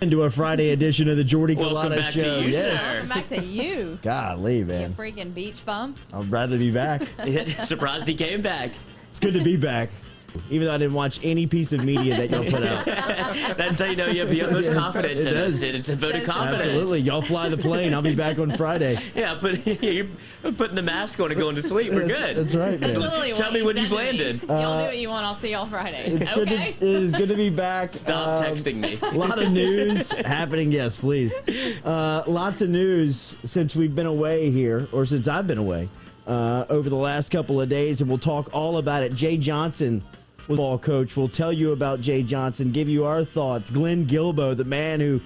Into a Friday edition of the Jordy Culotta back Show. to you, Yes. sir. Welcome back to you. Golly, You man. freaking beach bum. I'm glad to be back. Surprised he came back. It's good to be back. Even though I didn't watch any piece of media that y'all put out. That's how you know you have the utmost confidence it in does. us. It's a vote of confidence. Absolutely. Y'all fly the plane. I'll be back on Friday. Yeah, but you're putting the mask on and going to sleep. We're good. That's right, man. That's literally Tell what me you when said you've to me. landed. Y'all do what you want. I'll see y'all Friday. It's good Okay. it is good to be back. Stop texting me. A lot of news happening. Yes, please. Lots of news since we've been away here, or since I've been away over the last couple of days, and we'll talk all about it. Jay Johnson, football coach, will tell you about Jay Johnson, give you our thoughts. Glenn Guilbeau, the man who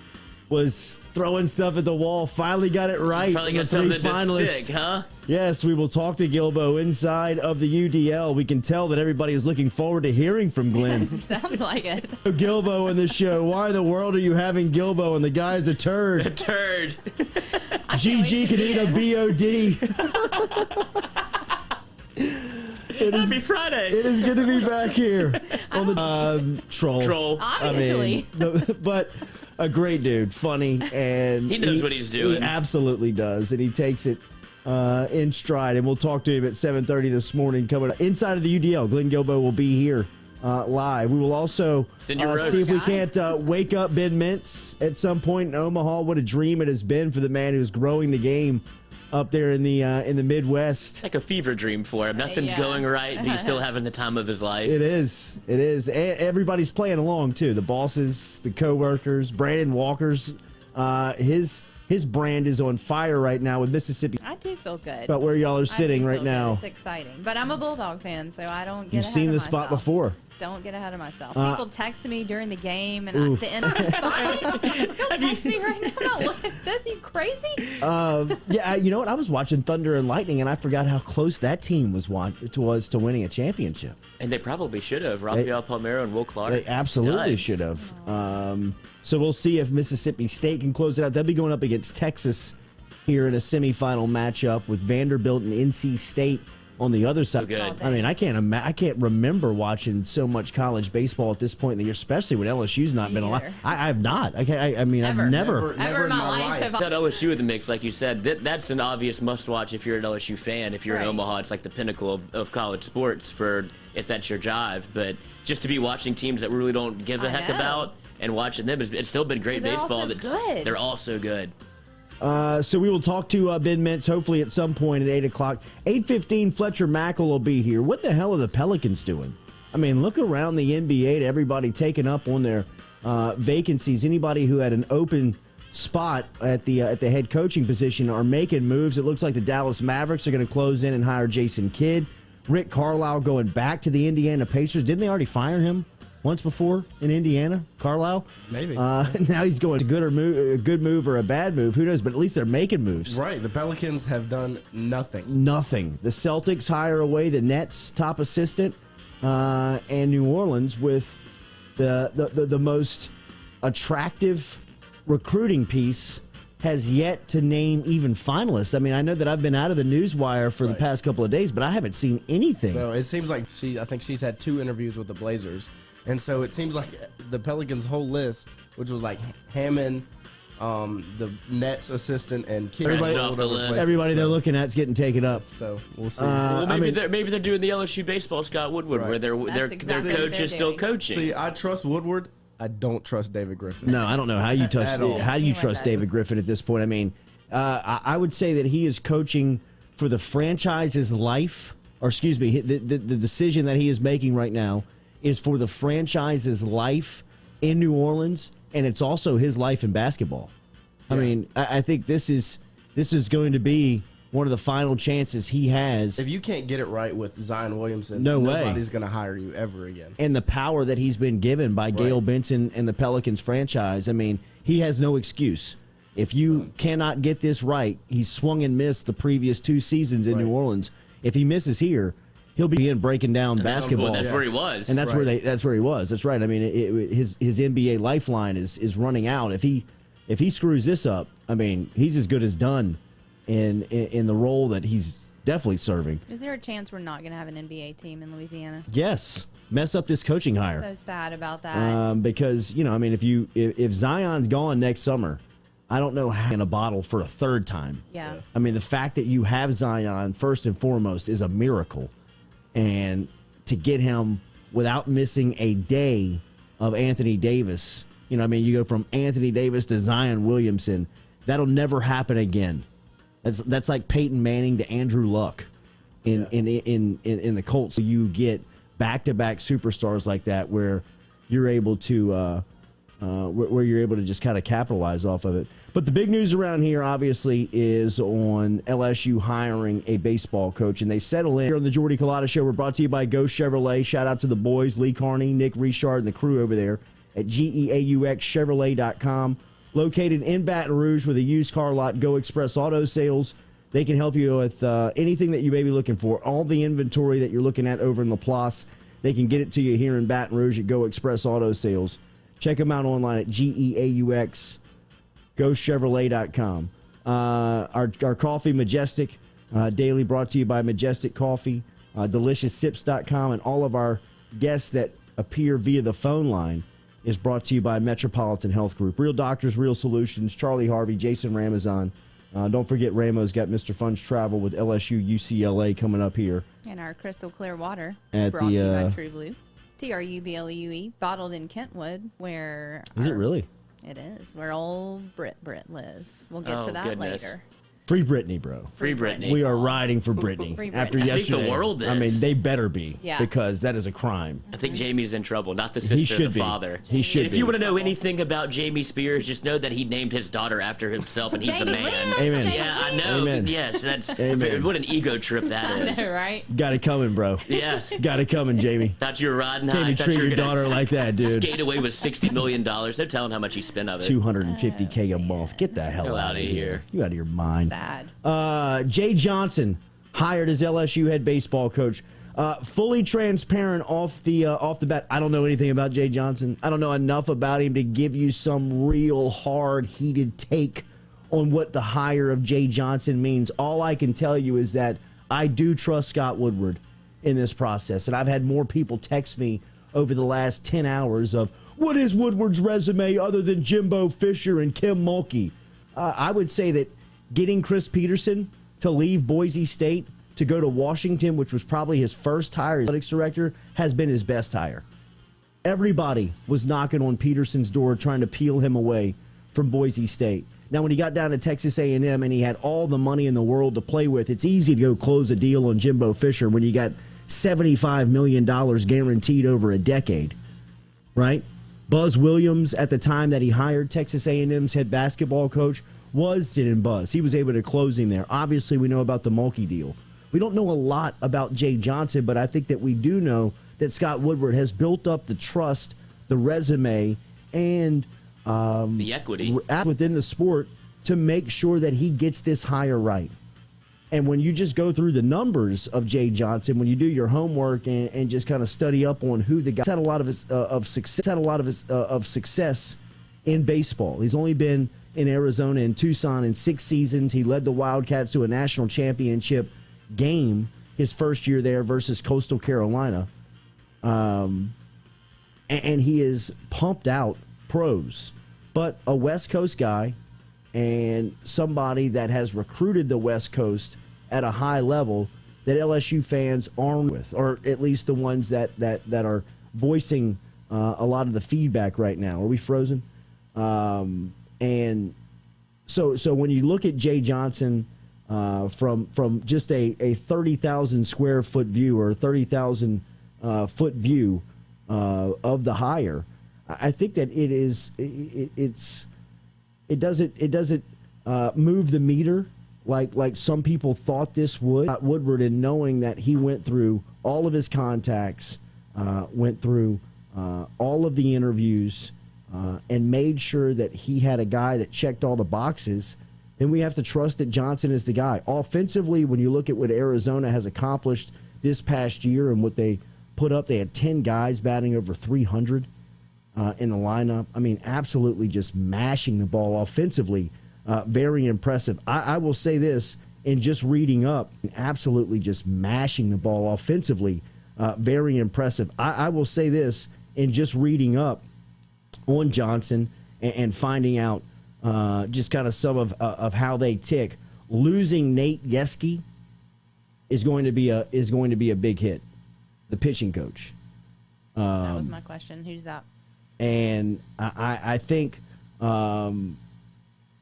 was throwing stuff at the wall, finally got it right. Probably The got three something to finalists. stick, huh? Yes, we will talk to Guilbeau inside of the UDL. We can tell that everybody is looking forward to hearing from Glenn. Sounds like it. Guilbeau in the show. Why in the world are you having Guilbeau and the guy's a turd? A turd. GG can eat a BOD. Happy Friday. It is good to be back here on the troll. Obviously. But a great dude, funny, and He knows what he's doing. He absolutely does, and he takes it in stride. And we'll talk to him at 7:30 this morning. Coming up inside of the UDL, Glenn Guilbeau will be here live. We will also Send your roast. see if we can't wake up Ben Mintz at some point in Omaha. What a dream it has been for the man who's growing the game up there in the Midwest. It's like a fever dream for him. Nothing's Yeah. going right, but he's still having the time of his life. It is. It is. And everybody's playing along too. The bosses, the coworkers, Brandon Walker's. His brand is on fire right now with Mississippi. I do feel good. About where y'all are I sitting do right feel now. good. It's exciting. But I'm a Bulldog fan, so I don't get You've ahead seen of the spot myself. before. Don't get ahead of myself. People text me during the game, and at the end of the spot, don't text me right now. I'm not looking at this. You crazy? Yeah, you know what? I was watching Thunder and Lightning, and I forgot how close that team was to winning a championship. And they probably should have. Rafael Palmeiro and Will Clark. They absolutely Studs. should have. So we'll see if Mississippi State can close it out. They'll be going up against Texas here in a semifinal matchup with Vanderbilt and NC State on the other side. Good. I mean, I can't remember watching so much college baseball at this point in the year, especially when LSU's not been alive. Either. I have not. I mean, Ever. I've never. Ever in my life have I... That LSU in the mix, like you said, that's an obvious must-watch if you're an LSU fan. If you're in Right. Omaha, it's like the pinnacle of college sports for if that's your jive. But just to be watching teams that we really don't give a I heck know. about and watching them, it's still been great They're all baseball. so good. They're all so good. So we will talk to Ben Mintz hopefully at some point at 8 o'clock. 8:15, Fletcher Mackel will be here. What the hell are the Pelicans doing? I mean, look around the NBA to everybody taking up on their vacancies. Anybody who had an open spot at the head coaching position are making moves. It looks like the Dallas Mavericks are going to close in and hire Jason Kidd. Rick Carlisle going back to the Indiana Pacers. Didn't they already fire him once before in Indiana, Carlisle? Maybe. Now he's going a good move or a bad move. Who knows? But at least they're making moves. Right. The Pelicans have done nothing. Nothing. The Celtics hire away the Nets' top assistant, and New Orleans with the most attractive recruiting piece has yet to name even finalists. I mean, I know that I've been out of the news wire for the past couple of days, but I haven't seen anything. So it seems like I think she's had 2 interviews with the Blazers. And so it seems like the Pelicans' whole list, which was like Hammond, the Nets assistant, and Kidd. Everybody all off the over list. place. Everybody they're looking at is getting taken up. So we'll see. Well, I mean- maybe they're doing the LSU baseball Scott Woodward, Right. where their exactly coach what is they're still doing. coaching. See, I trust Woodward. I don't trust David Griffin. No, I don't know how you At all. how do you Anyone trust does. David Griffin at this point. I mean, I would say that he is coaching for the franchise's life, or excuse me, the decision that he is making right now is for the franchise's life in New Orleans, and it's also his life in basketball. I mean, I think this is going to be one of the final chances he has. If you can't get it right with Zion Williamson, No way. nobody's going to hire you ever again. And the power that he's been given by Gail Benson and the Pelicans franchise, I mean, he has no excuse. If you cannot get this right, he's swung and missed the previous 2 seasons in Right. New Orleans. If he misses here, he'll be in breaking down basketball. That's where he was. And that's Right. that's where he was. That's right. I mean, his NBA lifeline is running out. If he screws this up, I mean, he's as good as done in the role that he's definitely serving. Is there a chance we're not going to have an NBA team in Louisiana? Yes. mess up this coaching hire. So sad about that. Because, you know, I mean, if Zion's gone next summer, I don't know how in a bottle for a third time. Yeah. I mean, the fact that you have Zion first and foremost is a miracle. And to get him without missing a day of Anthony Davis, you know, I mean, you go from Anthony Davis to Zion Williamson, that'll never happen again. That's like Peyton Manning to Andrew Luck in the Colts. So you get back-to-back superstars like that where you're able to just kind of capitalize off of it. But the big news around here, obviously, is on LSU hiring a baseball coach, and they settle in. Here on the Jordy Culotta Show, we're brought to you by Ghost Chevrolet. Shout out to the boys, Lee Carney, Nick Richard, and the crew over there at GEAUXChevrolet.com. Located in Baton Rouge with a used car lot, Go Express Auto Sales. They can help you with anything that you may be looking for. All the inventory that you're looking at over in Laplace, they can get it to you here in Baton Rouge at Go Express Auto Sales. Check them out online at GEAUXGoChevrolet.com. Our coffee, Majestic, daily brought to you by Majestic Coffee, DeliciousSips.com, and all of our guests that appear via the phone line is brought to you by Metropolitan Health Group. Real doctors, real solutions. Charlie Harvey, Jason Ramazan. Don't forget Ramo's got Mr. Fun's Travel with LSU UCLA coming up here. And our crystal clear water at brought to you by True Blue. TRUBLUE, bottled in Kentwood, where... Is it really? It is, where old Brit lives. We'll get to that later. Free Britney, bro. Free Britney. We are riding for Britney. Free Britney. After I yesterday. think the world is. I mean, they better be. Yeah. Because that is a crime. I think Jamie's in trouble, not the sister He should or the be. father. He should If be. you want to know anything about Jamie Spears, just know that he named his daughter after himself, and he's a Jamie man. Lynn. Amen. Jamie Yeah, I Lynn. know. Amen. Yes, that's Amen. what an ego trip that I is. know, right? Got it coming, bro. Yes. Got it coming, Jamie. Thought you were riding high. Can't you Thought treat you were your gonna daughter like that, dude? skate away with $60 million. No telling how much he spent of it. $250K a month. Get the hell out of here. You out of your mind. Sad. Jay Johnson hired as LSU head baseball coach. Fully transparent off the bat. I don't know anything about Jay Johnson. I don't know enough about him to give you some real hard, heated take on what the hire of Jay Johnson means. All I can tell you is that I do trust Scott Woodward in this process, and I've had more people text me over the last 10 hours of what is Woodward's resume other than Jimbo Fisher and Kim Mulkey. I would say that getting Chris Peterson to leave Boise State to go to Washington, which was probably his first hire as athletics director, has been his best hire. Everybody was knocking on Peterson's door trying to peel him away from Boise State. Now, when he got down to Texas A&M and he had all the money in the world to play with, it's easy to go close a deal on Jimbo Fisher when you got $75 million guaranteed over a decade, right? Buzz Williams, at the time that he hired Texas A&M's head basketball coach, didn't buzz. He was able to close him there. Obviously, we know about the Mulkey deal. We don't know a lot about Jay Johnson, but I think that we do know that Scott Woodward has built up the trust, the resume, and the equity within the sport to make sure that he gets this hire right. And when you just go through the numbers of Jay Johnson, when you do your homework and just kind of study up on who the guy had a lot of success in baseball. He's only been in Arizona and Tucson in 6 seasons. He led the Wildcats to a national championship game his first year there versus Coastal Carolina. And he is pumped out pros. But a West Coast guy and somebody that has recruited the West Coast at a high level that LSU fans aren't with, or at least the ones that are voicing a lot of the feedback right now. Are we frozen? And so when you look at Jay Johnson from just a 30,000 square foot view or 30,000 foot view of the hire, I think that it doesn't move the meter like some people thought this would. Woodward, in knowing that he went through all of his contacts, went through all of the interviews, and made sure that he had a guy that checked all the boxes, then we have to trust that Johnson is the guy. Offensively, when you look at what Arizona has accomplished this past year and what they put up, they had 10 guys batting over 300 in the lineup. I mean, absolutely just mashing the ball offensively. Very impressive. I will say this, in just reading up, absolutely just mashing the ball offensively. very impressive. I will say this, in just reading up on Johnson and finding out just kind of some of how they tick, losing Nate Yeskie is going to be a big hit. The pitching coach. That was my question. Who's that? And I think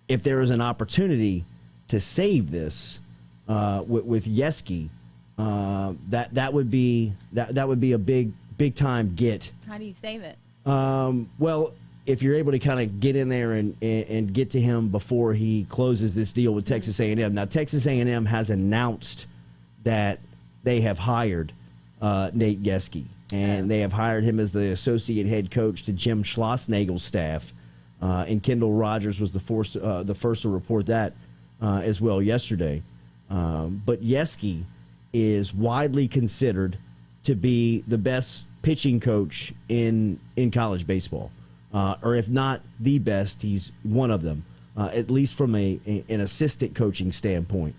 if there is an opportunity to save this with Yeskie, that would be a big time get. How do you save it? Well, if you're able to kind of get in there and get to him before he closes this deal with Texas A&M. Now, Texas A&M has announced that they have hired Nate Yeskie, and they have hired him as the associate head coach to Jim Schlossnagel's staff. And Kendall Rogers was the first to report that as well yesterday. But Yeskie is widely considered to be the best pitching coach in college baseball. Or if not the best, he's one of them, at least from an assistant coaching standpoint.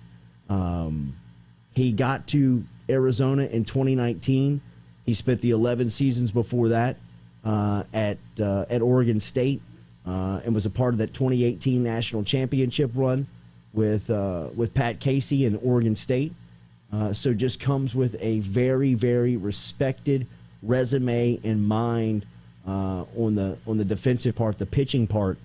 He got to Arizona in 2019. He spent the 11 seasons before that at Oregon State and was a part of that 2018 national championship run with Pat Casey and Oregon State. So just comes with a very, very respected resume in mind on the defensive part, the pitching part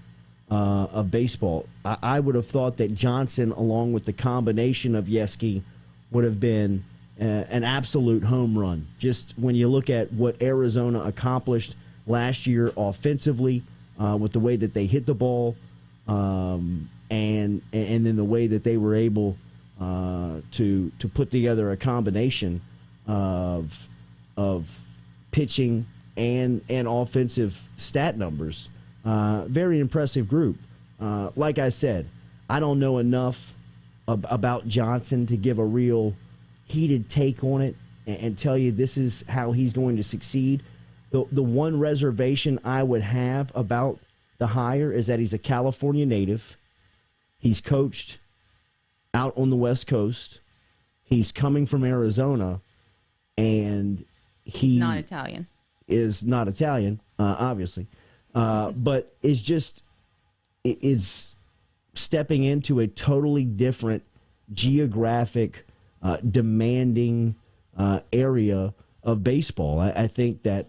of baseball. I would have thought that Johnson, along with the combination of Yeskie, would have been an absolute home run. Just when you look at what Arizona accomplished last year offensively, with the way that they hit the ball, and then the way that they were able to put together a combination of pitching and offensive stat numbers. Very impressive group. Like I said, I don't know enough about Johnson to give a real heated take on it and tell you this is how he's going to succeed. The one reservation I would have about the hire is that he's a California native. He's coached out on the West Coast. He's coming from Arizona, and he's not Italian. Is not Italian, obviously, but is stepping into a totally different geographic, demanding area of baseball. I think that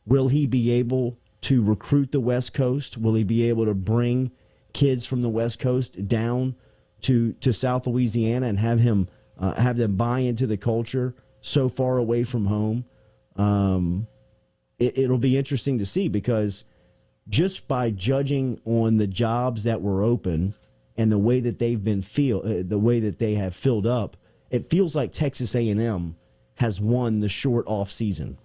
will he be able to recruit the West Coast? Will he be able to bring kids from the West Coast down to South Louisiana and have them buy into the culture so far away from home? It'll be interesting to see, because just by judging on the jobs that were open and the way that the way that they have filled up, it feels like Texas A&M has won the short off season,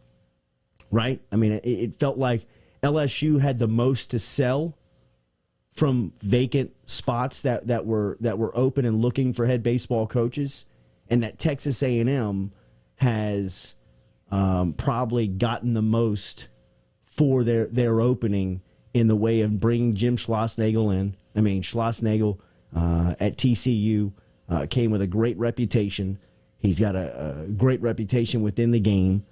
right? I mean, it felt like LSU had the most to sell from vacant spots that were open and looking for head baseball coaches, and that Texas A&M has probably gotten the most for their opening in the way of bringing Jim Schlossnagel in. I mean, Schlossnagel at TCU came with a great reputation. He's got a great reputation within the game.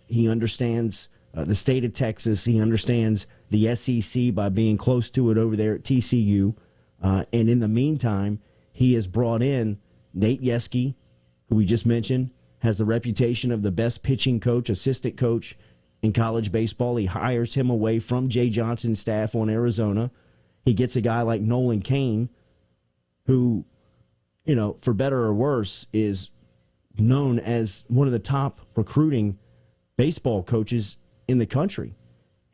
He understands the state of Texas. He understands the SEC by being close to it over there at TCU. And in the meantime, he has brought in Nate Yeskie, who we just mentioned, has the reputation of the best pitching coach, assistant coach in college baseball. He hires him away from Jay Johnson's staff on Arizona. He gets a guy like Nolan Cain, who, for better or worse, is known as one of the top recruiting baseball coaches in the country.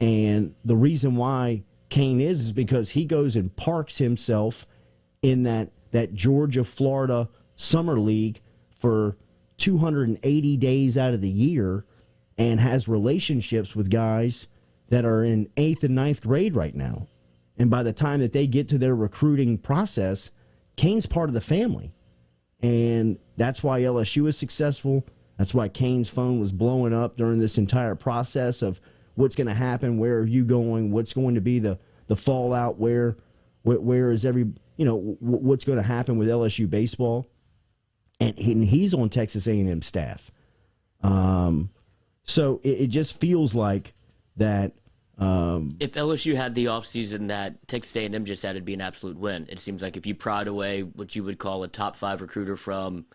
And the reason why Cain is because he goes and parks himself in that Georgia-Florida summer league for 280 days out of the year and has relationships with guys that are in 8th and 9th grade right now. And by the time that they get to their recruiting process, Cain's part of the family. And that's why LSU is successful. That's why Cain's phone was blowing up during this entire process of what's going to happen, where are you going, what's going to be the fallout, where is what's going to happen with LSU baseball. And he's on Texas A&M staff. So it just feels like that. If LSU had the offseason that Texas A&M just had, it'd be an absolute win. It seems like if you prod away what you would call a top 5 recruiter from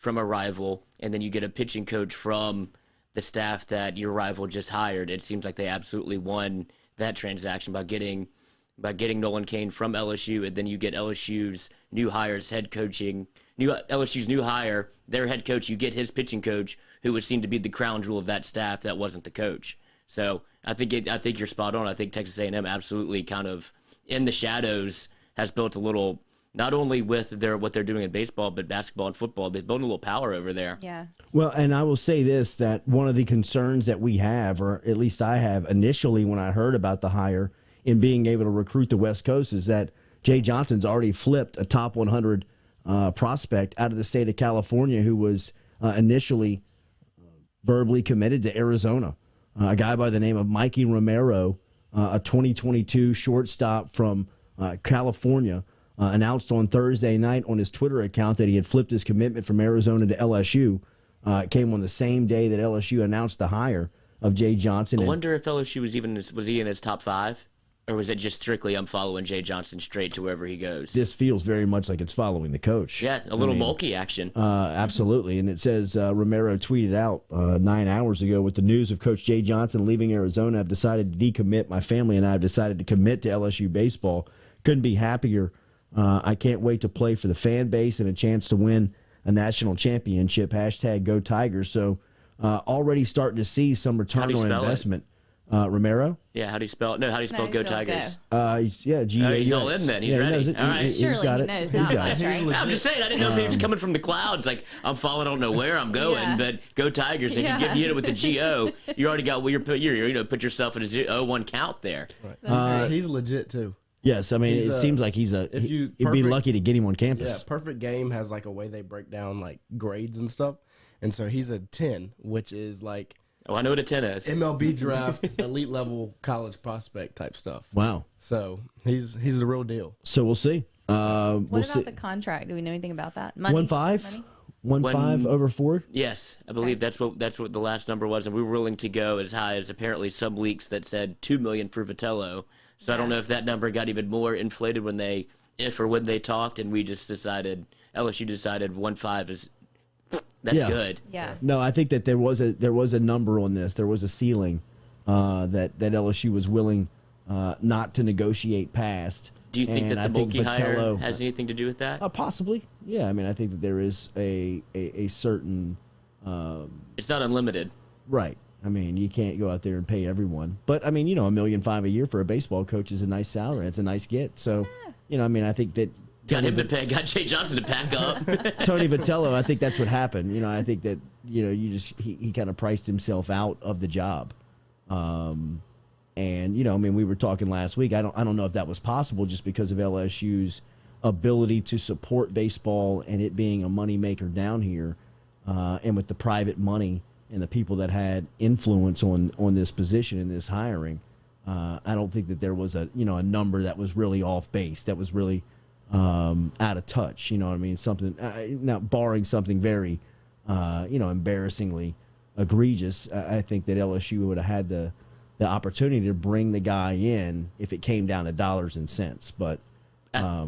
a rival, and then you get a pitching coach from the staff that your rival just hired, it seems like they absolutely won that transaction by getting Nolan Cain from LSU, and then you get LSU's new hires LSU's new hire, their head coach, you get his pitching coach, who would seem to be the crown jewel of that staff that wasn't the coach. So I think you're spot on. I think Texas A&M absolutely kind of in the shadows has built a little, not only with what they're doing in baseball, but basketball and football. They've built a little power over there. Yeah. Well, and I will say this, that one of the concerns that we have, or at least I have initially when I heard about the hire in being able to recruit the West Coast, is that Jay Johnson's already flipped a top 100 prospect out of the state of California who was initially verbally committed to Arizona. A guy by the name of Mikey Romero, a 2022 shortstop from California, announced on Thursday night on his Twitter account that he had flipped his commitment from Arizona to LSU. It came on the same day that LSU announced the hire of Jay Johnson. I wonder if LSU was he in his top 5? Or was it just strictly I'm following Jay Johnson straight to wherever he goes? This feels very much like it's following the coach. Yeah, a little Mulkey action. Absolutely. And it says Romero tweeted out 9 hours ago, with the news of Coach Jay Johnson leaving Arizona, I've decided to decommit. My family and I have decided to commit to LSU baseball. Couldn't be happier. I can't wait to play for the fan base and a chance to win a national championship. # Go Tigers. So already starting to see some return on investment. Romero? Yeah, how do you spell it? No, how do you spell Go Tigers? He's all in then. He's ready. All right. Surely he knows that much, right? I'm just saying, I didn't know if he was coming from the clouds. Like, I'm following, I don't know where I'm going, but Go Tigers. If you hit it with the G-O, you already got, put yourself in a 0-1 count there. Right. He's legit, too. Yes, I mean, it seems like you'd be lucky to get him on campus. Yeah, Perfect Game has like a way they break down like grades and stuff. And so he's a 10, which is like, oh, I know what a 10 is. MLB draft, elite level college prospect type stuff. Wow. So he's the real deal. So we'll see. What about the contract? Do we know anything about that? Money? 1.5? 1.5 over 4? Yes, I believe that's what the last number was, and we were willing to go as high as apparently some leaks that said $2 million for Vitello. So I don't know if that number got even more inflated when they talked, and we just decided, LSU decided 1.5 is. That's good. Yeah. No, I think that there was a number on this. There was a ceiling that LSU was willing not to negotiate past. Do you think that the Mulkey hire has anything to do with that? Possibly. Yeah. I mean, I think that there is a certain. It's not unlimited. Right. I mean, you can't go out there and pay everyone. But I mean, $1.5 million a year for a baseball coach is a nice salary. It's a nice get. So, I mean, I think that. Got Jay Johnson to pack up. Tony Vitello, I think that's what happened. I think that he kind of priced himself out of the job, and I mean, we were talking last week. I don't know if that was possible just because of LSU's ability to support baseball and it being a moneymaker down here, and with the private money and the people that had influence on this position and this hiring. I don't think that there was a number that was really off base, that was really out of touch, you know what I mean? Something now, barring something very, embarrassingly egregious. I think that LSU would have had the opportunity to bring the guy in if it came down to dollars and cents. But I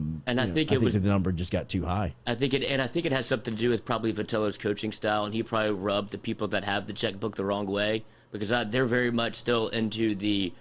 think the number just got too high. I think it has something to do with probably Vitello's coaching style, and he probably rubbed the people that have the checkbook the wrong way, because they're very much still into the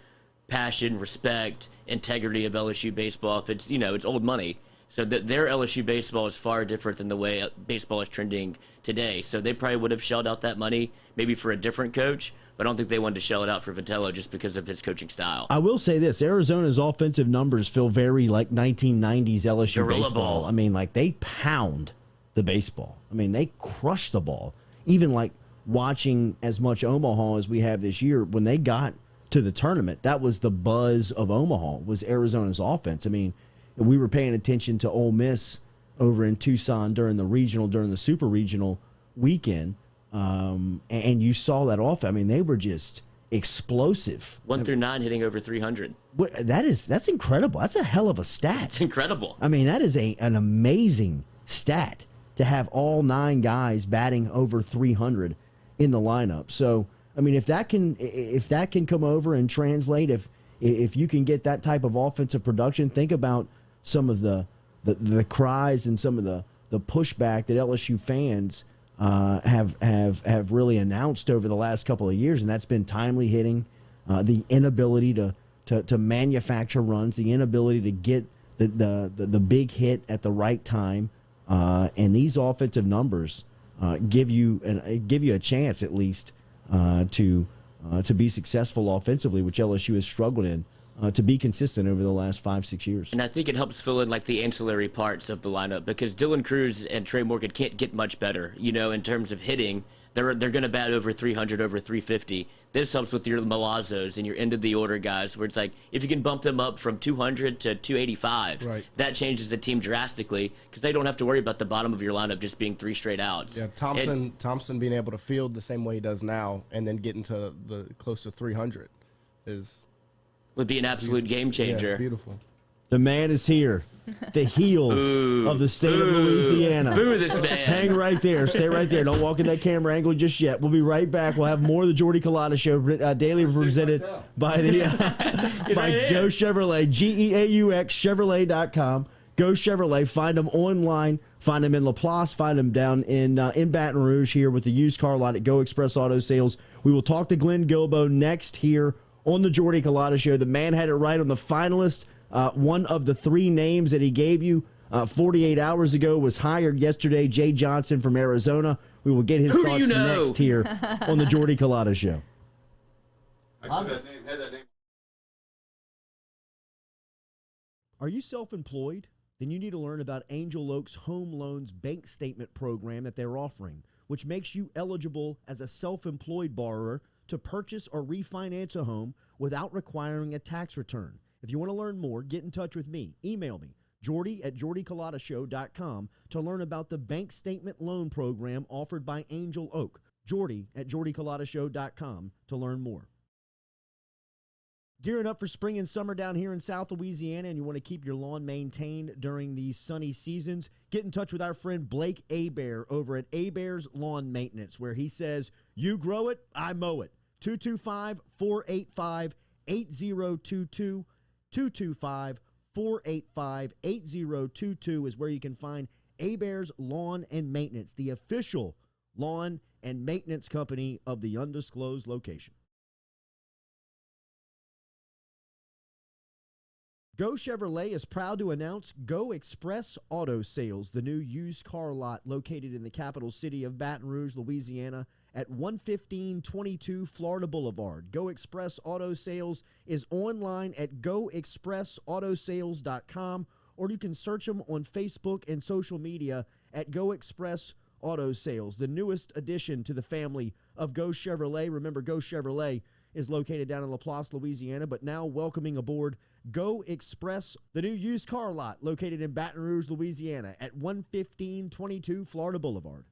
passion, respect, integrity of LSU baseball. If it's it's old money. So their LSU baseball is far different than the way baseball is trending today. So they probably would have shelled out that money maybe for a different coach, but I don't think they wanted to shell it out for Vitello just because of his coaching style. I will say this. Arizona's offensive numbers feel very like 1990s LSU Gorilla baseball. Ball. I mean, like, they pound the baseball. I mean, they crush the ball. Even like watching as much Omaha as we have this year, when they got to the tournament, that was the buzz of Omaha, was Arizona's offense. I mean, we were paying attention to Ole Miss over in Tucson during the super regional weekend, and you saw that off. I mean, they were just explosive. 1 through 9 hitting over 300. That's incredible. That's a hell of a stat. It's incredible. I mean, that is an amazing stat to have all 9 guys batting over 300 in the lineup. So I mean, if that can come over and translate, if you can get that type of offensive production, think about some of the cries and some of the pushback that LSU fans have really announced over the last couple of years, and that's been timely hitting, the inability to manufacture runs, the inability to get the big hit at the right time, and these offensive numbers give you a chance at least to be successful offensively, which LSU has struggled in. To be consistent over the last 5-6 years. And I think it helps fill in like the ancillary parts of the lineup, because Dylan Cruz and Trey Morgan can't get much better, in terms of hitting. They're going to bat over 300, over 350. This helps with your Malazzos and your end of the order guys, where it's like if you can bump them up from 200 to 285, right, that changes the team drastically, because they don't have to worry about the bottom of your lineup just being 3 straight outs. Yeah, Thompson being able to field the same way he does now and then getting to the close to 300 would be an absolute game changer. Yeah, beautiful. The man is here. The heel of the state of Louisiana. Boo this man. Hang right there. Stay right there. Don't walk in that camera angle just yet. We'll be right back. We'll have more of the Jordy Culotta Show, daily presented by Go Chevrolet, GEAUX, Chevrolet.com. Go Chevrolet. Find them online. Find them in Laplace. Find them down in Baton Rouge here with the used car lot at Go Express Auto Sales. We will talk to Glenn Guilbeau next here on the Jordy Culotta Show. The man had it right on the finalist. One of the 3 names that he gave you 48 hours ago was hired yesterday, Jay Johnson from Arizona. We will get his thoughts next here on the Jordy Culotta Show. I said that name. Are you self-employed? Then you need to learn about Angel Oak's Home Loans Bank Statement program that they're offering, which makes you eligible as a self-employed borrower to purchase or refinance a home without requiring a tax return. If you want to learn more, get in touch with me. Email me, jordy@jordyculottashow.com, to learn about the bank statement loan program offered by Angel Oak. jordy@jordyculottashow.com to learn more. Gearing up for spring and summer down here in South Louisiana, and you want to keep your lawn maintained during these sunny seasons, get in touch with our friend Blake Abear over at Abear's Lawn Maintenance, where he says, you grow it, I mow it. 225-485-8022. 225-485-8022 is where you can find Abear's Lawn and Maintenance, the official lawn and maintenance company of the undisclosed location. Go Chevrolet is proud to announce Go Express Auto Sales, the new used car lot located in the capital city of Baton Rouge, Louisiana, at 11522 Florida Boulevard. Go Express Auto Sales is online at goexpressautosales.com, or you can search them on Facebook and social media at Go Express Auto Sales, the newest addition to the family of Go Chevrolet. Remember, Go Chevrolet is located down in Laplace, Louisiana, but now welcoming aboard Go Express, the new used car lot located in Baton Rouge, Louisiana at 11522 Florida Boulevard.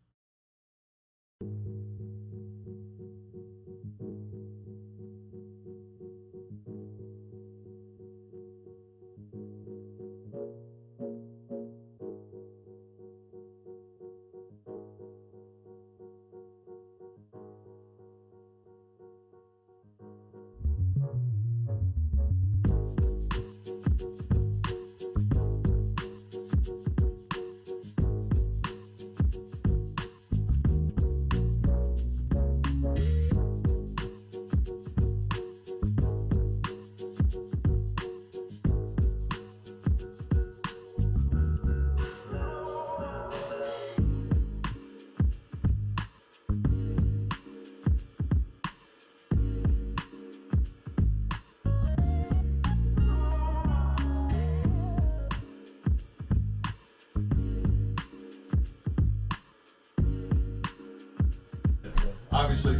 Obviously,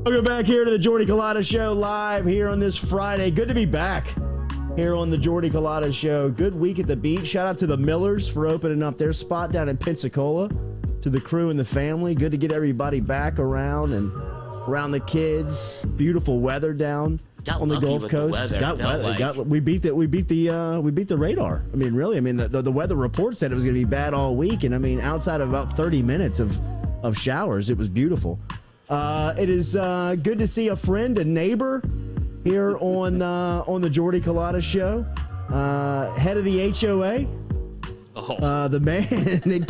Welcome back here to the Jordy Culotta Show, live here on this Friday. Good to be back here on the Jordy Culotta Show. Good week at the beach. Shout out to the Millers for opening up their spot down in Pensacola. To the crew and the family. Good to get everybody back around and around the kids. Beautiful weather down Got on the lucky Gulf with the Coast. weather, Got it felt weather. like. We beat the radar. I mean, really. I mean, the weather report said it was going to be bad all week, and I mean, outside of about 30 minutes of showers, it was beautiful. It is good to see a friend, a neighbor, here on the Jordy Culotta show. Head of the HOA. Oh. The man that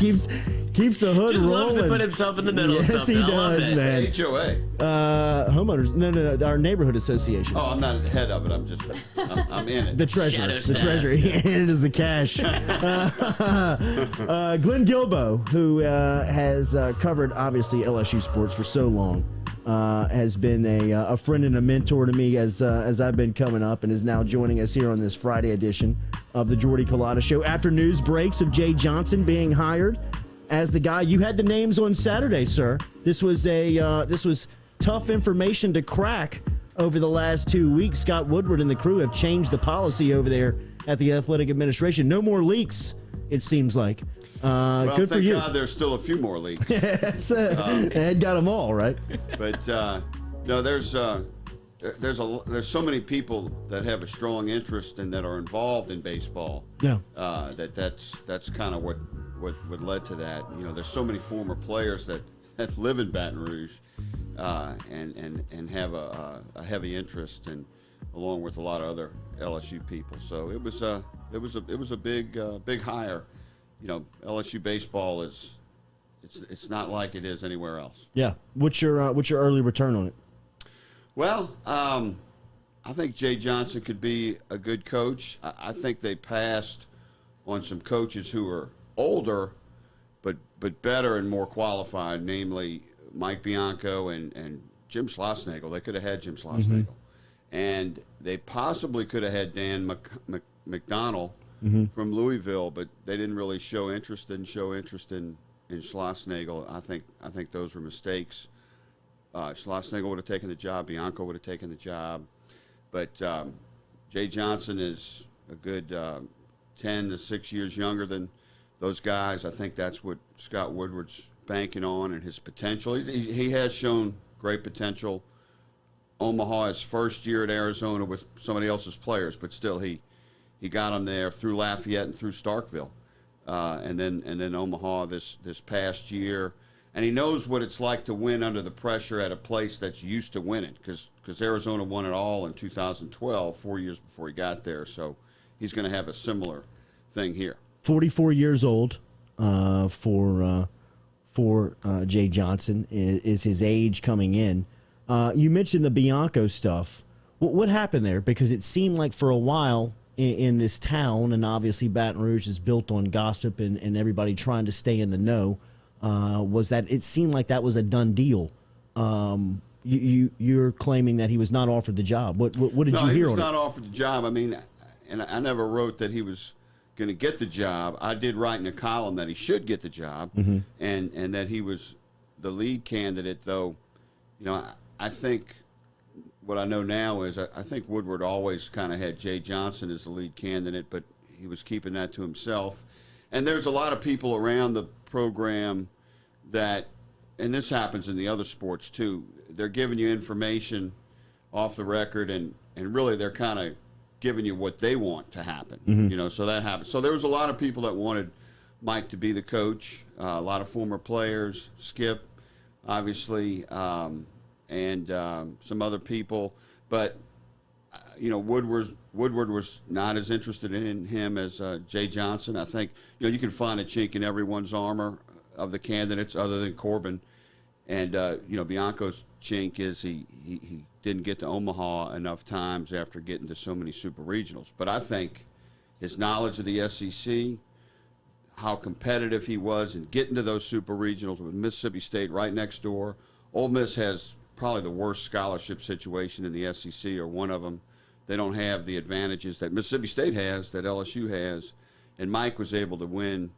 keeps the hood Just rolling. loves to put himself in the middle of Yes, something. he I love does, it. man. HOA. Homeowners. No. Our neighborhood association. Oh, I'm not head of it. I'm in it. The treasurer. Shadow The staff. treasurer. He handed us the cash. Glenn Guilbeau, who has covered, obviously, LSU sports for so long, has been a friend and a mentor to me as I've been coming up, and is now joining us here on this Friday edition of the Jordy Culotta Show. After news breaks of Jay Johnson being hired as the guy. You had the names on Saturday, sir. This was tough information to crack over the last 2 weeks. Scott Woodward and the crew have changed the policy over there at the athletic administration. No more leaks, it seems like. Well, Good for thank you. God there's still a few more leaks. Ed got them all, right? But no, there's so many people that have a strong interest and that are involved in baseball. Yeah. That's kind of what led to that. You know, there's so many former players that live in Baton Rouge and have a heavy interest, and along with a lot of other LSU people. So it was a big hire. You know, LSU baseball it's not like it is anywhere else. Yeah. What's your early return on it? Well, I think Jay Johnson could be a good coach. I think they passed on some coaches who are older, but better and more qualified, namely Mike Bianco and Jim Schlossnagle. They could have had Jim Schlossnagle. And they possibly could have had Dan McDonnell from Louisville, but they didn't really show interest in Schlossnagle. I think those were mistakes. Schlossnagle would have taken the job. Bianco would have taken the job. But Jay Johnson is a good 10 to 6 years younger than those guys. I think that's what Scott Woodward's banking on, and his potential. He has shown great potential. Omaha, his first year at Arizona with somebody else's players, but still he got them there through Lafayette and through Starkville. And then Omaha this past year. And he knows what it's like to win under the pressure at a place that's used to winning, because Arizona won it all in 2012, 4 years before he got there. So he's going to have a similar thing here. 44 years old for Jay Johnson is his age coming in. You mentioned the Bianco stuff. What happened there? Because it seemed like for a while in this town, and obviously Baton Rouge is built on gossip and everybody trying to stay in the know, was that it seemed like that was a done deal. You're claiming that he was not offered the job. What did you hear on it? He was not offered the job. I mean, and I never wrote that he was going to get the job. I did write in a column that he should get the job, and that he was the lead candidate. Though, you know, I think what I know now is I think Woodward always kind of had Jay Johnson as the lead candidate, but he was keeping that to himself. And there's a lot of people around the program that, and this happens in the other sports too, they're giving you information off the record, and really they're kind of giving you what they want to happen. You know, so that happens. So there was a lot of people that wanted Mike to be the coach, a lot of former players, Skip, obviously, and some other people. But, you know, Woodward was not as interested in him as Jay Johnson. I think, you know, you can find a chink in everyone's armor of the candidates other than Corbin. And, you know, Bianco's chink is he didn't get to Omaha enough times after getting to so many super regionals. But I think his knowledge of the SEC, how competitive he was in getting to those super regionals with Mississippi State right next door. Ole Miss has probably the worst scholarship situation in the SEC, or one of them. They don't have the advantages that Mississippi State has, that LSU has, and Mike was able to win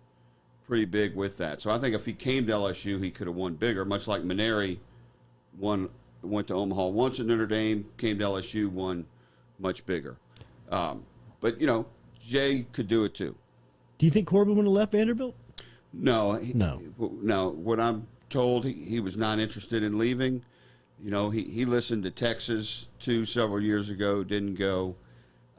pretty big with that. So I think if he came to LSU, he could have won bigger, much like Maneri went to Omaha once at Notre Dame, came to LSU, won much bigger. But, you know, Jay could do it too. Do you think Corbin would have left Vanderbilt? No. No. What I'm told, he was not interested in leaving. he listened to Texas too several years ago, didn't go.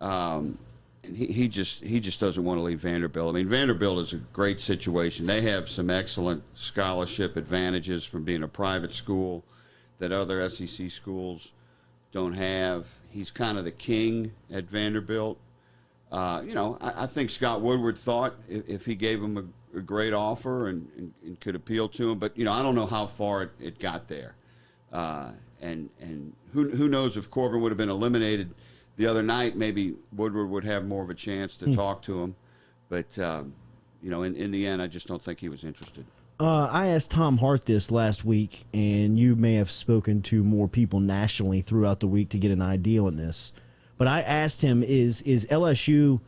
And he just doesn't want to leave Vanderbilt. I mean, Vanderbilt is a great situation. They have some excellent scholarship advantages from being a private school that other SEC schools don't have. He's kind of the king at Vanderbilt. I think Scott Woodward thought if he gave him a great offer and could appeal to him, but I don't know how far it got there. And who knows if Corbin would have been eliminated the other night, maybe Woodward would have more of a chance to talk to him. But, in the end, I just don't think he was interested. I asked Tom Hart this last week, and you may have spoken to more people nationally throughout the week to get an idea on this. But I asked him, is LSU,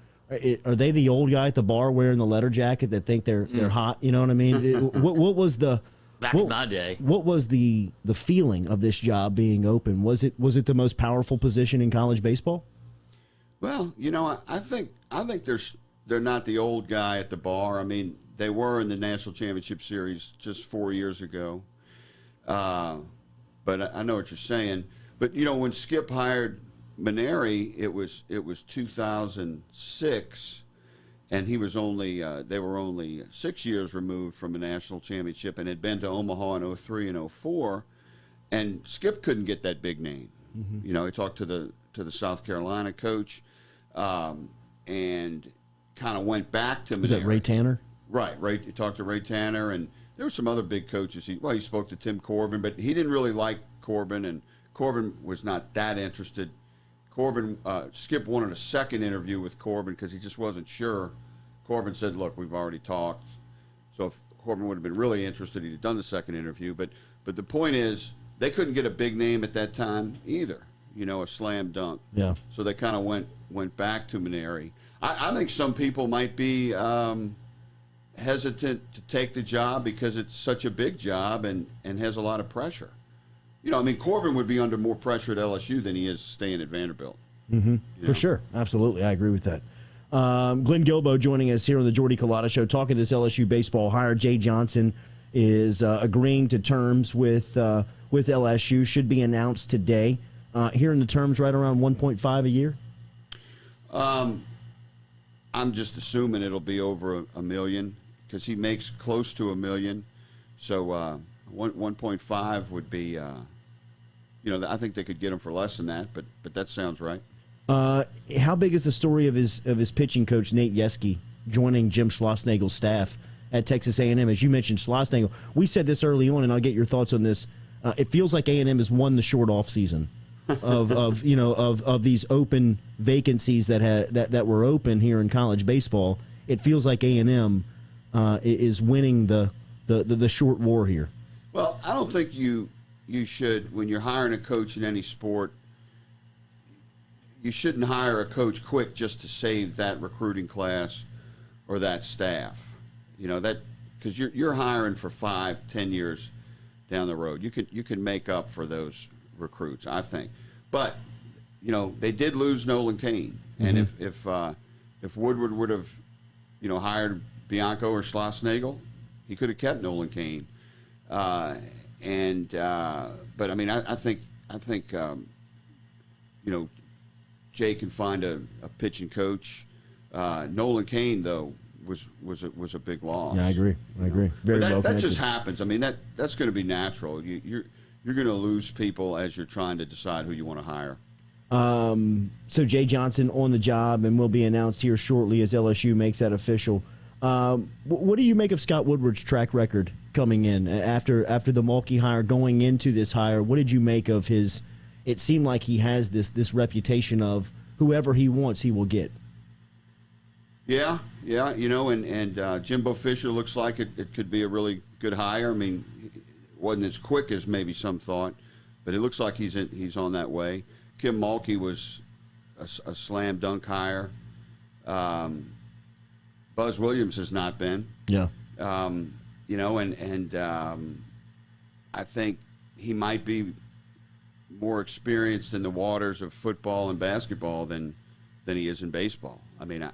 are they the old guy at the bar wearing the letter jacket that think they're hot? You know what I mean? What was the... Back in my day. What was the feeling of this job being open? Was it the most powerful position in college baseball? Well, I think they're not the old guy at the bar. I mean, they were in the National Championship Series just 4 years ago. But I know what you're saying. But when Skip hired Maneri, it was 2006. And he was they were only 6 years removed from a national championship and had been to Omaha in 03 and 04. And Skip couldn't get that big name. Mm-hmm. He talked to the South Carolina coach and kind of went back to Maneri. Was that Ray Tanner? Right. He talked to Ray Tanner, and there were some other big coaches. He spoke to Tim Corbin, but he didn't really like Corbin, and Corbin was not that interested. Skip wanted a second interview with Corbin because he just wasn't sure. Corbin said, look, we've already talked. So if Corbin would have been really interested, he'd have done the second interview. But the point is, they couldn't get a big name at that time either, a slam dunk. Yeah. So they kind of went back to Maneri. I think some people might be hesitant to take the job because it's such a big job and has a lot of pressure. Corbin would be under more pressure at LSU than he is staying at Vanderbilt. Mm-hmm. For sure. Absolutely. I agree with that. Glenn Guilbeau joining us here on the Jordy Culotta Show, talking this LSU baseball hire. Jay Johnson is agreeing to terms with LSU. Should be announced today. Hearing the terms right around 1.5 a year? I'm just assuming it'll be over $1 million because he makes close to $1 million. So 1.5 would be... I think they could get him for less than that, but that sounds right. How big is the story of his pitching coach, Nate Yeskie, joining Jim Schlossnagle's staff at Texas A&M? As you mentioned, Schlossnagle, we said this early on, and I'll get your thoughts on this. It feels like A&M has won the short off season of these open vacancies that were open here in college baseball. It feels like A&M is winning the short war here. Well, I don't think you should, when you're hiring a coach in any sport, you shouldn't hire a coach quick just to save that recruiting class or that staff. That because you're hiring for 5-10 years down the road. You can make up for those recruits, I think. But they did lose Nolan Cain, and if Woodward would have hired Bianco or Schlossnagle, he could have kept Nolan Cain. But I think Jay can find a pitching coach. Nolan Cain though was a big loss. Yeah, I agree. Very but well that just happens. I mean that's going to be natural. You're going to lose people as you're trying to decide who you want to hire. So Jay Johnson on the job and will be announced here shortly as LSU makes that official. What do you make of Scott Woodward's track record coming in after the Mulkey hire, going into this hire? What did you make of his? It seemed like he has this reputation of whoever he wants, he will get. Yeah, and Jimbo Fisher looks like it could be a really good hire. I mean, it wasn't as quick as maybe some thought, but it looks like he's on that way. Kim Mulkey was a slam dunk hire. Buzz Williams has not been. Yeah. I think he might be more experienced in the waters of football and basketball than he is in baseball. I mean,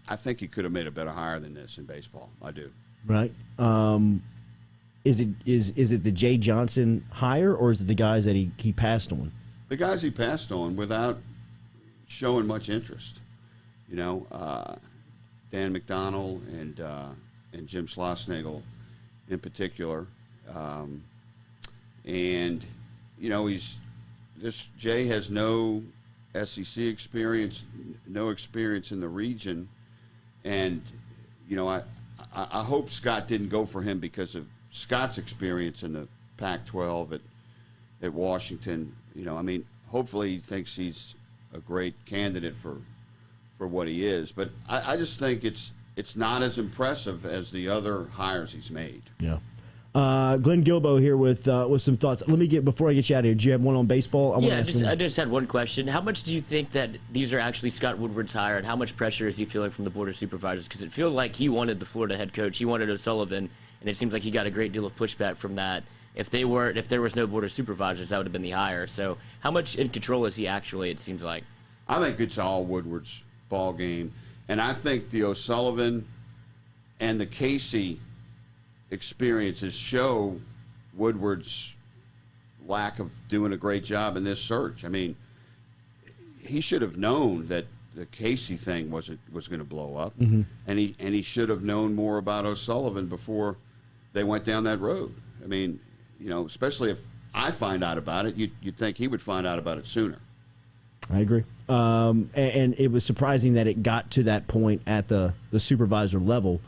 I think he could have made a better hire than this in baseball. I do. Right. is it the Jay Johnson hire, or is it the guys that he passed on? The guys he passed on without showing much interest. Dan McDonnell and Jim Schlossnagle in particular. Jay has no SEC experience, no experience in the region, and I hope Scott didn't go for him because of Scott's experience in the Pac-12 at Washington. Hopefully he thinks he's a great candidate for what he is, but I just think it's not as impressive as the other hires he's made. Yeah. Glenn Guilbeau here with some thoughts. Before I get you out of here, do you have one on baseball? I just had one question. How much do you think that these are actually Scott Woodward's hire, and how much pressure is he feeling from the Board of Supervisors? Because it feels like he wanted the Florida head coach. He wanted O'Sullivan, and it seems like he got a great deal of pushback from that. If there was no Board of Supervisors, that would have been the hire. So how much in control is he actually, it seems like? I think it's all Woodward's ball game. And I think the O'Sullivan and the Casey experiences show Woodward's lack of doing a great job in this search. He should have known that the Casey thing was going to blow up, and he should have known more about O'Sullivan before they went down that road. Especially if I find out about it, you'd think he would find out about it sooner. I agree. And it was surprising that it got to that point at the supervisor level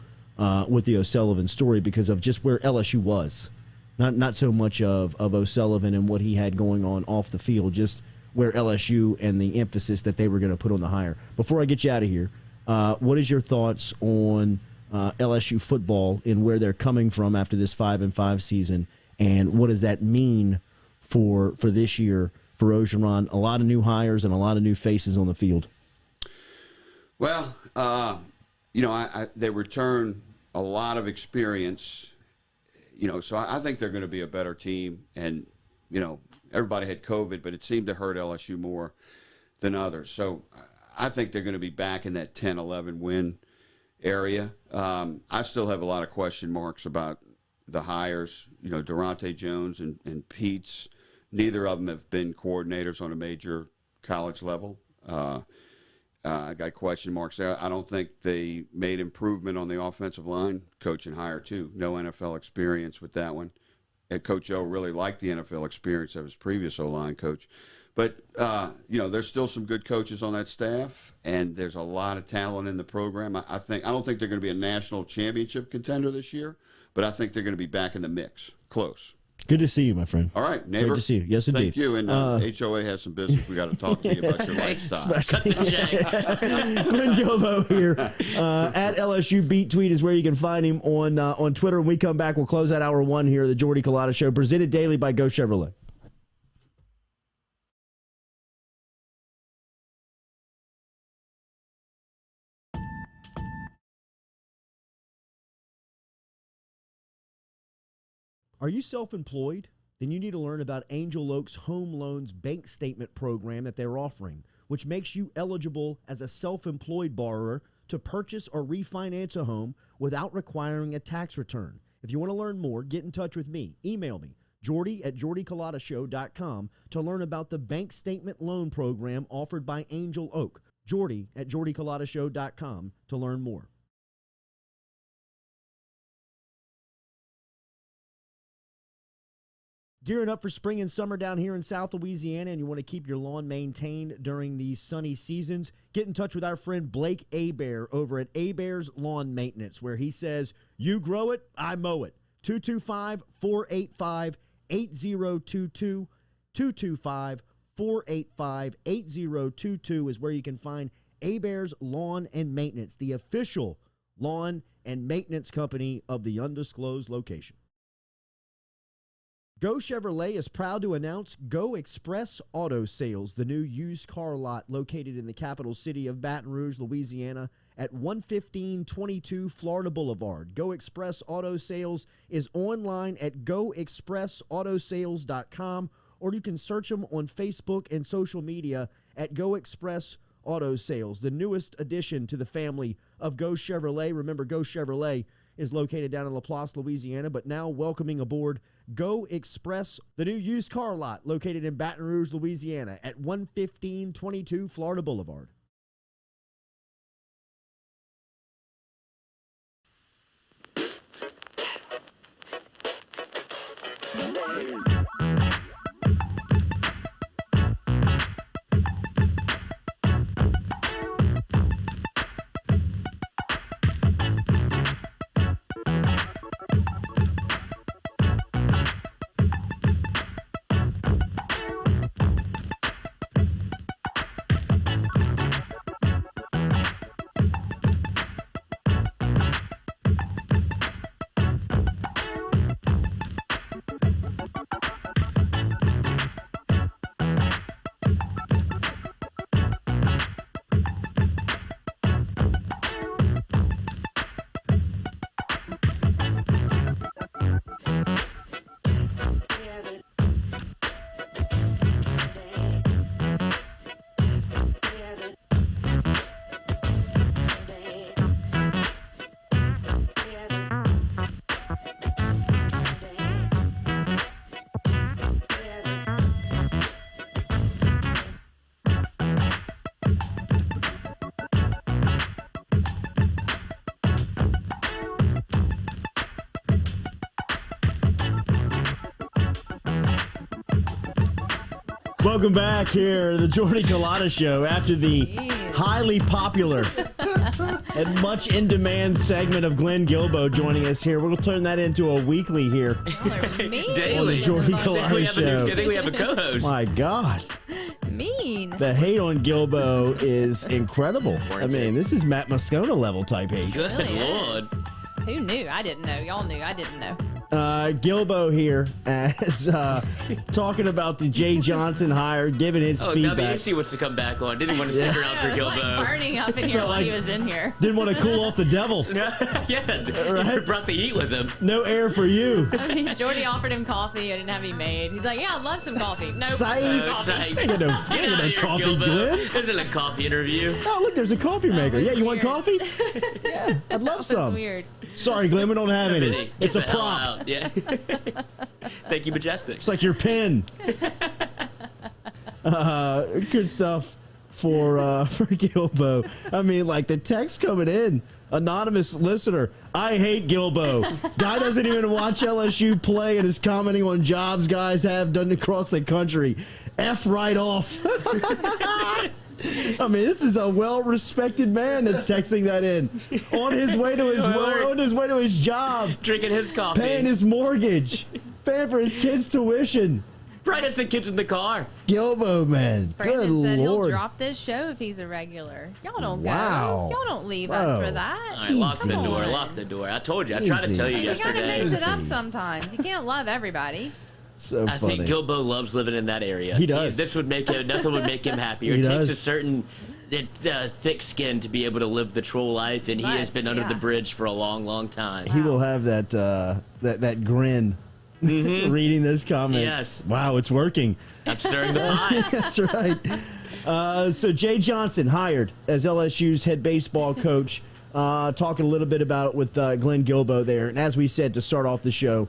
with the O'Sullivan story because of just where LSU was. Not so much of O'Sullivan and what he had going on off the field, just where LSU and the emphasis that they were going to put on the hire. Before I get you out of here, what is your thoughts on LSU football and where they're coming from after this 5-5 season, and what does that mean for this year for Orgeron? A lot of new hires and a lot of new faces on the field. Well, they return a lot of experience, so I think they're going to be a better team. And, everybody had COVID, but it seemed to hurt LSU more than others. So I think they're going to be back in that 10-11 win area. I still have a lot of question marks about the hires, Durante Jones and Pete's. Neither of them have been coordinators on a major college level. I got question marks there. I don't think they made improvement on the offensive line. Coach and hire, too. No NFL experience with that one. And Coach O really liked the NFL experience of his previous O-line coach. But, there's still some good coaches on that staff, and there's a lot of talent in the program. I don't think they're going to be a national championship contender this year, but I think they're going to be back in the mix. Close. Good to see you, my friend. All right, neighbor. Good to see you. Yes, indeed. Thank you. And HOA has some business we got to talk to you about your lifestyle. Cut the check. Glenn Guilbeau here at LSU Beat Tweet is where you can find him on Twitter. When we come back, we'll close out hour one here of the Jordy Culotta Show, presented daily by Go Chevrolet. Are you self-employed? Then you need to learn about Angel Oak's Home Loans Bank Statement program that they're offering, which makes you eligible as a self-employed borrower to purchase or refinance a home without requiring a tax return. If you want to learn more, get in touch with me. Email me, jordy@jordyculotta.show.com, to learn about the bank statement loan program offered by Angel Oak. jordy@jordyculotta.show.com to learn more. Gearing up for spring and summer down here in South Louisiana, and you want to keep your lawn maintained during these sunny seasons, get in touch with our friend Blake Abear over at Abear's Lawn Maintenance, where he says, you grow it, I mow it. 225-485-8022. 225-485-8022 is where you can find Abear's Lawn and Maintenance, the official lawn and maintenance company of the undisclosed location. Go Chevrolet is proud to announce Go Express Auto Sales, the new used car lot located in the capital city of Baton Rouge, Louisiana, at 11522 Florida Boulevard. Go Express Auto Sales is online at goexpressautosales.com, or you can search them on Facebook and social media at Go Express Auto Sales, the newest addition to the family of Go Chevrolet. Remember, Go Chevrolet is located down in LaPlace, Louisiana, but now welcoming aboard Go Express, the new used car lot located in Baton Rouge, Louisiana at 11522 Florida Boulevard. Welcome back here to the Jordy Culotta Show after the highly popular and much in demand segment of Glenn Guilbeau joining us here. We'll turn that into a weekly here Daily. on the Jordy Culotta Show. I think we have a co-host. My God. Mean. The hate on Guilbeau is incredible. I mean, this is Matt Moscona level type hate. Good Really Lord. is. Who knew? I didn't know. Y'all knew. I didn't know. Guilbeau here as talking about the Jay Johnson hire, giving his Now the feedback. AC wants to come back on. Didn't want to stick around for It was Guilbeau. like burning up in here Felt while like- he was in here. Didn't want to cool off the devil. Yeah, Right. he brought the heat with him. No air for you. I mean, Jordy offered him coffee. I didn't have any made. He's like, yeah, I'd love some coffee. Nope. Psych. no Psych. coffee. Ain't got no, Get out of ain't here, no coffee, Guilbeau. Glenn. This isn't a coffee interview. Oh, look, there's a coffee maker. was Yeah, you want weird. coffee? Yeah, I'd love That's some. weird. Sorry, Glenn, we don't have any. Vinny, It's a get the hell prop. out. Yeah. Thank you, Majestic. It's like your pen. Good stuff for Guilbeau. I mean, like the text coming in. Anonymous listener, I hate Guilbeau. Guy doesn't even watch LSU play and is commenting on jobs guys have done across the country. F right off. I mean, this is a well-respected man that's texting that in on his way to his job, Drinking his coffee. paying his mortgage, paying for his kids' tuition. Right at the kids in the car. Guilbeau, man. Brandon Good said Lord. he'll drop this show if he's a regular. Y'all don't Wow. go. Y'all don't leave Whoa. us for that. All right, lock the Easy. door. on. Lock the door. I told you. I tried to Easy. tell you Hey, you gotta yesterday. mix it up Easy. sometimes. You can't love everybody. So I funny. think Guilbeau loves living in that area. He does. This would make him. Nothing would make him happier. He It takes does. a certain thick skin to be able to live the troll life, and he has Must, been under yeah. the bridge for a long, long time. He will have that grin reading those comments. Yes. Wow, it's working. I'm stirring the pot. That's right. So Jay Johnson hired as LSU's head baseball coach. Talking a little bit about it with Glenn Guilbeau there. And as we said to start off the show,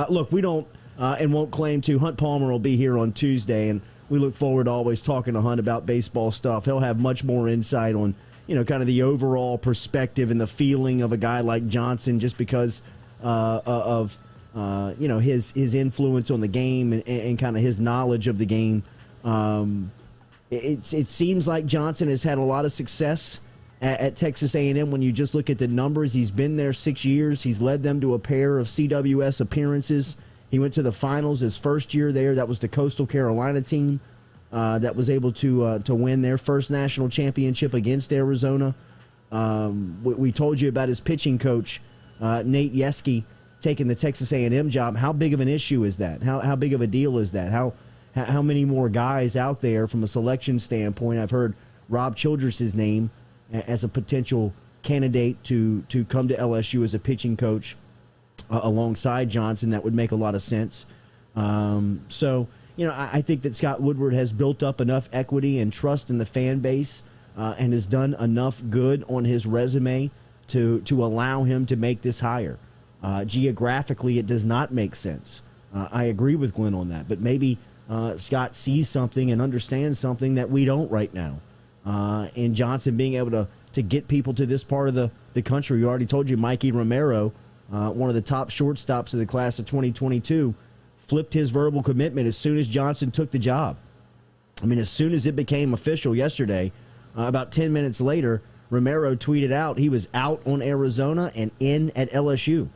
look, we don't and won't claim to. Hunt Palmer will be here on Tuesday, and we look forward to always talking to Hunt about baseball stuff. He'll have much more insight on, kind of the overall perspective and the feeling of a guy like Johnson, just because of his influence on the game and kind of his knowledge of the game. It seems like Johnson has had a lot of success at Texas A&M. When you just look at the numbers, he's been there 6 years. He's led them to a pair of CWS appearances. He went to the finals his first year there. That was the Coastal Carolina team that was able to win their first national championship against Arizona. We told you about his pitching coach, Nate Yeskie, taking the Texas A&M job. How big of an issue is that? How big of a deal is that? How many more guys out there from a selection standpoint? I've heard Rob Childress's name as a potential candidate to come to LSU as a pitching coach alongside Johnson. That would make a lot of sense. I think that Scott Woodward has built up enough equity and trust in the fan base and has done enough good on his resume to allow him to make this hire. Geographically, it does not make sense. I agree with Glenn on that, but maybe Scott sees something and understands something that we don't right now. And Johnson being able to get people to this part of the country. We already told you Mikey Romero, one of the top shortstops of the class of 2022, flipped his verbal commitment as soon as Johnson took the job. I mean, as soon as it became official yesterday, about 10 minutes later, Romero tweeted out he was out on Arizona and in at LSU.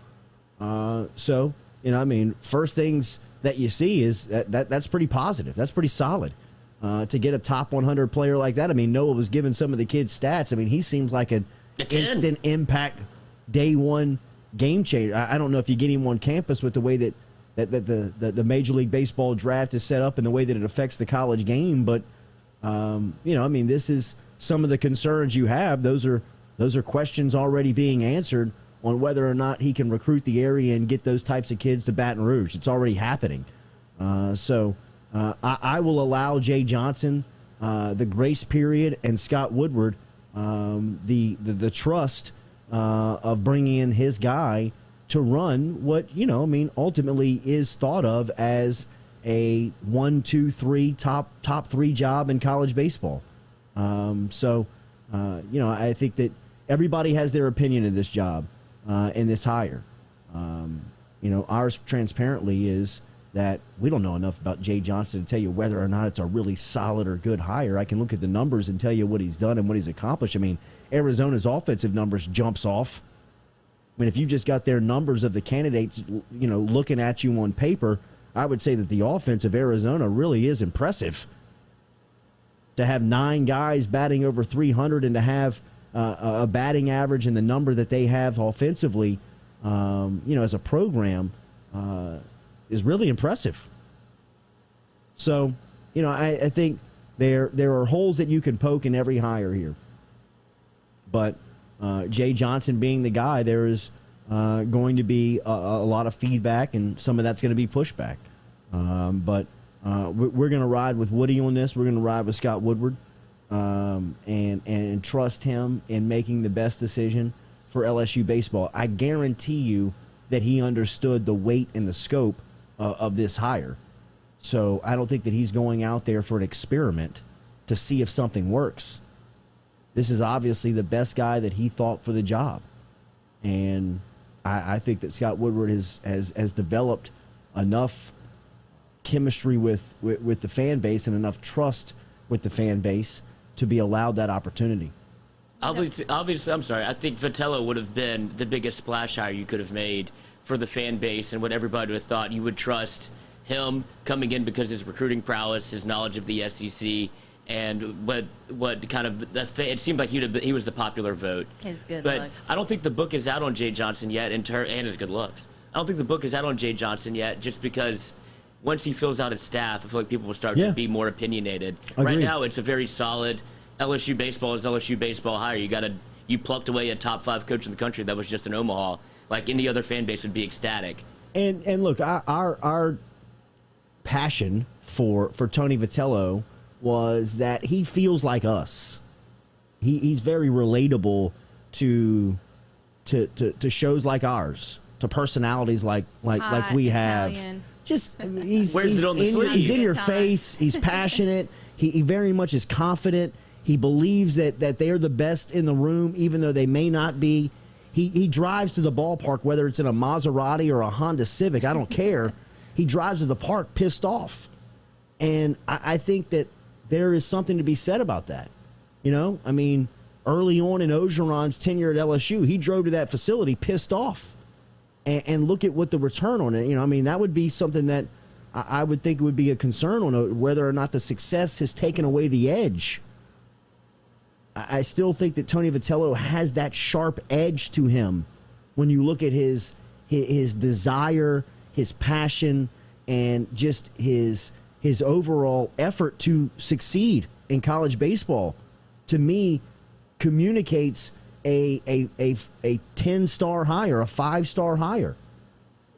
So, I mean, first things that you see is that's pretty positive. That's pretty solid. To get a top 100 player like that. I mean, Noah was giving some of the kids stats. I mean, he seems like an instant impact day one game changer. I don't know if you get him on campus with the way that the Major League Baseball draft is set up and the way that it affects the college game. But, I mean, this is some of the concerns you have. Those are questions already being answered on whether or not he can recruit the area and get those types of kids to Baton Rouge. It's already happening. I will allow Jay Johnson the grace period and Scott Woodward the trust of bringing in his guy to run what, ultimately is thought of as a 1, 2, 3 top 3 job in college baseball. I think that everybody has their opinion of this job in this hire. Ours transparently is that we don't know enough about Jay Johnson to tell you whether or not it's a really solid or good hire. I can look at the numbers and tell you what he's done and what he's accomplished. I mean, Arizona's offensive numbers jumps off. I mean, if you just got their numbers of the candidates, looking at you on paper, I would say that the offense of Arizona really is impressive. To have 9 guys batting over 300 and to have a batting average and the number that they have offensively, as a program, is really impressive. So, I think there are holes that you can poke in every hire here. But Jay Johnson being the guy, there is going to be a lot of feedback, and some of that's going to be pushback. But we're going to ride with Woody on this. We're going to ride with Scott Woodward and trust him in making the best decision for LSU baseball. I guarantee you that he understood the weight and the scope of this hire. So I don't think that he's going out there for an experiment to see if something works. This is obviously the best guy that he thought for the job. And I think that Scott Woodward has developed enough chemistry with the fan base and enough trust with the fan base to be allowed that opportunity. Obviously, I'm sorry. I think Vitello would have been the biggest splash hire you could have made for the fan base and what everybody would have thought. You would trust him coming in because his recruiting prowess, his knowledge of the SEC, and what kind of it seemed like he was the popular vote. His good but looks. I don't think the book is out on Jay Johnson yet, and his good looks. I don't think the book is out on Jay Johnson yet, just because once he fills out his staff, I feel like people will start to be more opinionated. Agreed. Right now, it's a very solid LSU baseball is LSU baseball hire. You plucked away a top 5 coach in the country that was just in Omaha. Like any other fan base would be ecstatic. And look, our passion for Tony Vitello was that he feels like us. He's very relatable to shows like ours, to personalities like we have. Italian. Just he's Wears it on the sleeve. He's in your Time. face. He's passionate. He very much is confident. He believes that they're the best in the room, even though they may not be. He drives to the ballpark, whether it's in a Maserati or a Honda Civic. I don't care. He drives to the park pissed off. And I think that there is something to be said about that. I mean, early on in Ogeron's tenure at LSU, he drove to that facility pissed off. And look at what the return on it. That would be something that I would think would be a concern on whether or not the success has taken away the edge. I still think that Tony Vitello has that sharp edge to him when you look at his desire, his passion, and just his overall effort to succeed in college baseball. To me, communicates a 10-star hire, a 5-star hire.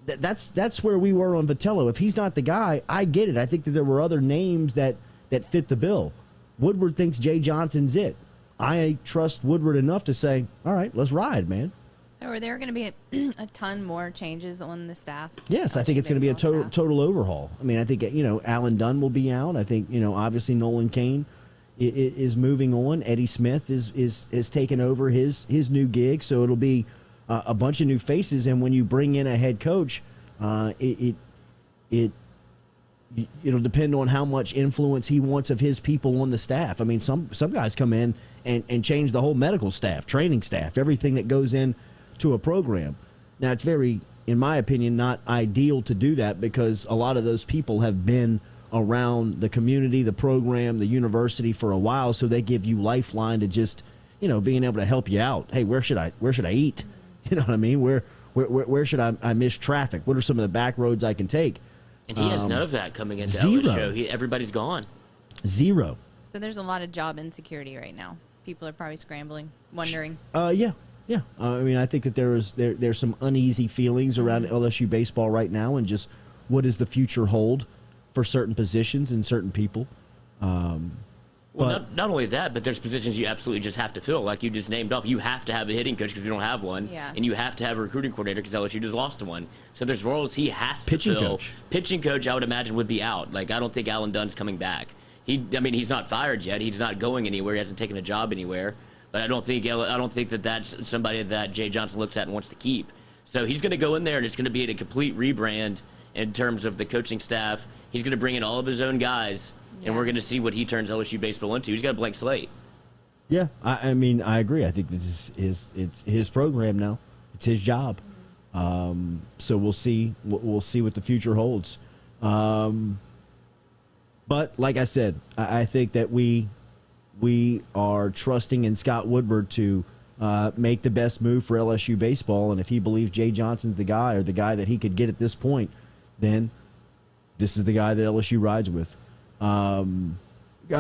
That's where we were on Vitello. If he's not the guy, I get it. I think that there were other names that fit the bill. Woodward thinks Jay Johnson's it. I trust Woodward enough to say, all right, let's ride, man. So are there going to be a ton more changes on the staff? Yes, I think it's going to be a total overhaul. I mean, I think, Alan Dunn will be out. I think, obviously Nolan Cain is moving on. Eddie Smith is taking over his new gig. So it'll be a bunch of new faces. And when you bring in a head coach, it'll depend on how much influence he wants of his people on the staff. I mean, some guys come in and change the whole medical staff, training staff, everything that goes in to a program. Now, it's very, in my opinion, not ideal to do that because a lot of those people have been around the community, the program, the university for a while, so they give you lifeline to just, being able to help you out. Hey, where should I eat? You know what I mean? Where should I miss traffic? What are some of the back roads I can take? And he has none of that coming into zero. LSU. Everybody's gone. Zero. So there's a lot of job insecurity right now. People are probably scrambling, wondering. Yeah. I mean, I think that there's some uneasy feelings around LSU baseball right now, and just what does the future hold for certain positions and certain people. Well, not only that, but there's positions you absolutely just have to fill, like you just named off. You have to have a hitting coach because you don't have one, and you have to have a recruiting coordinator because LSU just lost one. So there's roles he has to fill. Pitching coach, I would imagine, would be out. Like, I don't think Alan Dunn's coming back. He's not fired yet. He's not going anywhere. He hasn't taken a job anywhere. But I don't think that that's somebody that Jay Johnson looks at and wants to keep. So he's going to go in there, and it's going to be a complete rebrand in terms of the coaching staff. He's going to bring in all of his own guys, and we're going to see what he turns LSU baseball into. He's got a blank slate. Yeah, I mean, I agree. I think this is his program now. It's his job. So we'll see. We'll see what the future holds. But like I said, I think that we are trusting in Scott Woodward to make the best move for LSU baseball. And if he believes Jay Johnson's the guy or the guy that he could get at this point, then this is the guy that LSU rides with.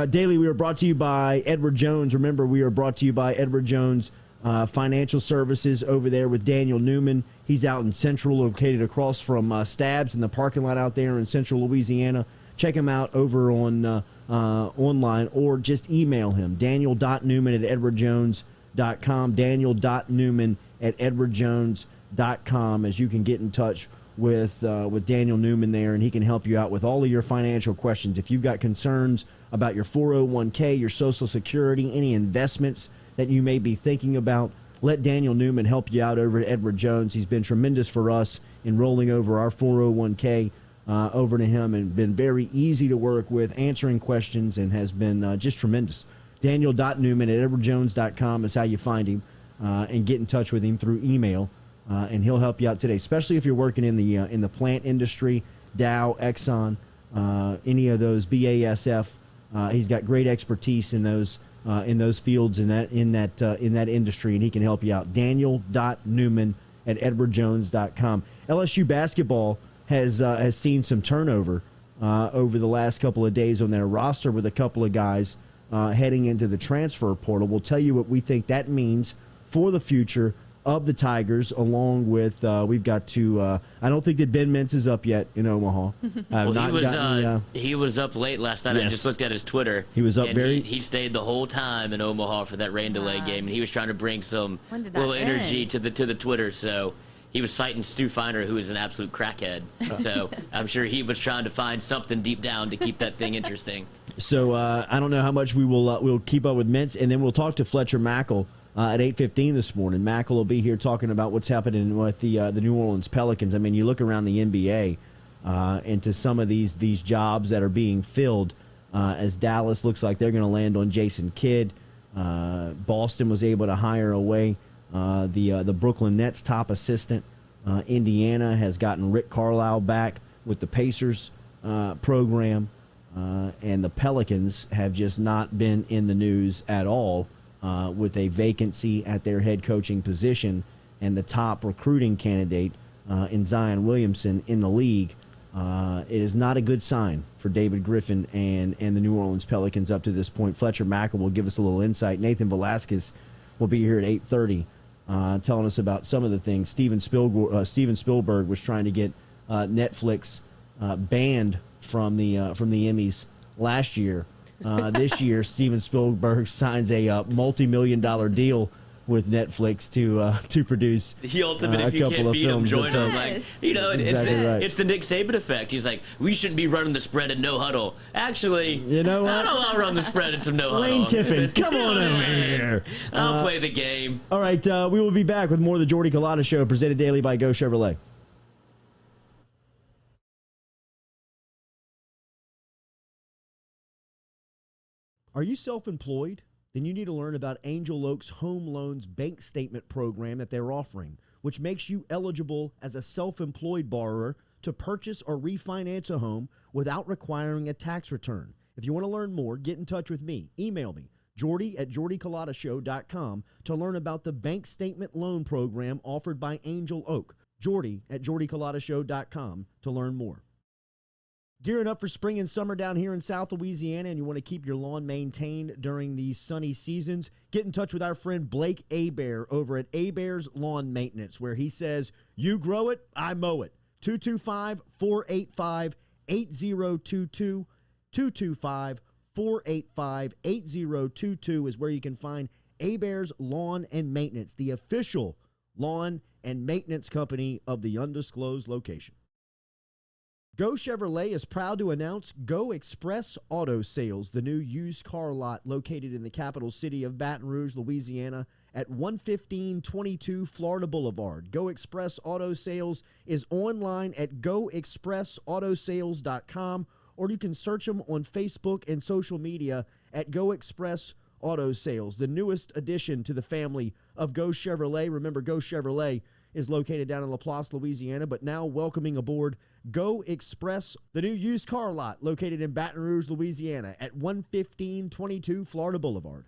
Daily, we are brought to you by Edward Jones. Remember, we are brought to you by Edward Jones Financial Services over there with Daniel Newman. He's out in Central, located across from Stabs in the parking lot out there in Central Louisiana. Check him out over on online, or just email him, daniel.newman@edwardjones.com, daniel.newman@edwardjones.com, as you can get in touch with Daniel Newman there, and he can help you out with all of your financial questions. If you've got concerns about your 401k, your Social Security, any investments that you may be thinking about, let Daniel Newman help you out over at Edward Jones. He's been tremendous for us in rolling over our 401k over to him, and been very easy to work with, answering questions, and has been just tremendous. Daniel.Newman@edwardjones.com is how you find him, and get in touch with him through email, and he'll help you out today, especially if you're working in the plant industry, Dow, Exxon, any of those, BASF. He's got great expertise in those fields, in that industry, and he can help you out. Daniel.Newman@edwardjones.com. LSU basketball has seen some turnover over the last couple of days on their roster, with a couple of guys heading into the transfer portal. We'll tell you what we think that means for the future of the Tigers, along with we've got to I don't think that Ben Mintz is up yet in Omaha. He was up late last night. Yes. I just looked at his Twitter. He was up he stayed the whole time in Omaha for that rain delay game, and he was trying to bring some little energy to the Twitter. So he was citing Stu Feiner, who is an absolute crackhead. So I'm sure he was trying to find something deep down to keep that thing interesting. So I don't know how much we'll keep up with Mintz, and then we'll talk to Fletcher Mackel at 8:15 this morning. Mackel will be here talking about what's happening with the New Orleans Pelicans. I mean, you look around the NBA into some of these jobs that are being filled, as Dallas looks like they're going to land on Jason Kidd. Boston was able to hire away the Brooklyn Nets top assistant. Indiana has gotten Rick Carlisle back with the Pacers program. And the Pelicans have just not been in the news at all, with a vacancy at their head coaching position and the top recruiting candidate in Zion Williamson in the league. It is not a good sign for David Griffin and the New Orleans Pelicans up to this point. Fletcher Mackel will give us a little insight. Nathan Velasquez will be here at 8:30 telling us about some of the things. Steven Spielberg was trying to get Netflix banned from the Emmys last year, this year, Steven Spielberg signs a multi-million-dollar deal with Netflix to produce the ultimate. If a you couple can't of beat them, films. join them. Yes. Like, Exactly right. it's the Nick Saban effect. He's like, we shouldn't be running the spread and no huddle. Actually, you know what? I'll run the spread and some no huddle. Lane Kiffin, come on over here. I'll play the game. All right, we will be back with more of the Jordy Culotta Show, presented daily by Go Chevrolet. Are you self-employed? Then you need to learn about Angel Oak's Home Loans Bank Statement program that they're offering, which makes you eligible as a self-employed borrower to purchase or refinance a home without requiring a tax return. If you want to learn more, get in touch with me. Email me, jordy@jordyculotta.show.com, to learn about the bank statement loan program offered by Angel Oak. jordy@jordyculotta.show.com to learn more. Gearing up for spring and summer down here in South Louisiana, and you want to keep your lawn maintained during these sunny seasons, get in touch with our friend Blake Abear over at Abear's Lawn Maintenance, where he says, you grow it, I mow it. 225-485-8022. 225-485-8022 is where you can find Abear's Lawn and Maintenance, the official lawn and maintenance company of the undisclosed location. Go Chevrolet is proud to announce Go Express Auto Sales, the new used car lot located in the capital city of Baton Rouge, Louisiana, at 11522 Florida Boulevard. Go Express Auto Sales is online at goexpressautosales.com, or you can search them on Facebook and social media at Go Express Auto Sales, the newest addition to the family of Go Chevrolet. Remember, Go Chevrolet is located down in LaPlace, Louisiana, but now welcoming aboard Go Express, the new used car lot located in Baton Rouge, Louisiana at 11522 Florida Boulevard.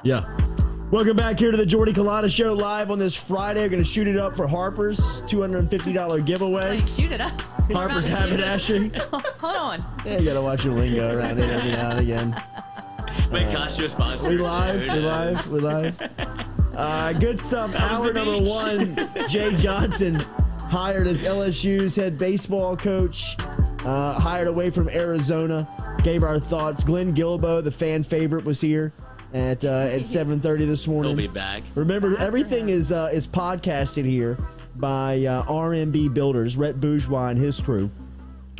Yeah. Welcome back here to the Jordy Culotta Show live on this Friday. We're going to shoot it up for Harper's $250 giveaway. Like, shoot it up. Harper's haberdashery. Hold on. Yeah, you got to watch your lingo around it every now and again. Might cost you a sponsor. We live. Good stuff. Hour number one. Jay Johnson hired as LSU's head baseball coach. Hired away from Arizona. Gave our thoughts. Glenn Guilbeau, the fan favorite, was here at 7:30 this morning. He'll be back. Remember, everything is podcasted here by RMB Builders, Rhett Bourgeois and his crew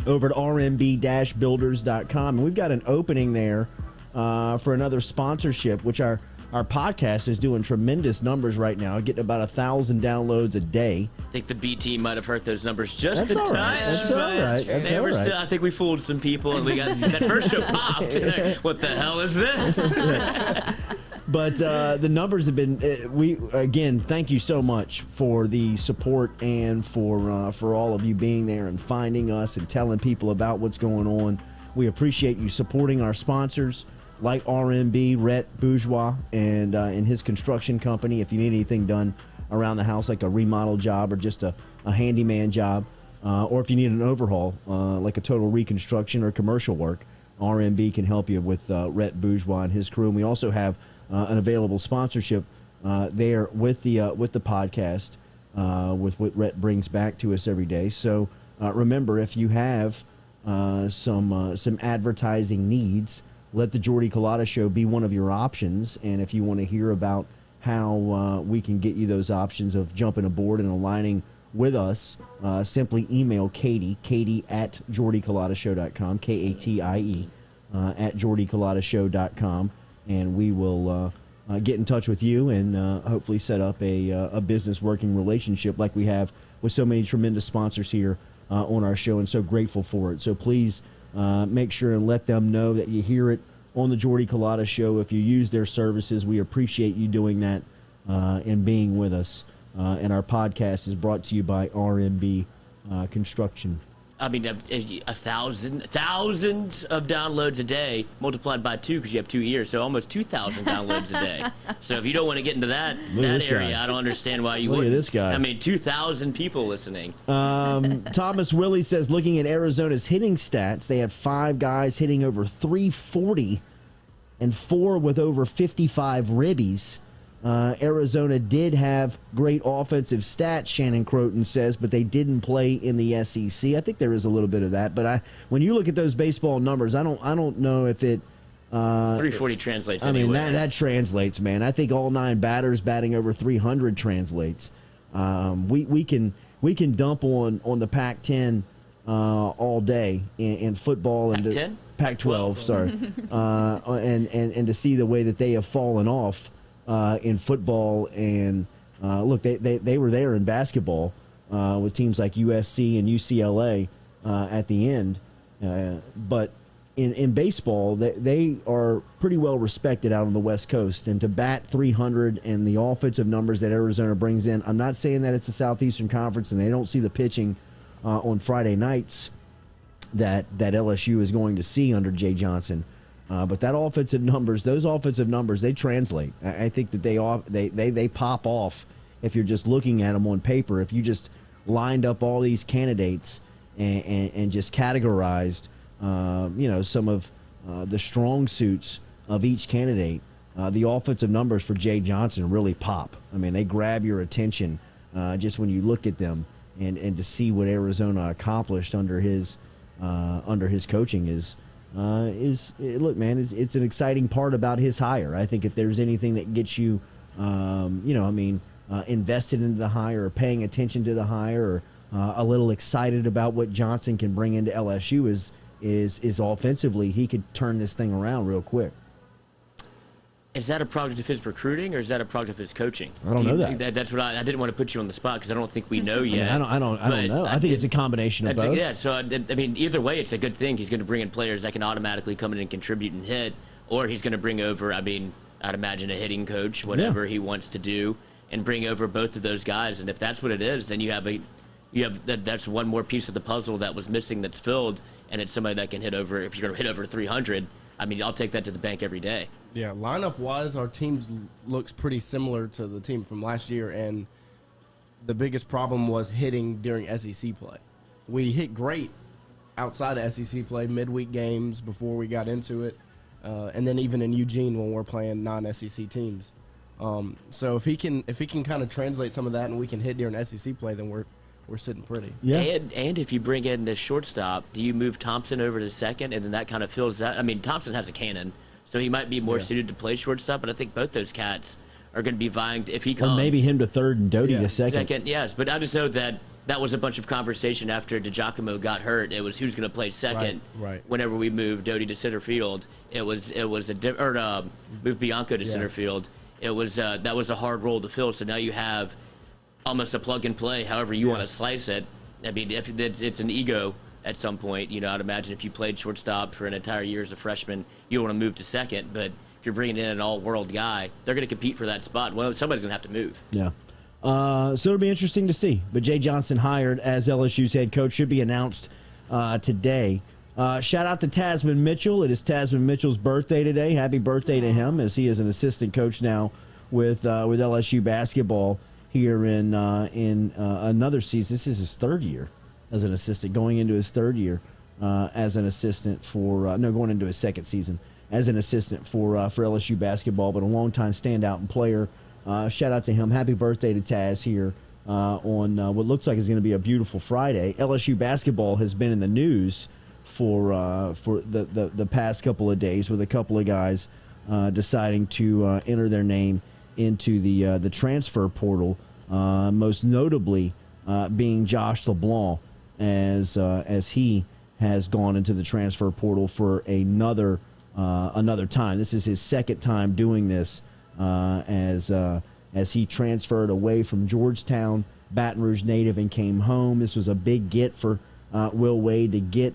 over at rmb-builders.com. And we've got an opening there for another sponsorship, which our podcast is doing tremendous numbers right now, getting about 1,000 downloads a day. I think the B team might have hurt those numbers just That's a all touch. right. That's all right. That's all right. I think we fooled some people, and we got that first show popped. What the hell is this? But the numbers have been. Again, thank you so much for the support and for all of you being there and finding us and telling people about what's going on We appreciate you supporting our sponsors like RMB, Rhett Bourgeois, and his construction company. If you need anything done around the house, like a remodel job or just a handyman job, or if you need an overhaul, like a total reconstruction or commercial work, RMB can help you with Rhett Bourgeois and his crew. And we also have an available sponsorship there with the podcast, with what Rhett brings back to us every day. So remember, if you have some advertising needs, let the Jordy Culotta Show be one of your options. And if you want to hear about how we can get you those options of jumping aboard and aligning with us, simply email Katie at jordyculotta.show.com, Katie at jordyculotta.show.com, and we will get in touch with you and hopefully set up a business working relationship like we have with so many tremendous sponsors here on our show, and so grateful for it. So please make sure and let them know that you hear it on the Jordy Culotta Show. If you use their services, we appreciate you doing that and being with us. And our podcast is brought to you by RMB Construction. I mean, thousands of downloads a day multiplied by 2 because you have 2 ears, so almost 2,000 downloads a day. So if you don't want to get into that area, I don't understand why you wouldn't. Look at this guy. I mean, 2,000 people listening. Thomas Willie says, looking at Arizona's hitting stats, they had 5 guys hitting over 340 and 4 with over 55 ribbies. Arizona did have great offensive stats, Shannon Croton says, but they didn't play in the SEC. I think there is a little bit of that, but when you look at those baseball numbers, I don't know if it 340 translates. I mean, that translates, man. I think all 9 batters batting over 300 translates. We can dump on the Pac-10 all day in football and Pac-10? Pac-12, sorry, and to see the way that they have fallen off in football, and look, they were there in basketball with teams like USC and UCLA at the end, but in baseball, they are pretty well respected out on the West Coast. And to bat 300 and the offensive numbers that Arizona brings in, I'm not saying that it's the Southeastern Conference and they don't see the pitching on Friday nights that LSU is going to see under Jay Johnson. But those offensive numbers, they translate. I think that they pop off if you're just looking at them on paper. If you just lined up all these candidates and just categorized, some of the strong suits of each candidate, the offensive numbers for Jay Johnson really pop. I mean, they grab your attention just when you look at them, and to see what Arizona accomplished under his coaching is look, man, it's an exciting part about his hire. I think if there's anything that gets you, invested into the hire or paying attention to the hire or a little excited about what Johnson can bring into LSU is offensively, he could turn this thing around real quick. Is that a product of his recruiting or is that a product of his coaching? I don't know that. That's what I didn't want to put you on the spot because I don't think we know yet. I don't know. I think it's a combination of both. Yeah, so I mean, either way, it's a good thing. He's going to bring in players that can automatically come in and contribute and hit, or he's going to bring over, I'd imagine a hitting coach, whatever he wants to do, and bring over both of those guys. And if that's what it is, then that's one more piece of the puzzle that was missing that's filled, and it's somebody that can hit over. If you're going to hit over 300, I mean, I'll take that to the bank every day. Yeah, lineup-wise, our team looks pretty similar to the team from last year, and the biggest problem was hitting during SEC play. We hit great outside of SEC play, midweek games before we got into it, and then even in Eugene when we're playing non-SEC teams. So if he can kind of translate some of that and we can hit during SEC play, then we're sitting pretty. Yeah. And if you bring in the shortstop, do you move Thompson over to second, and then that kind of fills that? I mean, Thompson has a cannon, so he might be more suited to play shortstop, but I think both those cats are going to be vying if he comes. Or maybe him to third and Doty to second. Yes, but I just know that was a bunch of conversation after DiGiacomo got hurt. It was who's going to play second. Right. Whenever we moved Doty to center field, move Bianco to center field. It was that was a hard role to fill. So now you have almost a plug and play, however you want to slice it. I mean, if it's an ego at some point. I'd imagine if you played shortstop for an entire year as a freshman, you want to move to second. But if you're bringing in an all-world guy, they're going to compete for that spot. Well, somebody's going to have to move. Yeah. So it'll be interesting to see. But Jay Johnson hired as LSU's head coach should be announced today. Shout out to Tasman Mitchell. It is Tasman Mitchell's birthday today. Happy birthday to him, as he is an assistant coach now with LSU basketball here in another season. This is his third year as an assistant, going into his third year as an assistant going into his second season as an assistant for LSU basketball, but a longtime standout and player. Shout out to him. Happy birthday to Taz here on what looks like is going to be a beautiful Friday. LSU basketball has been in the news for the past couple of days, with a couple of guys deciding to enter their name into the transfer portal. Most notably being Josh LeBlanc, as he has gone into the transfer portal for another time. This is his second time doing this, as he transferred away from Georgetown, Baton Rouge native, and came home. This was a big get for Will Wade to get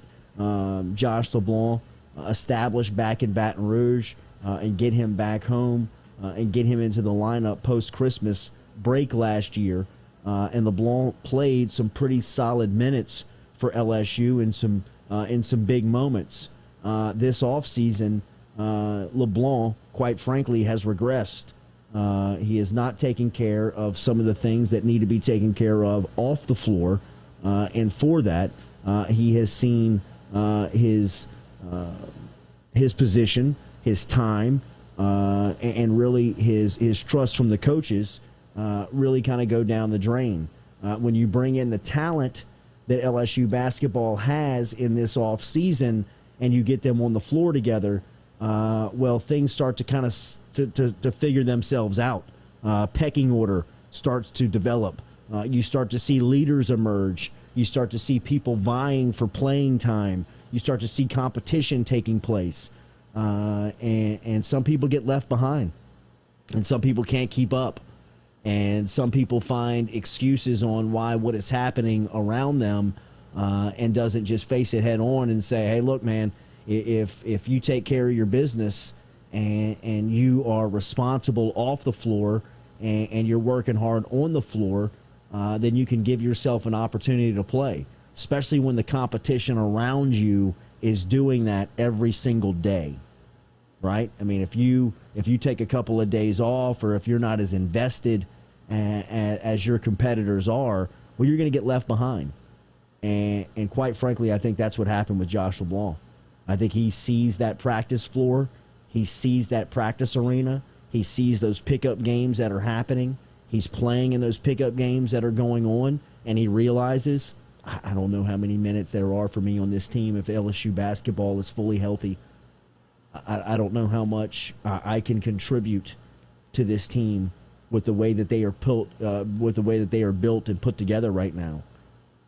Josh LeBlanc established back in Baton Rouge and get him back home and get him into the lineup post-Christmas break last year. And LeBlanc played some pretty solid minutes for LSU in some big moments. This offseason, LeBlanc, quite frankly, has regressed. He is not taking care of some of the things that need to be taken care of off the floor. And for that, he has seen his position, his time, and really his trust from the coaches really kind of go down the drain. When you bring in the talent that LSU basketball has in this offseason and you get them on the floor together, things start to kind of to figure themselves out. Pecking order starts to develop. You start to see leaders emerge. You start to see people vying for playing time. You start to see competition taking place. And some people get left behind. And some people can't keep up. And some people find excuses on why what is happening around them and doesn't just face it head on and say, hey, look, man, if you take care of your business and you are responsible off the floor and you're working hard on the floor, then you can give yourself an opportunity to play, especially when the competition around you is doing that every single day, right? I mean, if you take a couple of days off, or if you're not as invested as your competitors are, well, you're going to get left behind. And quite frankly, I think that's what happened with Josh LeBlanc. I think he sees that practice floor. He sees that practice arena. He sees those pickup games that are happening. He's playing in those pickup games that are going on, and he realizes, I don't know how many minutes there are for me on this team if LSU basketball is fully healthy. I don't know how much I can contribute to this team with the way that they are built, and put together right now.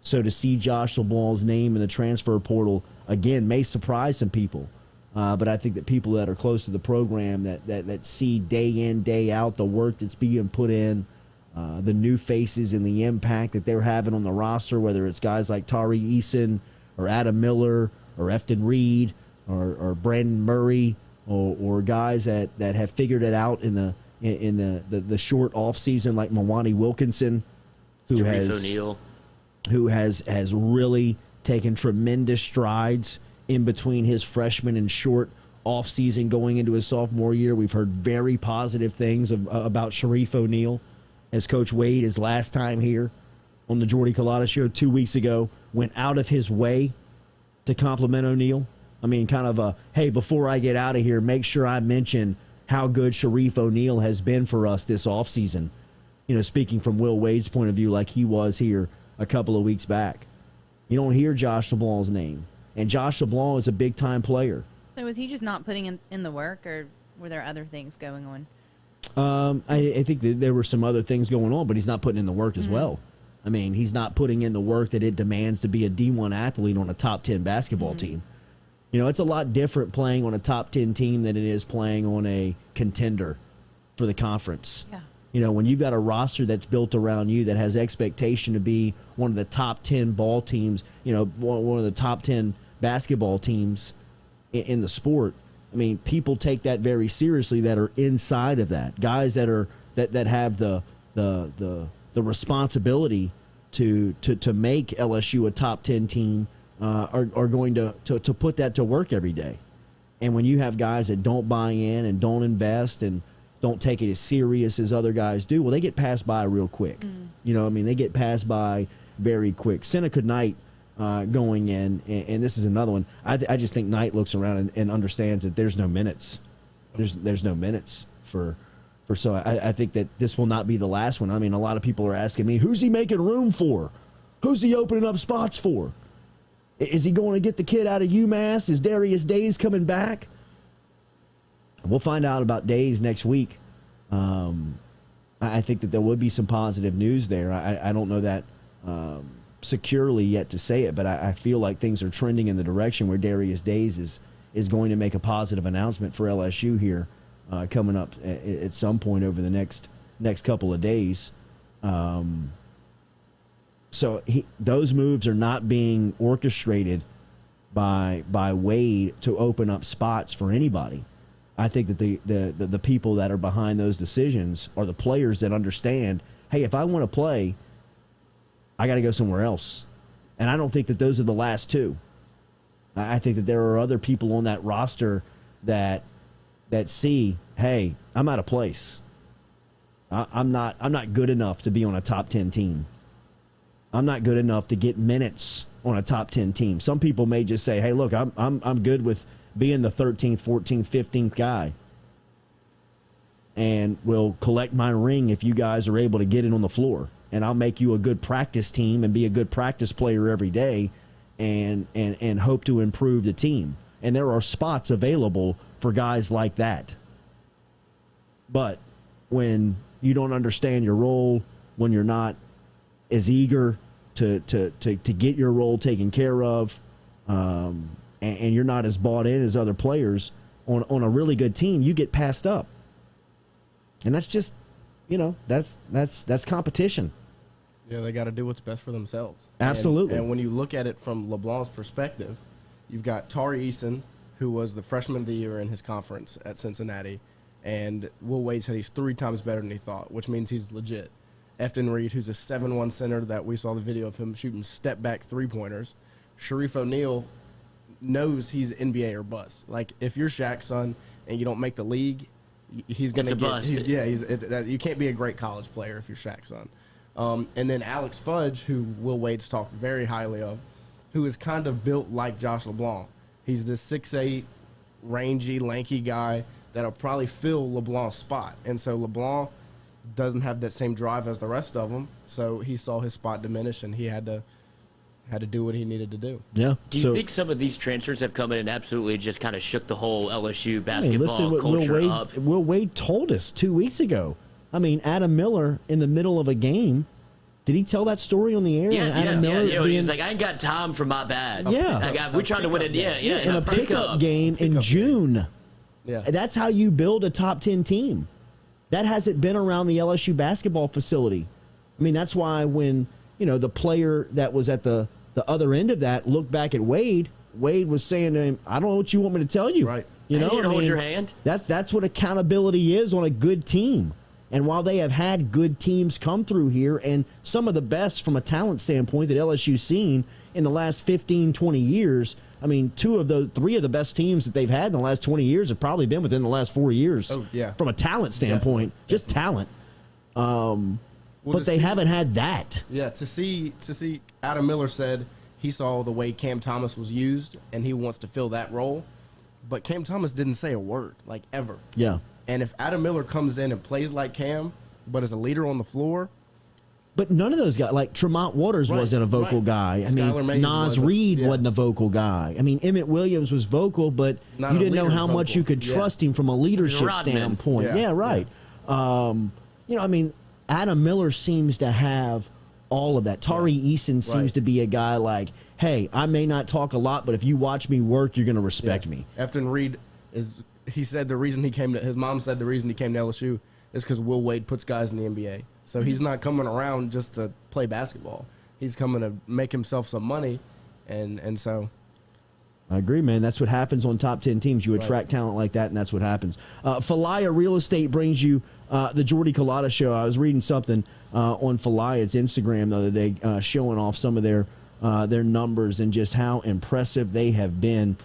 So to see Josh LeBlanc's name in the transfer portal again may surprise some people, but I think that people that are close to the program that see day in, day out the work that's being put in, the new faces and the impact that they're having on the roster, whether it's guys like Tari Eason or Adam Miller or Efton Reed or Brandon Murray or guys that have figured it out in the short off season, like Mwani Wilkinson, who has really taken tremendous strides in between his freshman and short off season going into his sophomore year. We've heard very positive things about Sharif O'Neal, as Coach Wade, his last time here on the Jordy Culotta show 2 weeks ago, went out of his way to compliment O'Neal. I mean, kind of a, hey, before I get out of here, make sure I mention how good Sharif O'Neal has been for us this offseason. You know, speaking from Will Wade's point of view, like he was here a couple of weeks back. You don't hear Josh LeBlanc's name. And Josh LeBlanc is a big-time player. So was he just not putting in the work, or were there other things going on? I think that there were some other things going on, but he's not putting in the work as well. I mean, he's not putting in the work that it demands to be a D1 athlete on a top 10 basketball team. You know, it's a lot different playing on a top 10 team than it is playing on a contender for the conference. Yeah. You know, when you've got a roster that's built around you that has expectation to be one of the top 10 ball teams, you know, one of the top 10 basketball teams in the sport, I mean, people take that very seriously that are inside of that. Guys that are that have the responsibility to make LSU a top 10 team are going to put that to work every day. And when you have guys that don't buy in and don't invest and don't take it as serious as other guys do, well, they get passed by real quick. You know what I mean? They get passed by very quick. Seneca Knight going in, and this is another one. I just think Knight looks around and understands that there's no minutes. There's no minutes for so I think that this will not be the last one. I mean, a lot of people are asking me, who's he making room for? Who's he opening up spots for? Is he going to get the kid out of UMass? Is Darius Days coming back? We'll find out about Days next week. I think that there would be some positive news there. I don't know that securely yet to say it, but I feel like things are trending in the direction where Darius Days is going to make a positive announcement for LSU here coming up at some point over the next couple of days. So those moves are not being orchestrated by Wade to open up spots for anybody. I think that the people that are behind those decisions are the players that understand, hey, if I want to play, I got to go somewhere else. And I don't think that those are the last two. I think that there are other people on that roster that see, hey, I'm out of place. I'm not good enough to be on a top 10 team. I'm not good enough to get minutes on a top 10 team. Some people may just say, hey, look, I'm good with being the 13th, 14th, 15th guy. And will collect my ring if you guys are able to get it on the floor. And I'll make you a good practice team and be a good practice player every day and hope to improve the team. And there are spots available for guys like that. But when you don't understand your role, when you're not as eager to get your role taken care of, and you're not as bought in as other players on a really good team, you get passed up. And that's just, that's competition. Yeah, they got to do what's best for themselves. Absolutely. And when you look at it from LeBlanc's perspective, you've got Tari Eason, who was the freshman of the year in his conference at Cincinnati, and Will Wade said he's 3 times better than he thought, which means he's legit. Efton Reed, who's a 7'1" center that we saw the video of him shooting step-back three-pointers. Sharif O'Neal knows he's NBA or bust. Like, if you're Shaq's son and you don't make the league, he's going to get – you can't be a great college player if you're Shaq's son. And then Alex Fudge, who Will Wade's talked very highly of, who is kind of built like Josh LeBlanc. He's this 6'8", rangy, lanky guy that'll probably fill LeBlanc's spot. And so LeBlanc doesn't have that same drive as the rest of them, so he saw his spot diminish, and he had to do what he needed to do. Yeah. Do you think some of these transfers have come in and absolutely just kind of shook the whole LSU basketball culture up? Will Wade told us 2 weeks ago. I mean, Adam Miller in the middle of a game. Did he tell that story on the air? Yeah. He was like, I ain't got time for my bad. Yeah. We're trying to win it. In a pickup game in June. Yeah. That's how you build a top 10 team. That hasn't been around the LSU basketball facility. I mean, that's why when, the player that was at the other end of that looked back at Wade, Wade was saying to him, I don't know what you want me to tell you. Right. Hold your hand. That's what accountability is on a good team. And while they have had good teams come through here, and some of the best from a talent standpoint that LSU's seen in the last 15, 20 years, I mean, 3 of the best teams that they've had in the last 20 years have probably been within the last 4 years. Oh, yeah. From a talent standpoint, just talent. But they haven't had that. Yeah, to see Adam Miller said he saw the way Cam Thomas was used, and he wants to fill that role. But Cam Thomas didn't say a word, like, ever. Yeah. And if Adam Miller comes in and plays like Cam, but is a leader on the floor. But none of those guys, like Tremont Waters wasn't a vocal guy. I mean, Nas Reed wasn't a vocal guy. I mean, Emmett Williams was vocal, but you didn't know how much you could trust him from a leadership standpoint. Yeah, right. Yeah. I mean, Adam Miller seems to have all of that. Tari Eason seems to be a guy like, hey, I may not talk a lot, but if you watch me work, you're going to respect me. Efton Reed he said the reason his mom said the reason he came to LSU is because Will Wade puts guys in the NBA. So he's not coming around just to play basketball. He's coming to make himself some money, and so. I agree, man. That's what happens on top 10 teams. You attract talent like that, and that's what happens. Falaya Real Estate brings you the Jordy Culotta Show. I was reading something on Falaya's Instagram the other day showing off some of their their numbers and just how impressive they have been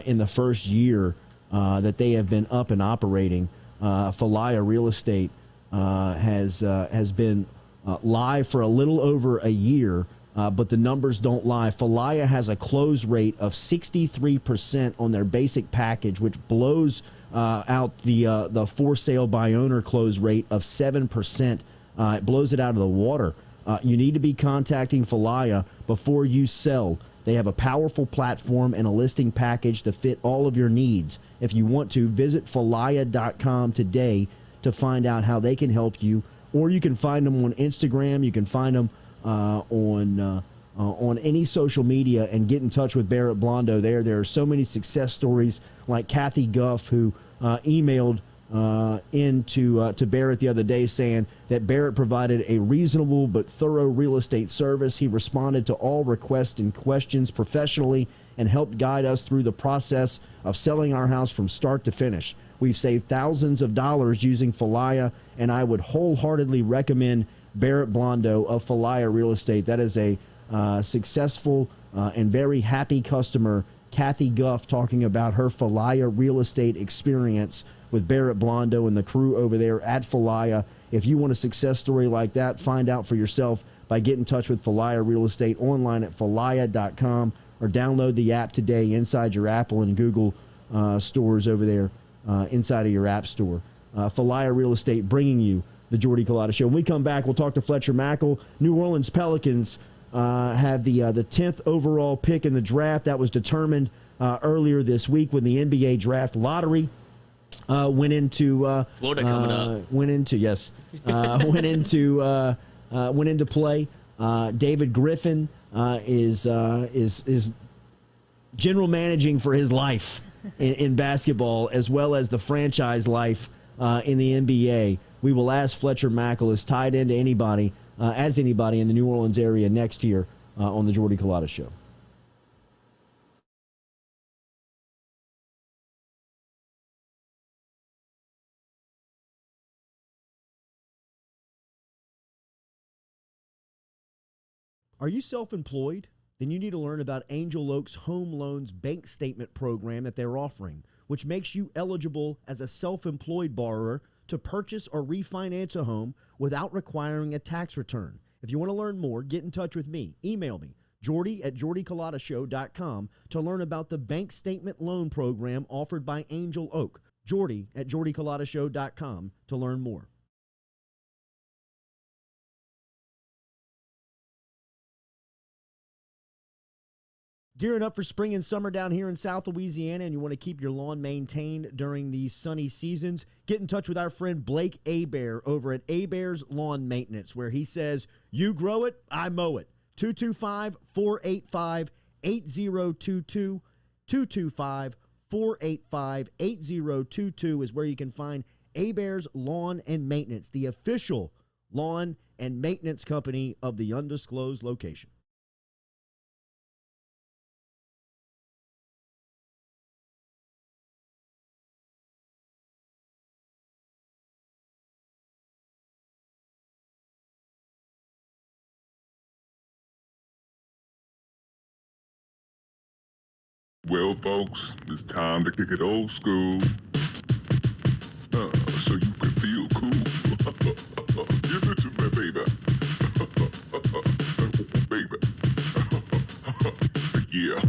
in the first year that they have been up and operating. Falaya Real Estate has been live for a little over a year, but the numbers don't lie. Falaya has a close rate of 63% on their basic package, which blows out the for sale by owner close rate of 7%. It blows it out of the water. You need to be contacting Falaya before you sell. They have a powerful platform and a listing package to fit all of your needs. If you want to, visit falaya.com today to find out how they can help you, or you can find them on Instagram. You can find them on any social media and get in touch with Barrett Blondo there. There are so many success stories like Kathy Guff, who emailed to Barrett the other day saying that Barrett provided a reasonable but thorough real estate service. He responded to all requests and questions professionally and helped guide us through the process of selling our house from start to finish. We've saved thousands of dollars using Falaya, and I would wholeheartedly recommend Barrett Blondo of Falaya Real Estate. That is a successful and very happy customer, Kathy Guff, talking about her Falaya Real Estate experience with Barrett Blondo and the crew over there at Falaya. If you want a success story like that, find out for yourself by getting in touch with Falaya Real Estate online at falaya.com, or download the app today inside your Apple and Google stores over there inside of your app store. Falaya Real Estate bringing you the Jordy Culotta Show. When we come back, we'll talk to Fletcher Mackel. New Orleans Pelicans have the 10th overall pick in the draft. That was determined earlier this week when the NBA draft lottery went into Florida coming up. Went into play. David Griffin is general managing for his life in basketball, as well as the franchise life in the NBA. We will ask Fletcher Mackel is tied into anybody in the New Orleans area next year on the Jordy Culotta Show. Are you self-employed? Then you need to learn about Angel Oak's Home Loans Bank Statement program that they're offering, which makes you eligible as a self-employed borrower to purchase or refinance a home without requiring a tax return. If you want to learn more, get in touch with me. Email me, jordy@jordyculotta.show.com, to learn about the bank statement loan program offered by Angel Oak. jordy@jordyculotta.show.com to learn more. Gearing up for spring and summer down here in South Louisiana, and you want to keep your lawn maintained during these sunny seasons, get in touch with our friend Blake Abear over at Abear's Lawn Maintenance, where he says, you grow it, I mow it. 225-485-8022. 225-485-8022 is where you can find Abear's Lawn and Maintenance, the official lawn and maintenance company of the undisclosed location. Well, folks, it's time to kick it old school, so you can feel cool. Give it to me, baby. Baby. Yeah.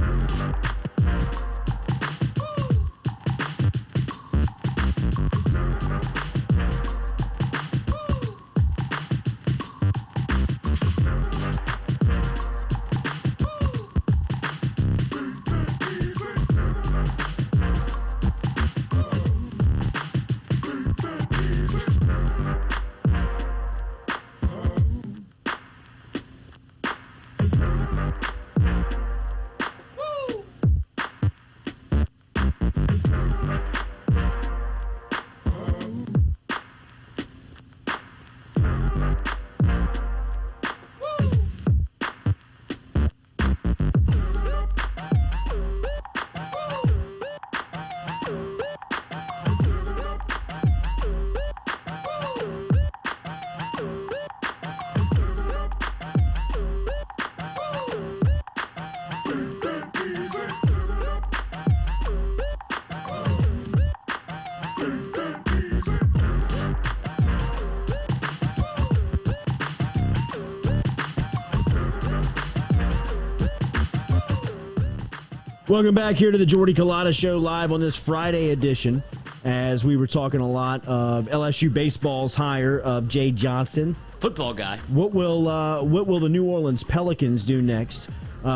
Welcome back here to the Jordy Culotta Show live on this Friday edition, as we were talking a lot of LSU Baseball's hire of Jay Johnson. Football guy. What will the New Orleans Pelicans do next?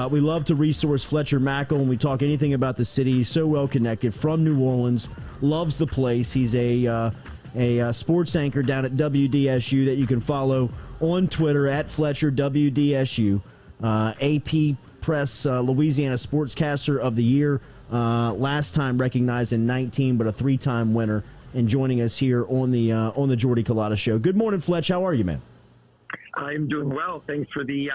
We love to resource Fletcher Mackel when we talk anything about the city. He's so well connected, from New Orleans, loves the place. He's a sports anchor down at WDSU that you can follow on Twitter at Fletcher WDSU. AP Press Louisiana Sportscaster of the Year, last time recognized in 19, but a 3-time winner, and joining us here on the Jordy Culotta Show. Good morning, Fletch. How are you, man? I'm doing well. Thanks for the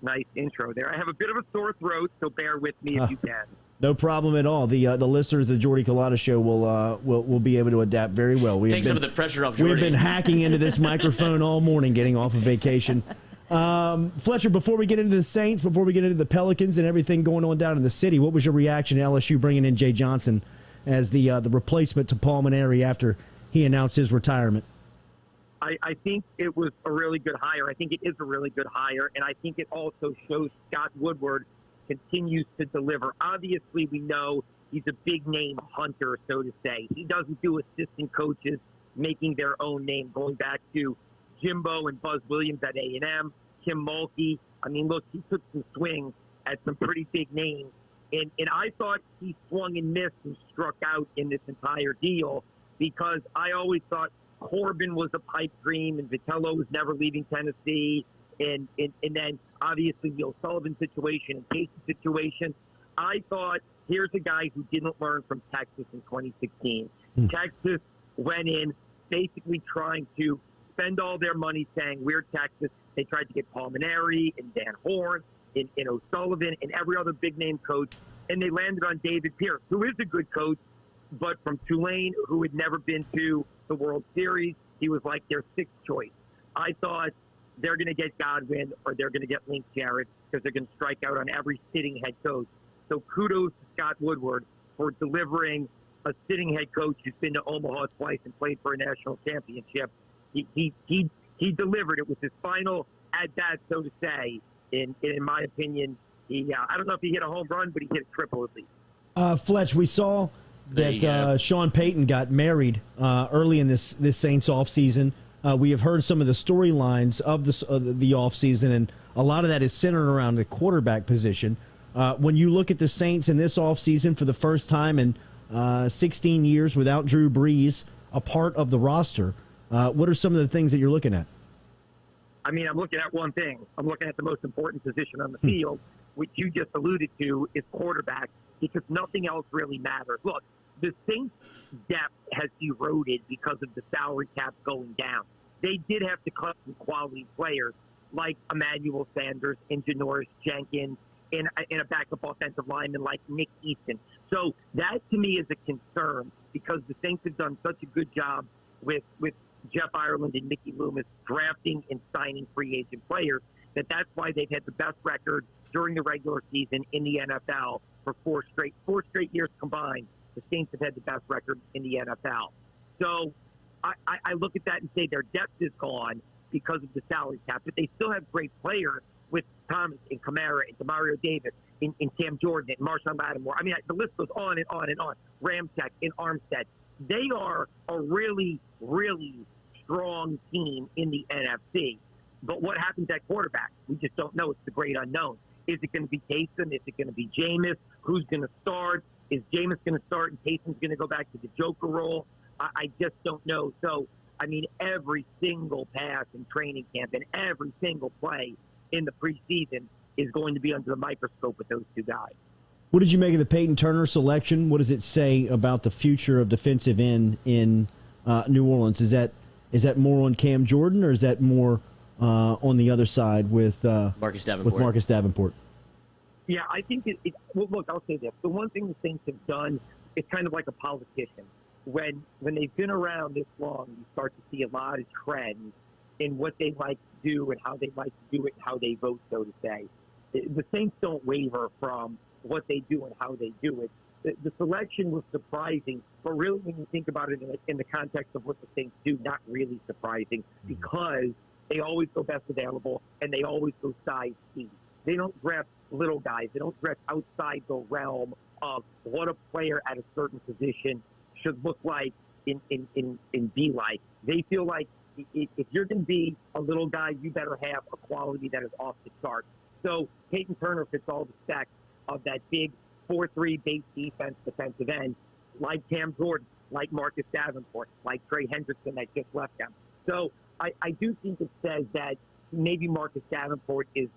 nice intro there. I have a bit of a sore throat, so bear with me if you can. No problem at all. The listeners of the Jordy Culotta Show will be able to adapt very well. Take some of the pressure off Jordy. We've been hacking into this microphone all morning, getting off of vacation. Fletcher, before we get into the Saints, before we get into the Pelicans and everything going on down in the city, what was your reaction to LSU bringing in Jay Johnson as the replacement to Paul Maneri after he announced his retirement? I think it was a really good hire. I think it is a really good hire, and I think it also shows Scott Woodward continues to deliver. Obviously, we know he's a big-name hunter, so to say. He doesn't do assistant coaches making their own name, going back to Guilbeau and Buzz Williams at A&M, Kim Mulkey. I mean, look, he took some swings at some pretty big names, and I thought he swung and missed and struck out in this entire deal, because I always thought Corbin was a pipe dream and Vitello was never leaving Tennessee, and then obviously the O'Sullivan situation and Casey situation. I thought, here's a guy who didn't learn from Texas in 2016. Texas went in basically trying to spend all their money saying, we're Texas. They tried to get Paul Maneri and Dan Horn and O'Sullivan and every other big-name coach, and they landed on David Pierce, who is a good coach, but from Tulane, who had never been to the World Series. He was like their sixth choice. I thought they're going to get Godwin or they're going to get Link Jarrett, because they're going to strike out on every sitting head coach. So kudos to Scott Woodward for delivering a sitting head coach who's been to Omaha twice and played for a national championship. He delivered. It was his final at bat, so to say. In my opinion, I don't know if he hit a home run, but he hit a triple at least. Fletch, we saw that Sean Payton got married early in this Saints offseason. We have heard some of the storylines of the offseason, and a lot of that is centered around the quarterback position. When you look at the Saints in this offseason for the first time in 16 years without Drew Brees a part of the roster, what are some of the things that you're looking at? I mean, I'm looking at one thing. I'm looking at the most important position on the field, which you just alluded to, is quarterback, because nothing else really matters. Look, the Saints' depth has eroded because of the salary cap going down. They did have to cut some quality players like Emmanuel Sanders and Janoris Jenkins and a backup offensive lineman like Nick Easton. So that, to me, is a concern, because the Saints have done such a good job with Jeff Ireland and Mickey Loomis drafting and signing free agent players that's why they've had the best record during the regular season in the NFL for four straight years combined. The Saints have had the best record in the NFL. So I look at that and say their depth is gone because of the salary cap, but they still have great players with Thomas and Kamara and Demario Davis and Cam Jordan and Marshawn Lattimore. I mean, the list goes on and on and on. Ramczyk and Armstead. They are a really, really strong team in the NFC. But what happens at quarterback? We just don't know. It's the great unknown. Is it going to be Taysom? Is it going to be Jameis? Who's going to start? Is Jameis going to start and Taysom's going to go back to the Joker role? I just don't know. So, I mean, every single pass in training camp and every single play in the preseason is going to be under the microscope with those two guys. What did you make of the Peyton Turner selection? What does it say about the future of defensive end in New Orleans? Is that more on Cam Jordan, or is that more on the other side with Marcus Davenport? Yeah, I think well, look, I'll say this. The one thing the Saints have done is kind of like a politician. When they've been around this long, you start to see a lot of trends in what they like to do and how they like to do it and how they vote, so to say. The Saints don't waver from what they do and how they do it. The selection was surprising, but really when you think about it in the context of what the Saints do, not really surprising, because they always go best available and they always go size speed. They don't draft little guys. They don't dress outside the realm of what a player at a certain position should look like and be like. They feel like if you're going to be a little guy, you better have a quality that is off the chart. So Peyton Turner fits all the specs of that big 4-3 base defensive end, like Cam Jordan, like Marcus Davenport, like Trey Hendrickson that just left them. So I do think it says that maybe Marcus Davenport is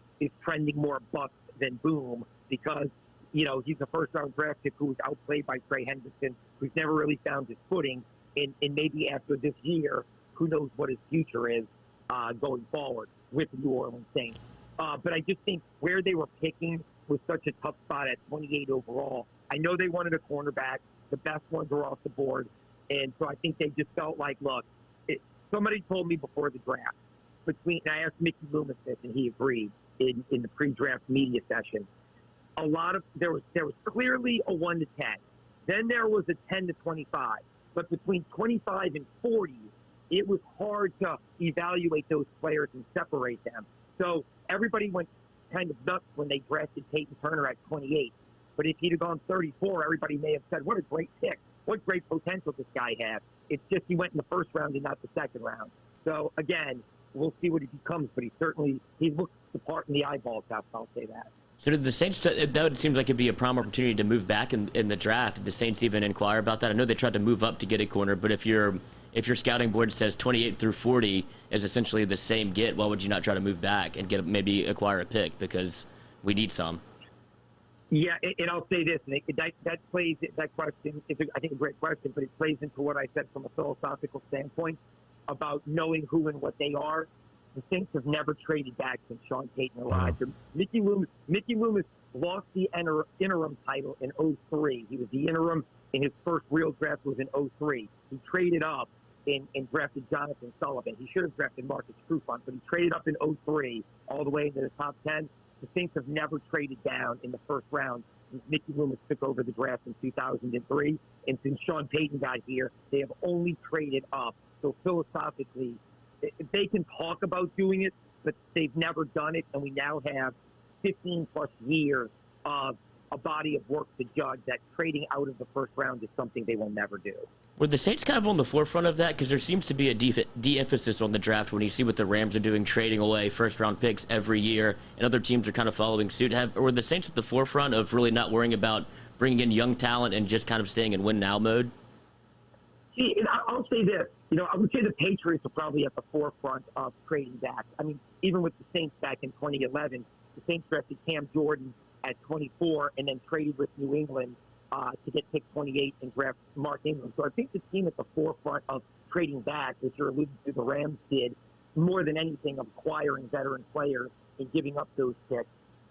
trending more bust than boom because, you know, he's a first-round draft pick who was outplayed by Trey Hendrickson, who's never really found his footing. And maybe after this year, who knows what his future is going forward with the New Orleans Saints. But I just think where they were picking was such a tough spot at 28 overall. I know they wanted a cornerback. The best ones were off the board. And so I think they just felt like, look, somebody told me before the draft, and I asked Mickey Loomis this, and he agreed in the pre-draft media session. There was clearly a 1 to 10. Then there was a 10 to 25. But between 25 and 40, it was hard to evaluate those players and separate them. So everybody went kind of nuts when they drafted Peyton Turner at 28. But if he'd have gone 34, everybody may have said, what a great pick. What great potential this guy had. It's just he went in the first round and not the second round. So, again, we'll see what he becomes, but he looks the part in the eyeball test, I'll say that. So did the Saints, that seems like it'd be a prime opportunity to move back in the draft. Did the Saints even inquire about that? I know they tried to move up to get a corner, but if your scouting board says 28 through 40 is essentially the same get, why would you not try to move back and maybe acquire a pick? Because we need some. Yeah, and I'll say this, Nick, that question is, I think, a great question, but it plays into what I said from a philosophical standpoint about knowing who and what they are. The Saints have never traded back since Sean Payton arrived. Mickey Loomis lost the interim title in 2003. He was the interim, and his first real draft was in 2003. He traded up and drafted Jonathan Sullivan. He should have drafted Marcus Trufant, but he traded up in 2003 all the way into the top 10. The Saints have never traded down in the first round since Mickey Loomis took over the draft in 2003. And since Sean Payton got here, they have only traded up. So philosophically, they can talk about doing it, but they've never done it. And we now have 15-plus years of a body of work to judge that trading out of the first round is something they will never do. Were the Saints kind of on the forefront of that? Because there seems to be a de-emphasis on the draft when you see what the Rams are doing, trading away first-round picks every year, and other teams are kind of following suit. Were the Saints at the forefront of really not worrying about bringing in young talent and just kind of staying in win-now mode? See, I'll say this. You know, I would say the Patriots are probably at the forefront of trading back. I mean, even with the Saints back in 2011, the Saints drafted Cam Jordan at 24 and then traded with New England to get pick 28 and draft Mark Ingram. So I think the team at the forefront of trading back, which you're alluding to, the Rams did, more than anything of acquiring veteran players and giving up those picks.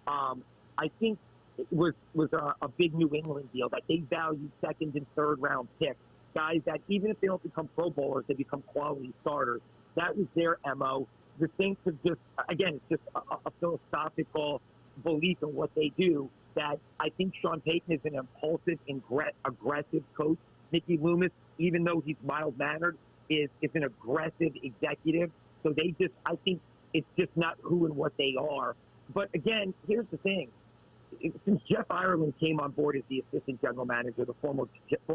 I think it was a big New England deal that they valued second and third round picks, guys that even if they don't become Pro Bowlers, they become quality starters. That was their MO. The Saints have just, again, it's just a philosophical belief in what they do, that I think Sean Payton is an impulsive and aggressive coach. Mickey Loomis, even though he's mild-mannered, is an aggressive executive. So I think it's just not who and what they are. But again, here's the thing. Since Jeff Ireland came on board as the assistant general manager, the former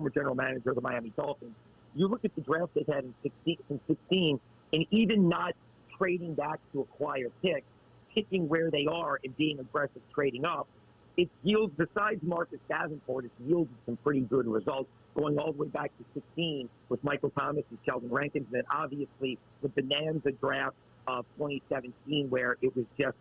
general manager of the Miami Dolphins, you look at the draft they've had in 16, and even not trading back to acquire picks, picking where they are and being aggressive trading up, it yields, besides Marcus Davenport, it's yielded some pretty good results, going all the way back to 16 with Michael Thomas and Sheldon Rankins, and then obviously the bonanza draft of 2017, where it was just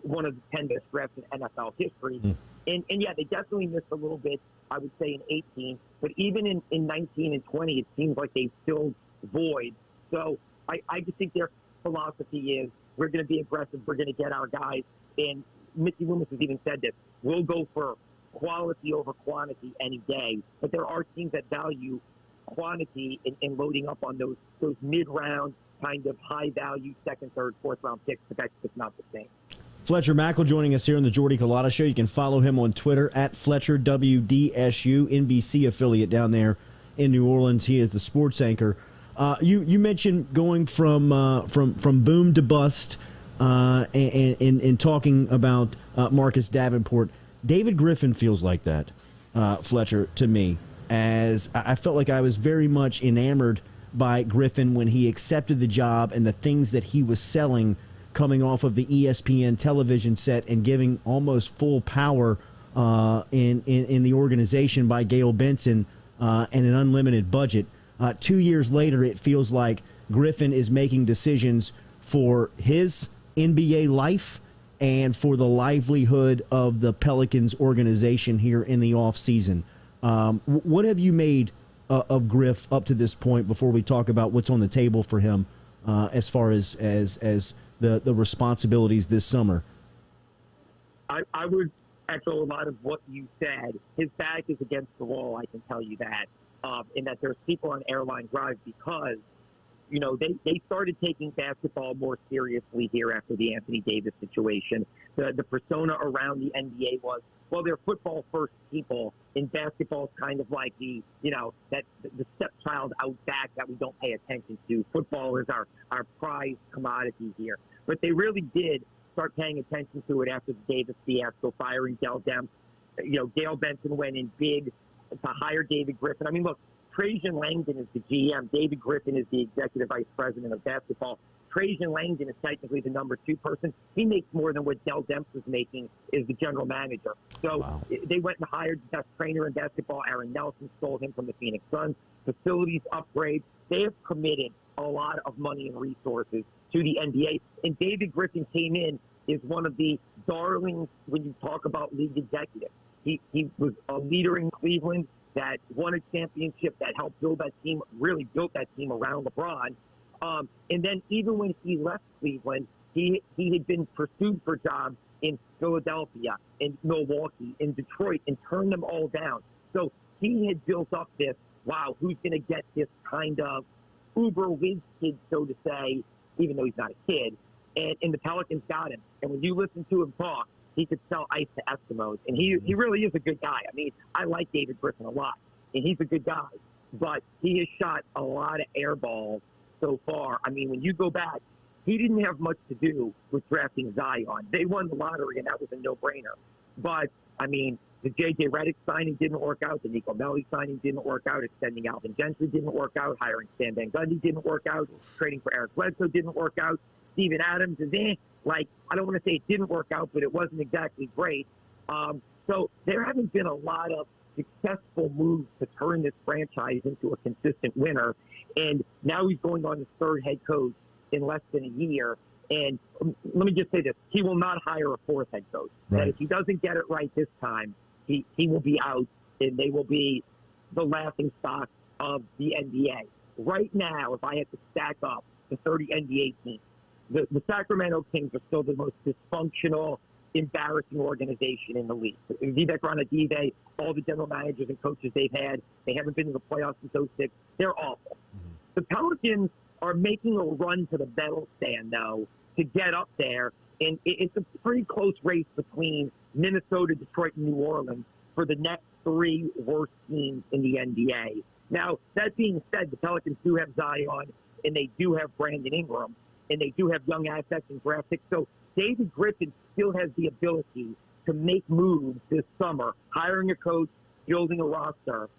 one of the 10 best drafts in NFL history. And yeah, they definitely missed a little bit, I would say, in 18. But even in 19 and 20, it seems like they filled void. So I just think their philosophy is, we're going to be aggressive, we're going to get our guys. And Mickey Loomis has even said this, we'll go for quality over quantity any day. But there are teams that value quantity in loading up on those mid-round kind of high-value second, third, fourth-round picks, but that's just not the same. Fletcher Mackel joining us here on the Jordy Culotta Show. You can follow him on Twitter at FletcherWDSU, NBC affiliate down there in New Orleans. He is the sports anchor. You mentioned going from boom to bust. in talking about Marcus Davenport, David Griffin feels like that, Fletcher, to me, as I felt like I was very much enamored by Griffin when he accepted the job and the things that he was selling coming off of the ESPN television set and giving almost full power in the organization by Gail Benson and an unlimited budget. 2 years later, it feels like Griffin is making decisions for his NBA life and for the livelihood of the Pelicans organization here in the offseason. What have you made of Griff up to this point before we talk about what's on the table for him as far as the responsibilities this summer? I would echo a lot of what you said. His back is against the wall, I can tell you that, in that there's people on Airline Drive because, you know, they started taking basketball more seriously here after the Anthony Davis situation. The persona around the NBA was, well, they're football first people, and basketball's kind of like the stepchild out back that we don't pay attention to. Football is our prized commodity here. But they really did start paying attention to it after the Davis fiasco, firing Dell Demps. You know, Gail Benson went in big to hire David Griffin. I mean, look, Trajan Langdon is the GM. David Griffin is the executive vice president of basketball. Trajan Langdon is technically the number 2 person. He makes more than what Dell Demps is making as the general manager. So They went and hired the best trainer in basketball. Aaron Nelson stole him from the Phoenix Suns. Facilities upgrades. They have committed a lot of money and resources to the NBA. And David Griffin came in as one of the darlings when you talk about league executives. He was a leader in Cleveland that won a championship, that helped build that team, really built that team around LeBron. And then even when he left Cleveland, he had been pursued for jobs in Philadelphia, in Milwaukee, in Detroit, and turned them all down. So he had built up this, wow, who's going to get this kind of uber whiz kid, so to say, even though he's not a kid. And the Pelicans got him. And when you listen to him talk, he could sell ice to Eskimos. And he really is a good guy. I mean, I like David Griffin a lot, and he's a good guy. But he has shot a lot of air balls so far. I mean, when you go back, he didn't have much to do with drafting Zion. They won the lottery, and that was a no-brainer. But, I mean, the J.J. Redick signing didn't work out. The Nico Melli signing didn't work out. Extending Alvin Gentry didn't work out. Hiring Stan Van Gundy didn't work out. Trading for Eric Bledsoe didn't work out. Steven Adams is I don't want to say it didn't work out, but it wasn't exactly great. So there haven't been a lot of successful moves to turn this franchise into a consistent winner. And now he's going on his 3rd head coach in less than a year. And let me just say this. He will not hire a 4th head coach. Right. That if he doesn't get it right this time, he will be out, and they will be the laughing stock of the NBA. Right now, if I had to stack up the 30 NBA teams, the Sacramento Kings are still the most dysfunctional, embarrassing organization in the league. Vivek Ranadive, all the general managers and coaches they've had, they haven't been to the playoffs since 2006. They're awful. The Pelicans are making a run to the medal stand, though, to get up there. And it's a pretty close race between Minnesota, Detroit, and New Orleans for the next 3 worst teams in the NBA. Now, that being said, the Pelicans do have Zion, and they do have Brandon Ingram, and they do have young assets and draft picks. So David Griffin still has the ability to make moves this summer, hiring a coach, building a roster,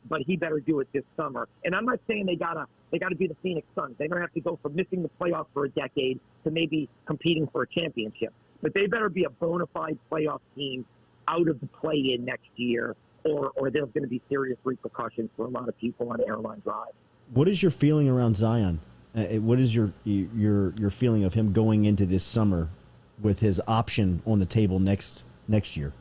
but he better do it this summer. And I'm not saying they gotta be the Phoenix Suns. They don't have to go from missing the playoffs for a decade to maybe competing for a championship. But they better be a bona fide playoff team out of the play-in next year, or there's going to be serious repercussions for a lot of people on Airline Drive. What is your feeling around Zion? What is your feeling of him going into this summer with his option on the table next year?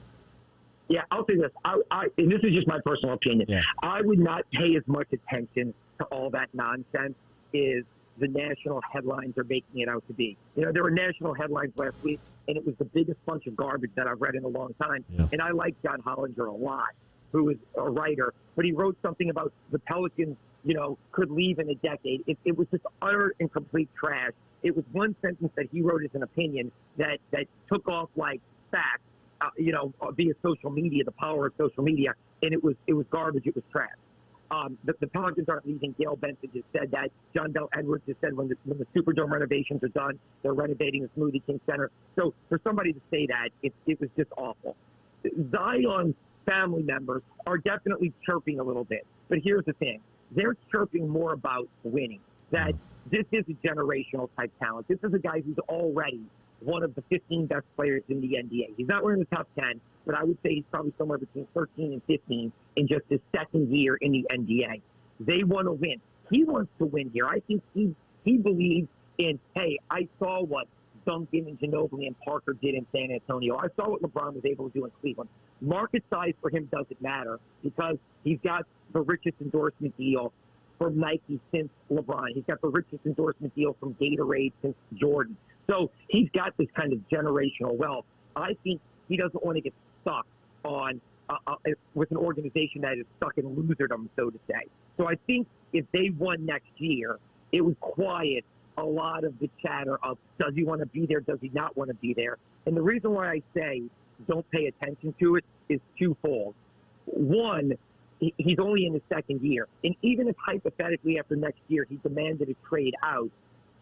Yeah, I'll say this. And this is just my personal opinion. Yeah. I would not pay as much attention to all that nonsense as the national headlines are making it out to be. You know, there were national headlines last week, and it was the biggest bunch of garbage that I've read in a long time. Yeah. And I like John Hollinger a lot, who is a writer, but he wrote something about the Pelicans, you know, could leave in a decade. It was just utter and complete trash. It was one sentence that he wrote as an opinion that took off like facts, you know, via social media, the power of social media, and it was garbage. It was trash. The Pelicans aren't leaving. Gail Benson just said that. John Bell Edwards just said when the Superdome renovations are done, they're renovating the Smoothie King Center. So for somebody to say that, it was just awful. Zion's family members are definitely chirping a little bit. But here's the thing. They're chirping more about winning, that this is a generational type talent. This is a guy who's already one of the 15 best players in the NBA. He's not wearing the top 10, but I would say he's probably somewhere between 13 and 15 in just his second year in the NBA. They want to win. He wants to win here. I think he believes in, hey, I saw what Duncan and Ginobili and Parker did in San Antonio. I saw what LeBron was able to do in Cleveland. Market size for him doesn't matter because he's got the richest endorsement deal from Nike since LeBron. He's got the richest endorsement deal from Gatorade since Jordan. So he's got this kind of generational wealth. I think he doesn't want to get stuck on with an organization that is stuck in loserdom, so to say. So I think if they won next year, it would quiet a lot of the chatter of does he want to be there, does he not want to be there. And the reason why I say don't pay attention to it is twofold. One, he's only in his second year. And even if hypothetically after next year he demanded a trade out,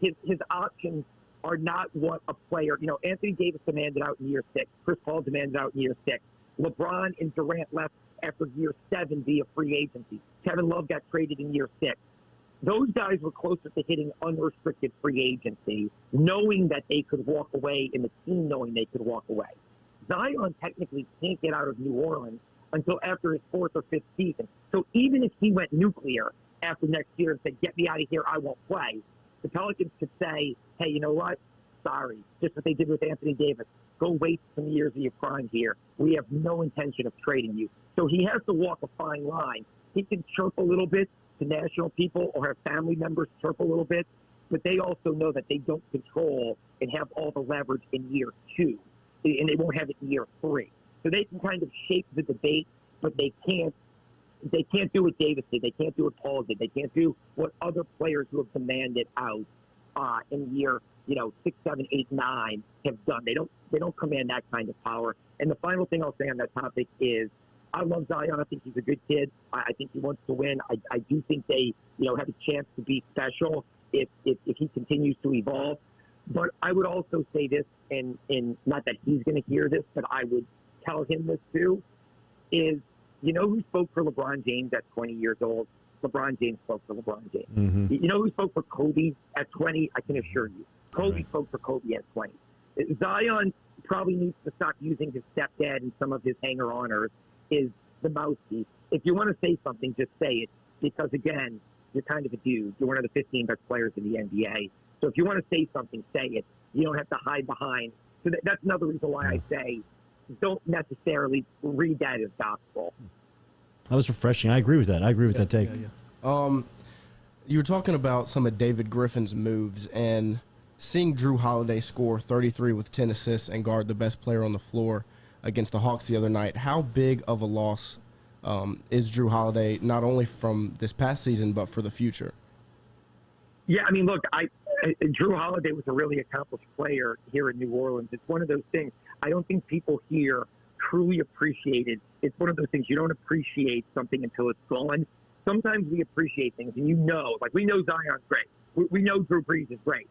his options are not what a player, Anthony Davis demanded out in year 6. Chris Paul demanded out in year 6. LeBron and Durant left after year 7 via free agency. Kevin Love got traded in year 6. Those guys were closer to hitting unrestricted free agency, knowing that they could walk away and the team knowing they could walk away. Zion technically can't get out of New Orleans until after his 4th or 5th season. So even if he went nuclear after next year and said, get me out of here, I won't play, the Pelicans could say, hey, you know what? Sorry. Just what they did with Anthony Davis. Go waste some years of your prime here. We have no intention of trading you. So he has to walk a fine line. He can chirp a little bit to national people or have family members chirp a little bit, but they also know that they don't control and have all the leverage in year 2, and they won't have it in year 3. So they can kind of shape the debate, but they can't do what Davis did. They can't do what Paul did. They can't do what other players who have demanded out in year 6, 7, 8, 9 have done. They don't command that kind of power. And the final thing I'll say on that topic is I love Zion. I think he's a good kid. I think he wants to win. I do think they have a chance to be special if he continues to evolve. But I would also say this, and not that he's going to hear this, but I would tell him this too, is who spoke for LeBron James at 20 years old? LeBron James spoke for LeBron James. Mm-hmm. You know who spoke for Kobe at 20? I can assure you. Kobe spoke for Kobe at 20. Zion probably needs to stop using his stepdad and some of his hanger-oners is the mouthpiece. If you want to say something, just say it. Because, again, you're kind of a dude. You're one of the 15 best players in the NBA. So if you want to say something, say it. You don't have to hide behind. So that's another reason why I say don't necessarily read that as gospel. That was refreshing. I agree with that. I agree with that take. You were talking about some of David Griffin's moves, and seeing Drew Holiday score 33 with 10 assists and guard the best player on the floor against the Hawks the other night, how big of a loss is Drew Holiday, not only from this past season, but for the future? Yeah, I mean, look, Drew Holiday was a really accomplished player here in New Orleans. It's one of those things I don't think people here truly appreciate it. It's one of those things you don't appreciate something until it's gone. Sometimes we appreciate things, and we know Zion's great. We know Drew Brees is great.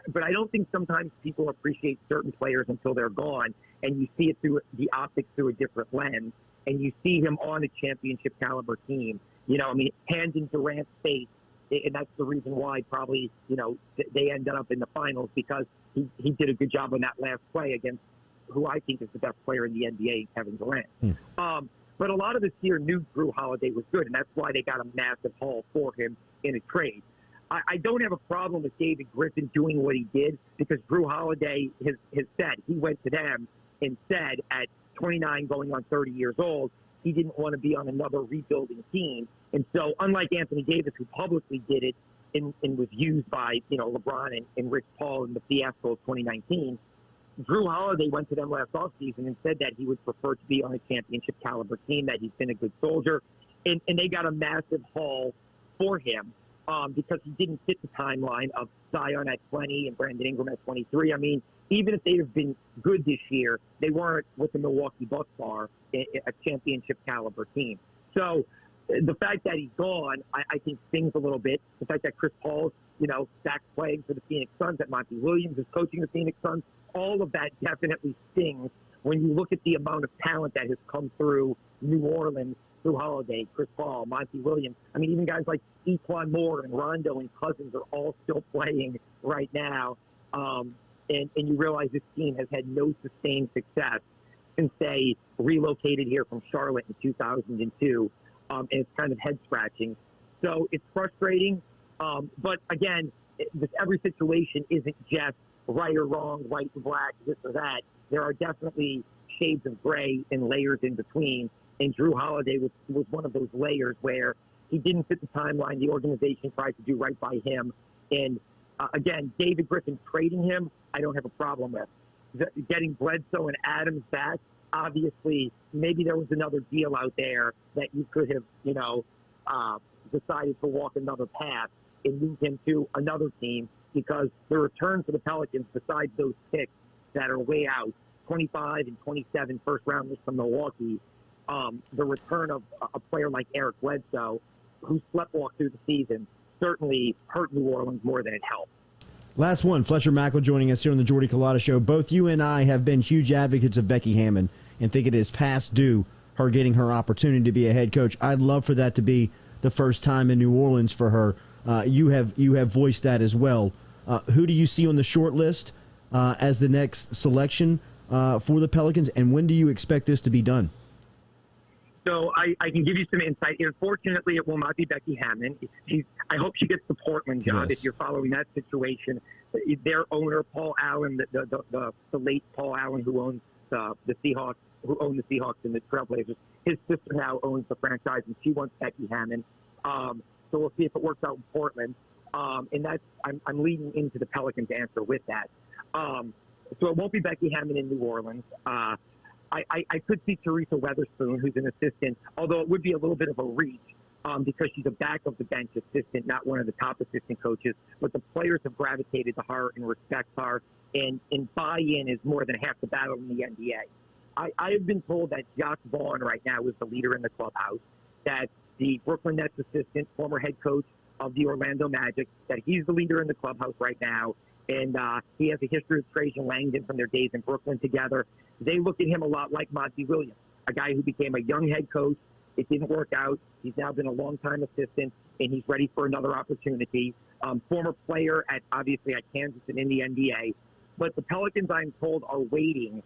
But I don't think sometimes people appreciate certain players until they're gone, and you see it through the optics through a different lens, and you see him on a championship caliber team. Hand in Durant's face, and that's the reason why probably, they ended up in the finals because he did a good job on that last play against who I think is the best player in the NBA, Kevin Durant. But a lot of us here knew Drew Holiday was good, and that's why they got a massive haul for him in a trade. I don't have a problem with David Griffin doing what he did because Drew Holiday has said, he went to them and said at 29 going on 30 years old, he didn't want to be on another rebuilding team. And so unlike Anthony Davis, who publicly did it and was used by, LeBron and Rich Paul in the fiasco of 2019, Drew Holiday went to them last offseason and said that he would prefer to be on a championship caliber team, that he's been a good soldier. And they got a massive haul for him because he didn't fit the timeline of Zion at 20 and Brandon Ingram at 23. I mean, even if they'd have been good this year, they weren't what the Milwaukee Bucks are, a championship caliber team. So the fact that he's gone, I think stings a little bit. The fact that Chris Paul's, back playing for the Phoenix Suns, that Monty Williams is coaching the Phoenix Suns, all of that definitely stings when you look at the amount of talent that has come through New Orleans, through Holiday, Chris Paul, Monty Williams. I mean, even guys like Equan Moore and Rondo and Cousins are all still playing right now. And you realize this team has had no sustained success since they relocated here from Charlotte in 2002. And it's kind of head-scratching. So it's frustrating. But, again, every situation isn't just right or wrong, white and black, this or that. There are definitely shades of gray and layers in between. And Drew Holiday was one of those layers where he didn't fit the timeline. The organization tried to do right by him. And, again, David Griffin trading him, I don't have a problem with. Getting Bledsoe and Adams back, obviously, maybe there was another deal out there that you could have, decided to walk another path and move him to another team, because the return for the Pelicans, besides those picks that are way out, 25 and 27 first-rounders from Milwaukee, the return of a player like Eric Bledsoe, who sleptwalked through the season, certainly hurt New Orleans more than it helped. Last one, Fletcher Mackel joining us here on the Jordy Culotta Show. Both you and I have been huge advocates of Becky Hammon and think it is past due her getting her opportunity to be a head coach. I'd love for that to be the first time in New Orleans for her. You have voiced that as well. Who do you see on the short list as the next selection for the Pelicans, and when do you expect this to be done? So I can give you some insight. Unfortunately, it will not be Becky Hammon. I hope she gets the Portland job. Yes. If you're following that situation, their owner, Paul Allen, the late Paul Allen, who owns the Seahawks, who owned the Seahawks and the Trailblazers, his sister now owns the franchise, and she wants Becky Hammon. So we'll see if it works out in Portland. And that's I'm leading into the Pelicans' answer with that. So it won't be Becky Hammon in New Orleans. I could see Teresa Weatherspoon, who's an assistant, although it would be a little bit of a reach because she's a back-of-the-bench assistant, not one of the top assistant coaches. But the players have gravitated to her and respect her, and buy-in is more than half the battle in the NBA. I have been told that Jacques Vaughn right now is the leader in the clubhouse, that the Brooklyn Nets assistant, former head coach of the Orlando Magic, that he's the leader in the clubhouse right now. And he has a history of Trajan Langdon from their days in Brooklyn together. They look at him a lot like Monty Williams, a guy who became a young head coach. It didn't work out. He's now been a long-time assistant, and he's ready for another opportunity. Former player obviously at Kansas and in the NBA. But the Pelicans, I'm told, are waiting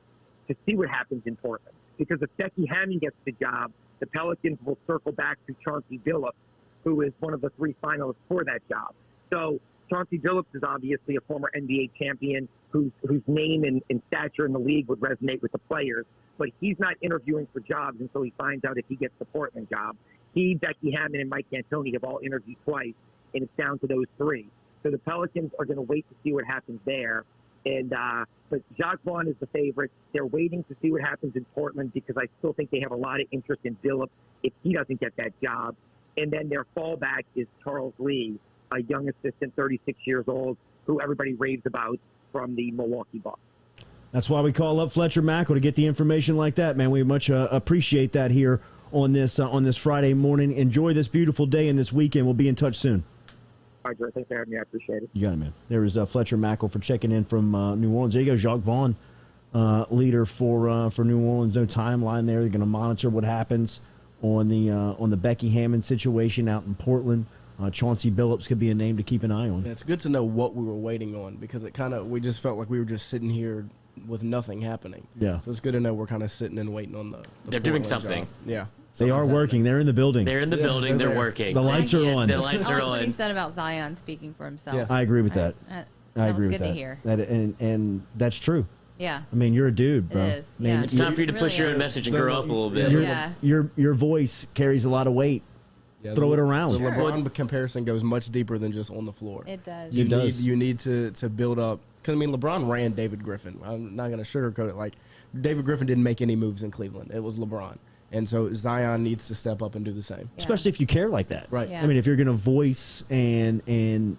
to see what happens in Portland. Because if Becky Hammon gets the job, the Pelicans will circle back to Chauncey Billups, who is one of the 3 finalists for that job. So Chauncey Billups is obviously a former NBA champion whose name and stature in the league would resonate with the players, but he's not interviewing for jobs until he finds out if he gets the Portland job. He, Becky Hammon, and Mike D'Antoni have all interviewed twice, and it's down to those 3. So the Pelicans are going to wait to see what happens there. And but Jacques Vaughn is the favorite. They're waiting to see what happens in Portland because I still think they have a lot of interest in Billups if he doesn't get that job. And then their fallback is Charles Lee, a young assistant, 36 years old, who everybody raves about from the Milwaukee Bucks. That's why we call up Fletcher Mackel to get the information like that, man. We much appreciate that here on this Friday morning. Enjoy this beautiful day and this weekend. We'll be in touch soon. All right, Joe. Thanks for having me. I appreciate it. You got it, man. There is Fletcher Mackel for checking in from New Orleans. There you go, Jacques Vaughn, leader for New Orleans. No timeline there. They're going to monitor what happens on the Becky Hammon situation out in Portland. Chauncey Billups could be a name to keep an eye on. Yeah, it's good to know what we were waiting on because we just felt like we were just sitting here with nothing happening. Yeah. So it's good to know we're kind of sitting and waiting on the They're doing something. Job. Yeah. They are working. They're in the building. They're in the building. They're working. The lights are on. The lights are I like what he on. said about Zion speaking for himself. Yeah. I agree with that. I agree was with good that. to hear. And that's true. Yeah. I mean, you're a dude, bro. It is. I mean, Yeah. It's time for you to It push really your own is. message and grow up a little bit. Yeah. Your voice carries a lot of weight. Yeah, Throw it around. The Sure. LeBron comparison goes much deeper than just on the floor. It does. It does. You need to build up. Because, I mean, LeBron ran David Griffin. I'm not going to sugarcoat it. Like, David Griffin didn't make any moves in Cleveland. It was LeBron. And so Zion needs to step up and do the same. Yeah. Especially if you care like that. Right. Yeah. I mean, if you're going to voice and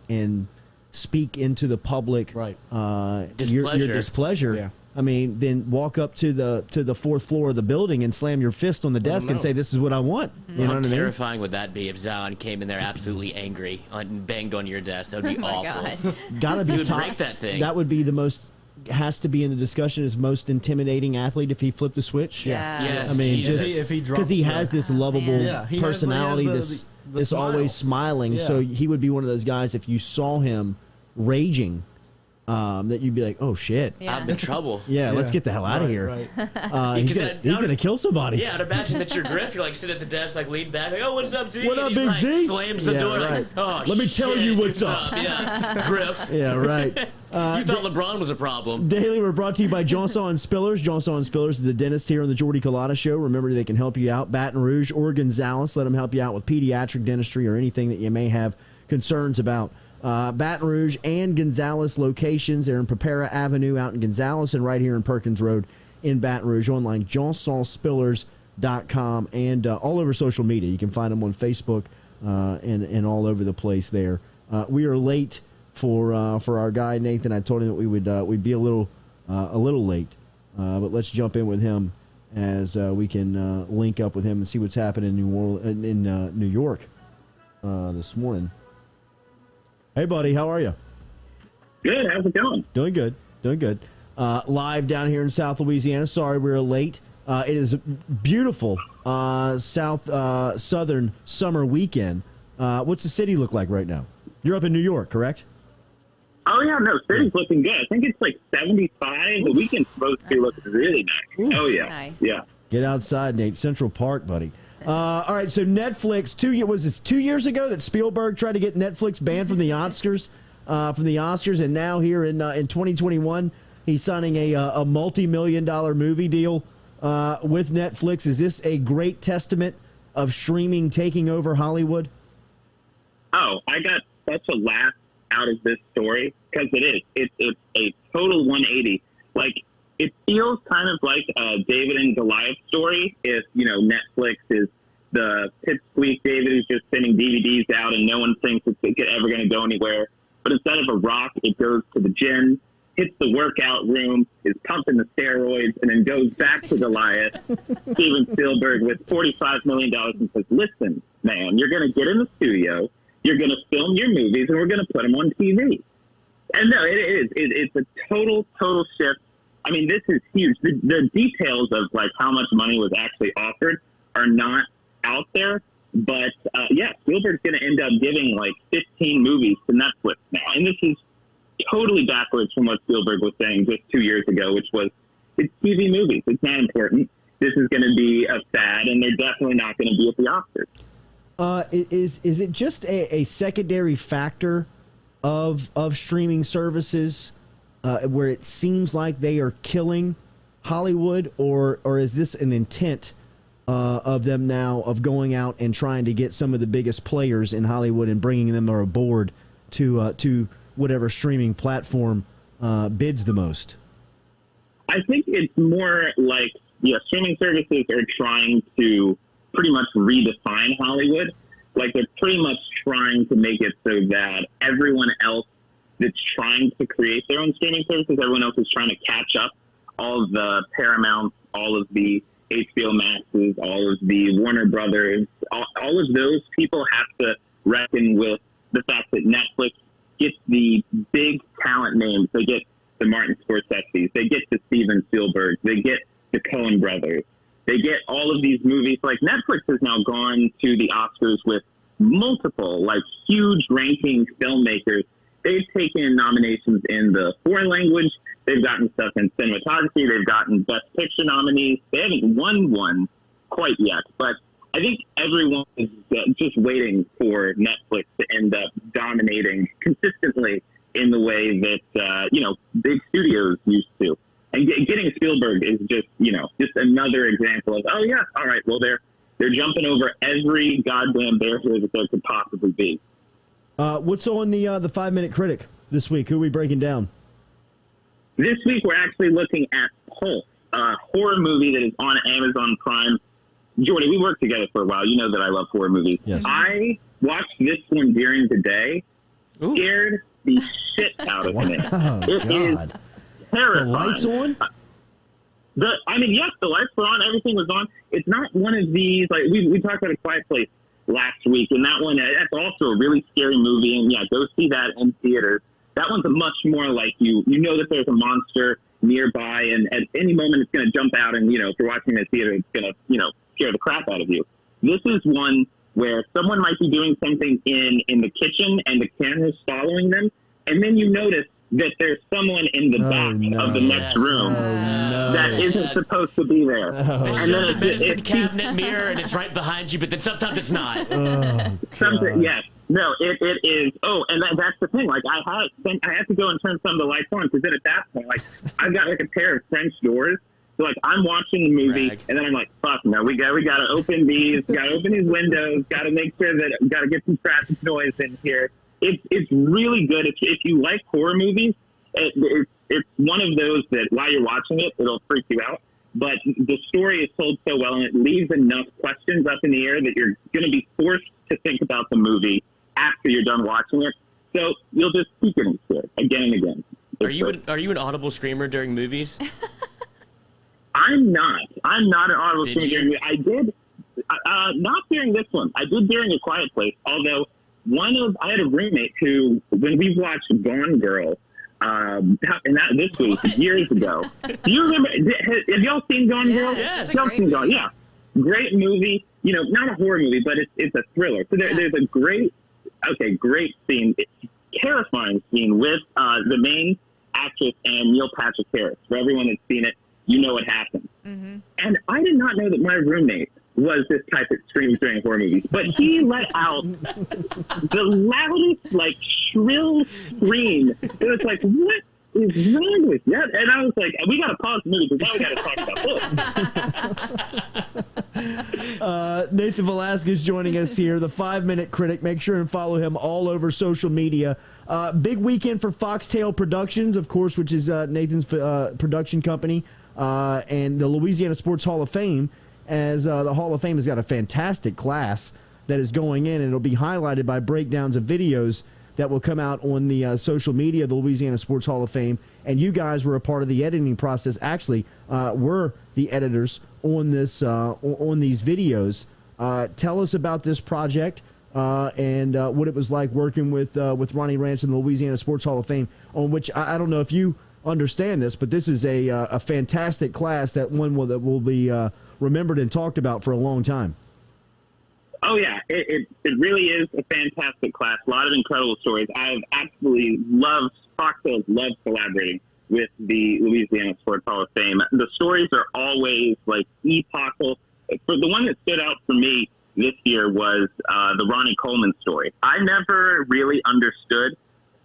speak into the public Right. your Displeasure. displeasure, Yeah. I mean, then walk up to the fourth floor of the building and slam your fist on the desk and say, "This is what I want." You know How what I mean? terrifying would that be if Zion came in there absolutely angry and banged on your desk? That would be awful. God. Gotta be He would top. break that thing. That would be the most. Has to be in the discussion as most intimidating athlete if he flipped the switch. Yeah. Yes, I mean, Jesus. just If he because he has this lovable Yeah, he has personality, the this smile. always smiling. So Yeah. he would be one of those guys. If you saw him raging, that you'd be like, "Oh shit, Yeah. I'm in trouble. yeah, let's get the hell out of here." Right. He's Because gonna, that- he's gonna kill somebody. Yeah, I'd imagine that your Griff, you're like sitting at the desk, like lean back, like, "Oh, what's up, Z?" What up, And he's Big like, Z? Slams the Yeah, door, right. like, "Oh, Let me tell shit, you what's up." Yeah, Griff. Yeah, right. You thought LeBron was a problem. Daily, we're brought to you by Johnson Spillers. Johnson Spillers is the dentist here on the Jordy Culotta Show. Remember, they can help you out. Baton Rouge or Gonzales, let them help you out with pediatric dentistry or anything that you may have concerns about. Baton Rouge and Gonzales locations. They're in Pepera Avenue out in Gonzales and right here in Perkins Road in Baton Rouge. Online, johnsonspillers.com and all over social media. You can find them on Facebook and all over the place there. We are late for our guy Nathan. I told him that we would we'd be a little late, but let's jump in with him as we can link up with him and see what's happening in New York this morning. Hey, buddy, how are you? Good. How's it going? Doing good. Live down here in South Louisiana. Sorry we were late. It is a beautiful southern summer weekend. What's the city look like right now? You're up in New York, correct? Oh, yeah. No, city's looking good. I think it's like 75. The weekend's supposed to look really nice. Oh, yeah. Nice. Yeah. Get outside, Nate. Central Park, buddy. All right, so Netflix. 2 years ago that Spielberg tried to get Netflix banned from the Oscars, and now here in 2021, he's signing a multi-million-dollar movie deal with Netflix. Is this a great testament of streaming taking over Hollywood? Oh, I got such a laugh out of this story because it is. It's a total 180. Like, it feels kind of like a David and Goliath story if, Netflix is the pipsqueak David who's just sending DVDs out and no one thinks it's ever going to go anywhere. But instead of a rock, it goes to the gym, hits the workout room, is pumping the steroids, and then goes back to Goliath, Steven Spielberg, with $45 million and says, "Listen, man, you're going to get in the studio, you're going to film your movies, and we're going to put them on TV." And no, it's a total shift. I mean, this is huge. The details of like how much money was actually offered are not out there, but Spielberg's going to end up giving like 15 movies to Netflix now, and this is totally backwards from what Spielberg was saying just 2 years ago, which was it's TV movies. It's not important. This is going to be a fad, and they're definitely not going to be at the Oscars. Is it just a secondary factor of streaming services where it seems like they are killing Hollywood, or is this an intent of them now of going out and trying to get some of the biggest players in Hollywood and bringing them aboard to whatever streaming platform bids the most? I think it's more like, streaming services are trying to pretty much redefine Hollywood. Like, they're pretty much trying to make it so that everyone else that's trying to create their own streaming services, everyone else is trying to catch up. All of the Paramounts, all of the HBO Maxes, all of the Warner Brothers, all of those people have to reckon with the fact that Netflix gets the big talent names. They get the Martin Scorsese's, they get the Steven Spielberg, they get the Coen brothers, they get all of these movies. Like, Netflix has now gone to the Oscars with multiple, like, huge ranking filmmakers. They've taken nominations in the foreign language. They've gotten stuff in cinematography. They've gotten Best Picture nominees. They haven't won one quite yet, but I think everyone is just waiting for Netflix to end up dominating consistently in the way that, big studios used to. And getting Spielberg is just another example of, oh, yeah, all right, well, they're jumping over every goddamn barrier that there could possibly be. What's on the 5-Minute Critic this week? Who are we breaking down? This week, we're actually looking at Pulse, a horror movie that is on Amazon Prime. Jordy, we worked together for a while. You know that I love horror movies. Yes. I watched this one during the day, scared the shit out of me. Oh, It is God. terrifying. The lights on? Yes, the lights were on, everything was on. It's not one of these, like, we talked about A Quiet Place last week, and that one, that's also a really scary movie, and yeah, go see that in theaters. That one's a much more like you know that there's a monster nearby, and at any moment it's going to jump out, and, if you're watching the theater, it's going to, scare the crap out of you. This is one where someone might be doing something in the kitchen, and the camera's following them, and then you notice that there's someone in the back of the next room that isn't supposed to be there. They And showed then the medicine cabinet mirror, and it's right behind you, but then sometimes it's not. something, yes. No, it is. Oh, and that's the thing. Like, I had to go and turn some of the lights on, because then at that point, like, I've got like a pair of French doors. So, like, I'm watching the movie, and then I'm like, fuck, no, we got to open these, got to open these windows, got to make sure that, got to get some traffic noise in here. It's really good. If you like horror movies, it's one of those that while you're watching it, it'll freak you out. But the story is told so well, and it leaves enough questions up in the air that you're going to be forced to think about the movie after you're done watching it. So you'll just keep getting scared again and again. Are you an audible screamer during movies? I'm not an audible screamer during movies. I did, not during this one. I did during A Quiet Place, although I had a roommate who, when we watched Gone Girl, this was years ago. Do you remember? Have y'all seen Gone Girl? Yes. Y'all seen Gone? Yeah, great movie. Not a horror movie, but it's a thriller. So there's a great scene, terrifying scene with the main actress and Neil Patrick Harris. For everyone that's seen it, you know what happens. Mm-hmm. And I did not know that my roommate was this type that screams during horror movies, but he let out the loudest, like, shrill scream. It was like, what is wrong with that? And I was like, we got to pause the movie because now we got to talk about this. Nathan Velasquez joining us here, the 5-Minute Critic. Make sure and follow him all over social media. Big weekend for Foxtail Productions, of course, which is Nathan's production company, and the Louisiana Sports Hall of Fame, as the Hall of Fame has got a fantastic class that is going in, and it'll be highlighted by breakdowns of videos that will come out on the social media of the Louisiana Sports Hall of Fame. And you guys were a part of the editing process. Actually, were the editors on this on these videos. Tell us about this project and what it was like working with Ronnie Ranch and the Louisiana Sports Hall of Fame, on which I don't know if you understand this, but this is a fantastic class that will be remembered and talked about for a long time. Oh, yeah. It really is a fantastic class. A lot of incredible stories. I've absolutely loved collaborating with the Louisiana Sports Hall of Fame. The stories are always, like, epochal. For the one that stood out for me this year was the Ronnie Coleman story. I never really understood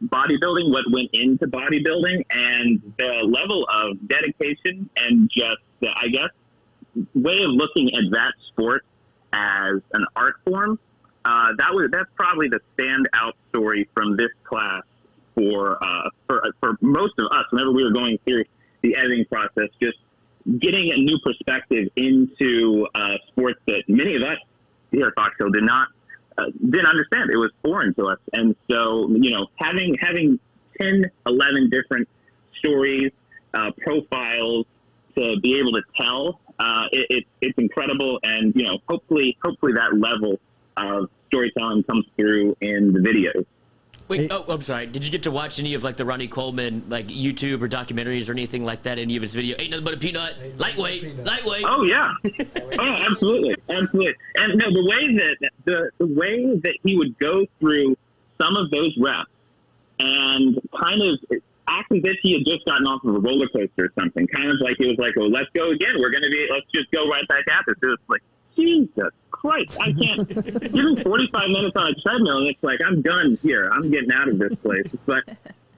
bodybuilding, what went into bodybuilding, and the level of dedication and just, I guess, way of looking at that sport as an art form. That's probably the standout story from this class for most of us. Whenever we were going through the editing process, just getting a new perspective into sports that many of us here at Foxhill didn't understand. It was foreign to us, and so having 10, 11 different stories, profiles to be able to tell. It's incredible, and hopefully that level of storytelling comes through in the videos. Wait, I'm sorry. Did you get to watch any of like the Ronnie Coleman like YouTube or documentaries or anything like that? Any of his video? Ain't nothing but a peanut. Lightweight. Oh yeah. Oh, absolutely. And no, the way that he would go through some of those reps and kind of act as if he had just gotten off of a roller coaster or something. Kind of like it was like, oh, let's go again. Let's just go right back at this. It was like, Jesus Christ, I can't. Give me 45 minutes on a treadmill, and it's like, I'm done here. I'm getting out of this place. But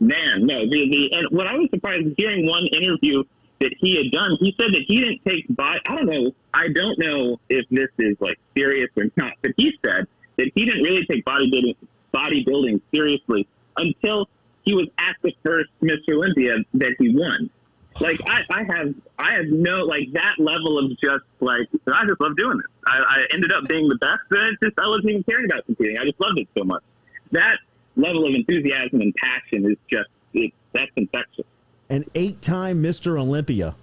man, no. And what I was surprised is hearing one interview that he had done. He said that he didn't take I don't know if this is like serious or not, but he said that he didn't really take bodybuilding seriously until he was at the first Mr. Olympia that he won. Like, I have no, like, that level of just, like, I just love doing this. I ended up being the best, and I wasn't even caring about competing. I just loved it so much. That level of enthusiasm and passion is just, that's infectious. An 8-time Mr. Olympia,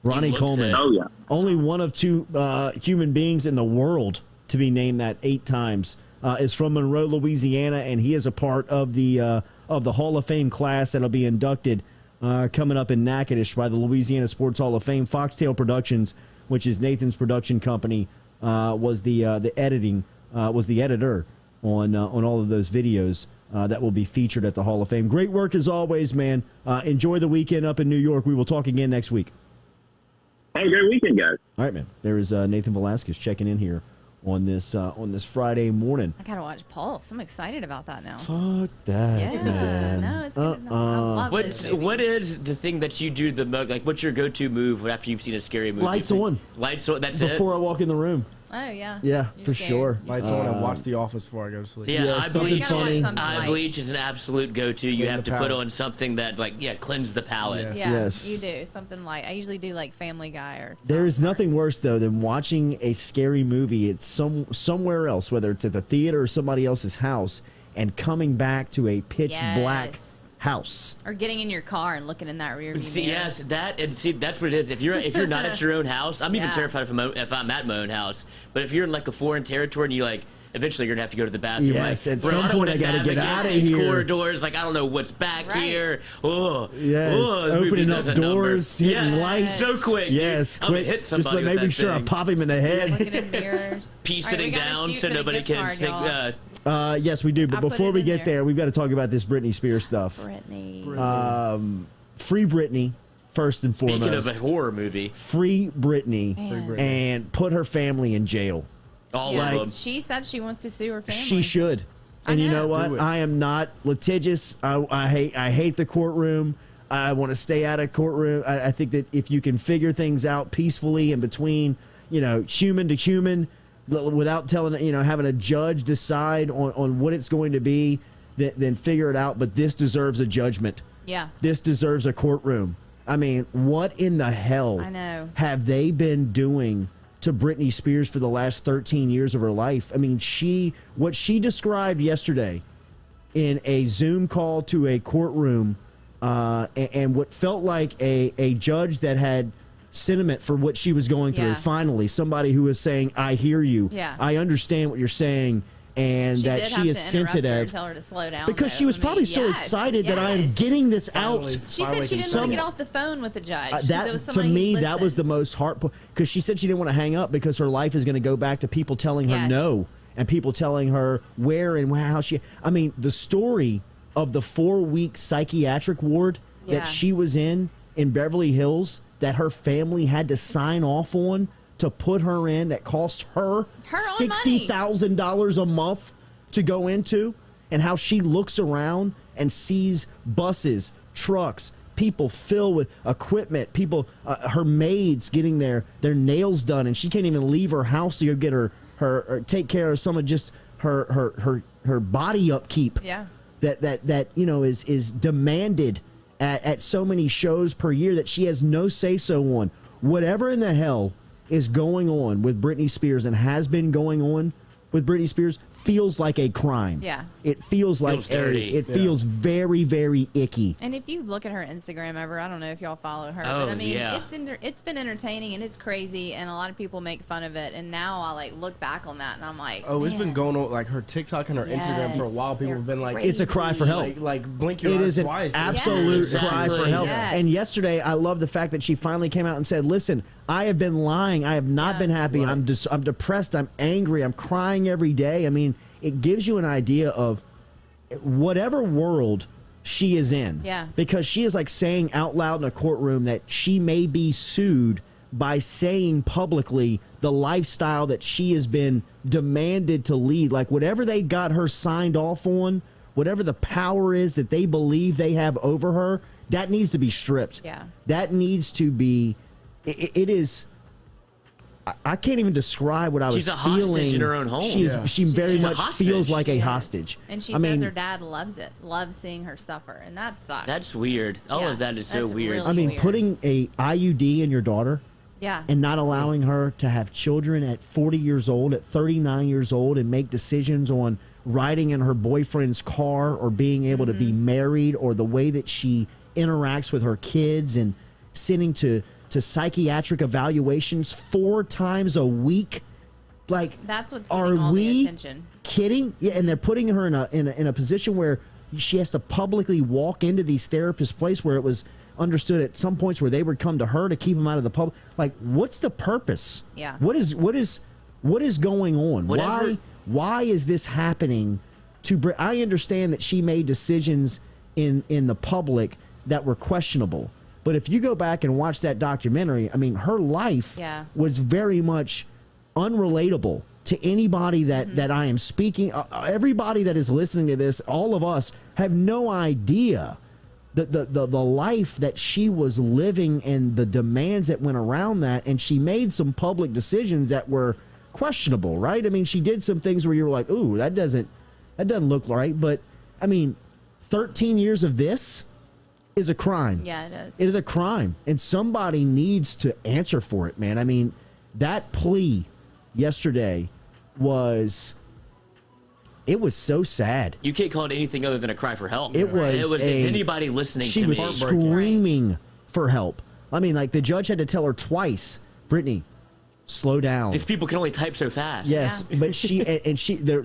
Ronnie looks Coleman. it. Oh yeah. Only one of two human beings in the world to be named that 8 times. Is from Monroe, Louisiana, and he is a part of the Hall of Fame class that'll be inducted coming up in Natchitoches by the Louisiana Sports Hall of Fame. Foxtail Productions, which is Nathan's production company, was the editor on all of those videos that will be featured at the Hall of Fame. Great work as always, man. Enjoy the weekend up in New York. We will talk again next week. Have a great weekend, guys. All right, man. There is Nathan Velasquez checking in here on this Friday morning. I gotta watch Pulse. I'm excited about that now. Fuck that, Yeah, man. no, it's good. I love this movie. What is the thing that you do the most? Like, what's your go-to move after you've seen a scary movie? Lights on. Lights on. That's it. Before I walk in the room. Oh yeah. Yeah, You're for scared. sure. Lights on and watch The Office before I go to sleep. Yeah, Yeah, eye something bleach. funny. Eye bleach is an absolute go-to. You Clean have the to put palate. on something that, cleanse the palate. Yes. Yeah, Yes. you do something like I usually do like Family Guy or. There is South Park. nothing worse though than watching a scary movie. It's somewhere else, whether it's at the theater or somebody else's house, and coming back to a pitch black Yes. house. Or getting in your car and looking in that rear view See, mirror. yes, that's what it is. If you're not at your own house, I'm even Yeah. terrified if I'm at my own house. But if you're in like a foreign territory and you eventually you're gonna have to go to the bathroom. Yes, like, at bro, some I don't point wanna I gotta get navigate outta these here. corridors. Like I don't know what's back Right. here. Oh, Yes, oh, the movie opening does up a number. doors, hitting Yes. lights. so quick. Yes, dude. I'm gonna quick. hit somebody Just like with making that sure I thing. pop him in the head. Looking in mirrors. Pee All right, sitting we got a down shoot so for the nobody gift can card, sneak. y'all. Yes, we do. But I'll put before it we in get there. there, we've got to talk about this Britney Spears stuff. Brittany. Free Britney, first and Speaking foremost. of a horror movie, Free Britney Man. and put her family in jail. all Yeah. of them. She said she wants to sue her family. She should. I And you know know. what? Do it. I am not litigious. I hate the courtroom. I want to stay out of courtroom. I think that if you can figure things out peacefully and between, human to human, without having a judge decide on what it's going to be, then figure it out. But this deserves a judgment. Yeah. This deserves a courtroom. I mean, what in the hell I know. have they been doing to Britney Spears for the last 13 years of her life? I mean, what she described yesterday in a Zoom call to a courtroom, and what felt like a judge that had sentiment for what she was going through. Yeah. Finally, somebody who was saying, "I hear you. Yeah. I understand what you're saying," and that did have she is to interrupt her and sensitive. tell her to slow down. Because though. she was I probably mean, so yes, excited that I am yes. getting this Finally. out. She said she didn't want to get off the phone with the judge. because it That was to somebody me, who that was the listened. most heart, because she said she didn't want to hang up because her life is going to go back to people telling her Yes. no and people telling her where and how she. I mean, the story of the 4-week psychiatric ward Yeah. that she was in Beverly Hills that her family had to sign off on to put her in, that cost her own $60,000 a month to go into, and how she looks around and sees buses, trucks, people filled with equipment, people, her maids getting their nails done, and she can't even leave her house to go get her take care of some of just her body upkeep. Yeah. That is demanded at so many shows per year that she has no say so on. Whatever in the hell is going on with Britney Spears and has been going on with Britney Spears feels like a crime. Yeah. It feels like dirty. it feels very, very icky. And if you look at her Instagram ever, I don't know if y'all follow her, Oh, but I mean, yeah. it's been entertaining and it's crazy, and a lot of people make fun of it. And now I look back on that and I'm like, Oh, it's been man. going on like her TikTok and her Instagram for a Yes, while. People they're have been like, crazy. It's a cry for help. like blink your It eyes is an twice. absolute Yes. cry for Exactly. help. Yes. And yesterday, I love the fact that she finally came out and said, "Listen, I have been lying. I have not Yeah. been happy. Right. I'm depressed. I'm angry. I'm crying every day." I mean, it gives you an idea of whatever world she is in. Yeah. Because she is like saying out loud in a courtroom that she may be sued by saying publicly the lifestyle that she has been demanded to lead. Like whatever they got her signed off on, whatever the power is that they believe they have over her, that needs to be stripped. Yeah. That needs to be, it is, I can't even describe what I She's was a feeling. hostage in her own home. She Yeah. very She's a much hostage. feels like a Yes. hostage. And she I says mean, her dad loves it, loves seeing her suffer, and that sucks. That's weird. All Yeah, of that is so that's weird. really I mean, weird. putting a IUD in your daughter yeah. and not allowing her to have children at 40 years old, at 39 years old, and make decisions on riding in her boyfriend's car or being able to be married, or the way that she interacts with her kids and sitting to to psychiatric evaluations 4 times a week. Like, that's what's getting all the attention. Kidding? Yeah, and they're putting her in a position where she has to publicly walk into these therapists' place where it was understood at some points where they would come to her to keep them out of the public. Like, what's the purpose? Yeah. What is going on? Why is this happening to I understand that she made decisions in the public that were questionable. But if you go back and watch that documentary, I mean, her life was very much unrelatable to anybody that I am speaking. Everybody that is listening to this, all of us have no idea the life that she was living and the demands that went around that. And she made some public decisions that were questionable, right? I mean, she did some things where you were like, ooh, that doesn't look right. But I mean, 13 years of this is a crime. Yeah, it is. It is a crime. And somebody needs to answer for it, man. I mean, that plea yesterday was so sad. You can't call it anything other than a cry for help. It was is anybody listening she to me? was screaming for help. I mean, like, the judge had to tell her twice, Brittany, slow down. These people can only type so fast. Yes, but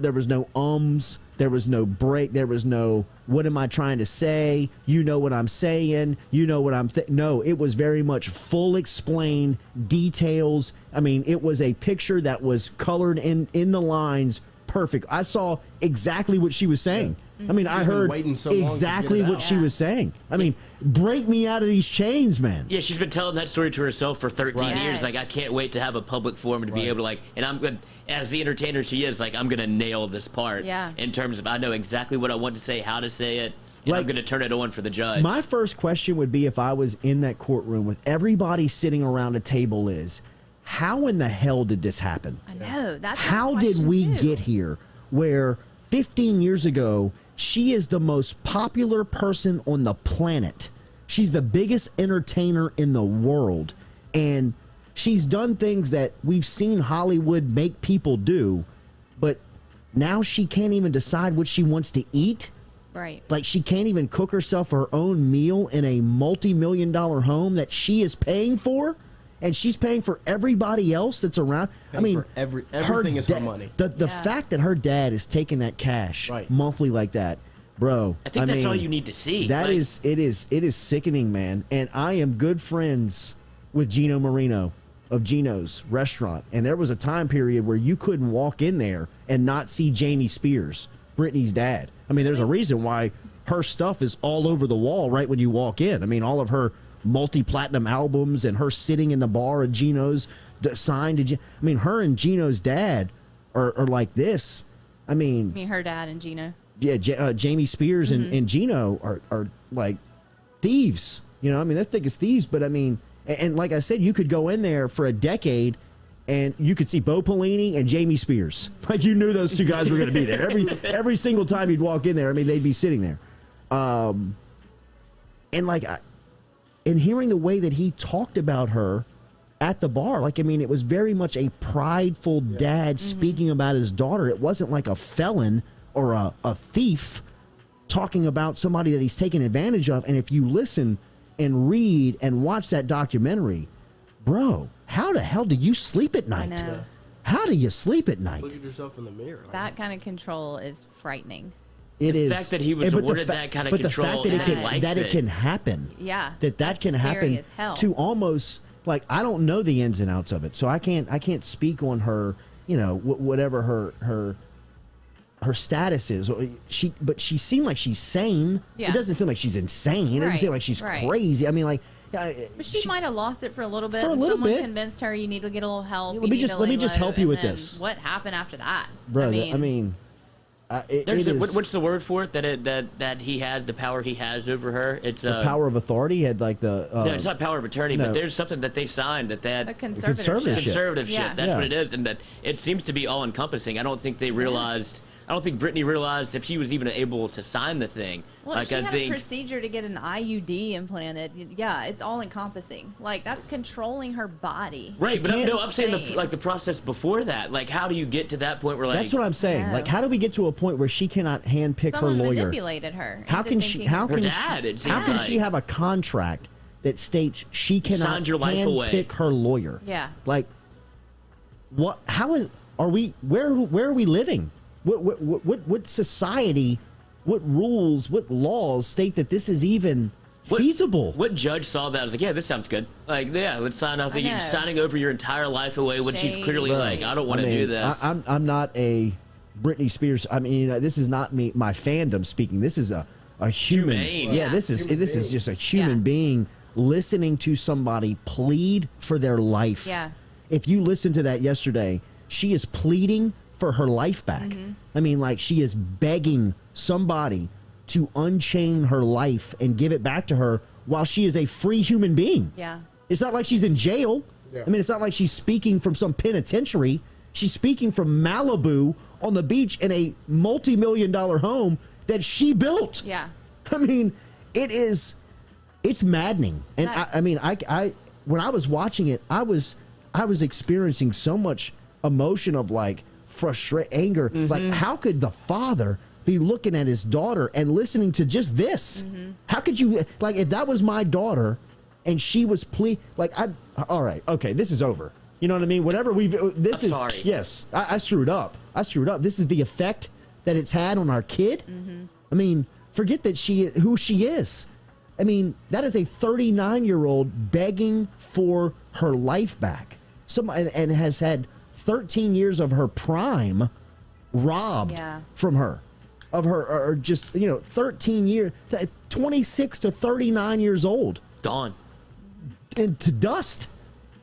there was no ums, there was no break, there was no, what am I trying to say? You know what I'm saying, you know what I'm no, it was very much full explained details. I mean, it was a picture that was colored in the lines perfect. I saw exactly what she was saying. Yeah. I mean, I heard exactly what she was saying. I mean, break me out of these chains, man. Yeah, she's been telling that story to herself for 13 years. Like, I can't wait to have a public forum to be able to, like, and I'm good, as the entertainer she is, like, I'm going to nail this part in terms of I know exactly what I want to say, how to say it, and I'm going to turn it on for the judge. My first question would be, if I was in that courtroom with everybody sitting around a table, is how in the hell did this happen? I know. That's how did we get here where 15 years ago she is the most popular person on the planet? She's the biggest entertainer in the world, and she's done things that we've seen Hollywood make people do, but now she can't even decide what she wants to eat. Right. Like, she can't even cook herself her own meal in a multi-million-dollar home that she is paying for. And she's paying for everybody else that's around. I mean, everything is her money. The fact that her dad is taking that cash monthly like that, bro. I think that's all you need to see. It is sickening, man. And I am good friends with Gino Marino of Gino's Restaurant. And there was a time period where you couldn't walk in there and not see Jamie Spears, Brittany's dad. I mean, there's a reason why her stuff is all over the wall right when you walk in. I mean, all of her multi-platinum albums and her sitting in the bar at Gino's signed to I mean, her and Gino's dad are like this. I mean, her dad and Gino. Yeah, Jamie Spears and Gino are like thieves. You know, I mean, they're thick as thieves. But I mean, and like I said, you could go in there for a decade and you could see Bo Pelini and Jamie Spears. Like, you knew those two guys were going to be there every single time you'd walk in there. I mean, they'd be sitting there. And like, and hearing the way that he talked about her at the bar, like, I mean, it was very much a prideful dad speaking about his daughter. It wasn't like a felon or a thief talking about somebody that he's taking advantage of. And if you listen and read and watch that documentary, bro, how the hell do you sleep at night? I know. How do you sleep at night? Look at yourself in the mirror. That kind of control is frightening. The fact that he was awarded that kind of control, but the fact that it can happen. Yeah. That can happen to almost, like, I don't know the ins and outs of it, so I can't speak on her, you know, whatever her status is. But she seemed like she's sane. Yeah. It doesn't seem like she's insane. It doesn't seem like she's crazy. I mean, like, but she might have lost it for a little bit. Someone convinced her, you need to get a little help. Let me just help you with this. What happened after that, bro? I mean what's the word for it? That he had the power he has over her. It's the power of authority. He had like the no, it's not power of attorney, but there's something that they signed that a conservatorship. That's what it is, and that it seems to be all encompassing. I don't think they realized. I don't think Brittany realized if she was even able to sign the thing. Well, like, she had a procedure to get an IUD implanted. Yeah, it's all encompassing. Like, that's controlling her body. Right, but I'm saying the process before that. Like, how do you get to that point where, like, that's what I'm saying. Yeah. Like, how do we get to a point where she cannot handpick her lawyer? Someone manipulated her. How can she have a contract that states she cannot Signed your life away. pick her lawyer. Yeah. Like, what? How is? Are we? Where are we living? What society? What rules? What laws state that this is even feasible? What judge saw that? I was like, yeah, this sounds good. Like, yeah, let's sign off. You're signing over your entire life away when she's clearly like, I don't want to do this. I'm not a Britney Spears. I mean, this is not my fandom speaking. This is a human. Humane. Yeah, this is just a human being listening to somebody plead for their life. Yeah. If you listened to that yesterday, she is pleading for her life back. Mm-hmm. I mean, like, she is begging somebody to unchain her life and give it back to her while she is a free human being. Yeah. It's not like she's in jail. Yeah. I mean, it's not like she's speaking from some penitentiary. She's speaking from Malibu on the beach in a multi-million-dollar home that she built. Yeah. I mean, it's maddening. And I when I was watching it, I was experiencing so much emotion of like anger. Mm-hmm. Like, how could the father be looking at his daughter and listening to just this? Mm-hmm. How could you, like, if that was my daughter and she was all right, okay, this is over. You know what I mean? Whatever Sorry. Yes, I screwed up. This is the effect that it's had on our kid. Mm-hmm. I mean, forget that who she is. I mean, that is a 39-year-old begging for her life back. And has had 13 years of her prime robbed from her. Of her, or just, 13 years, 26 to 39 years old. Gone. And to dust.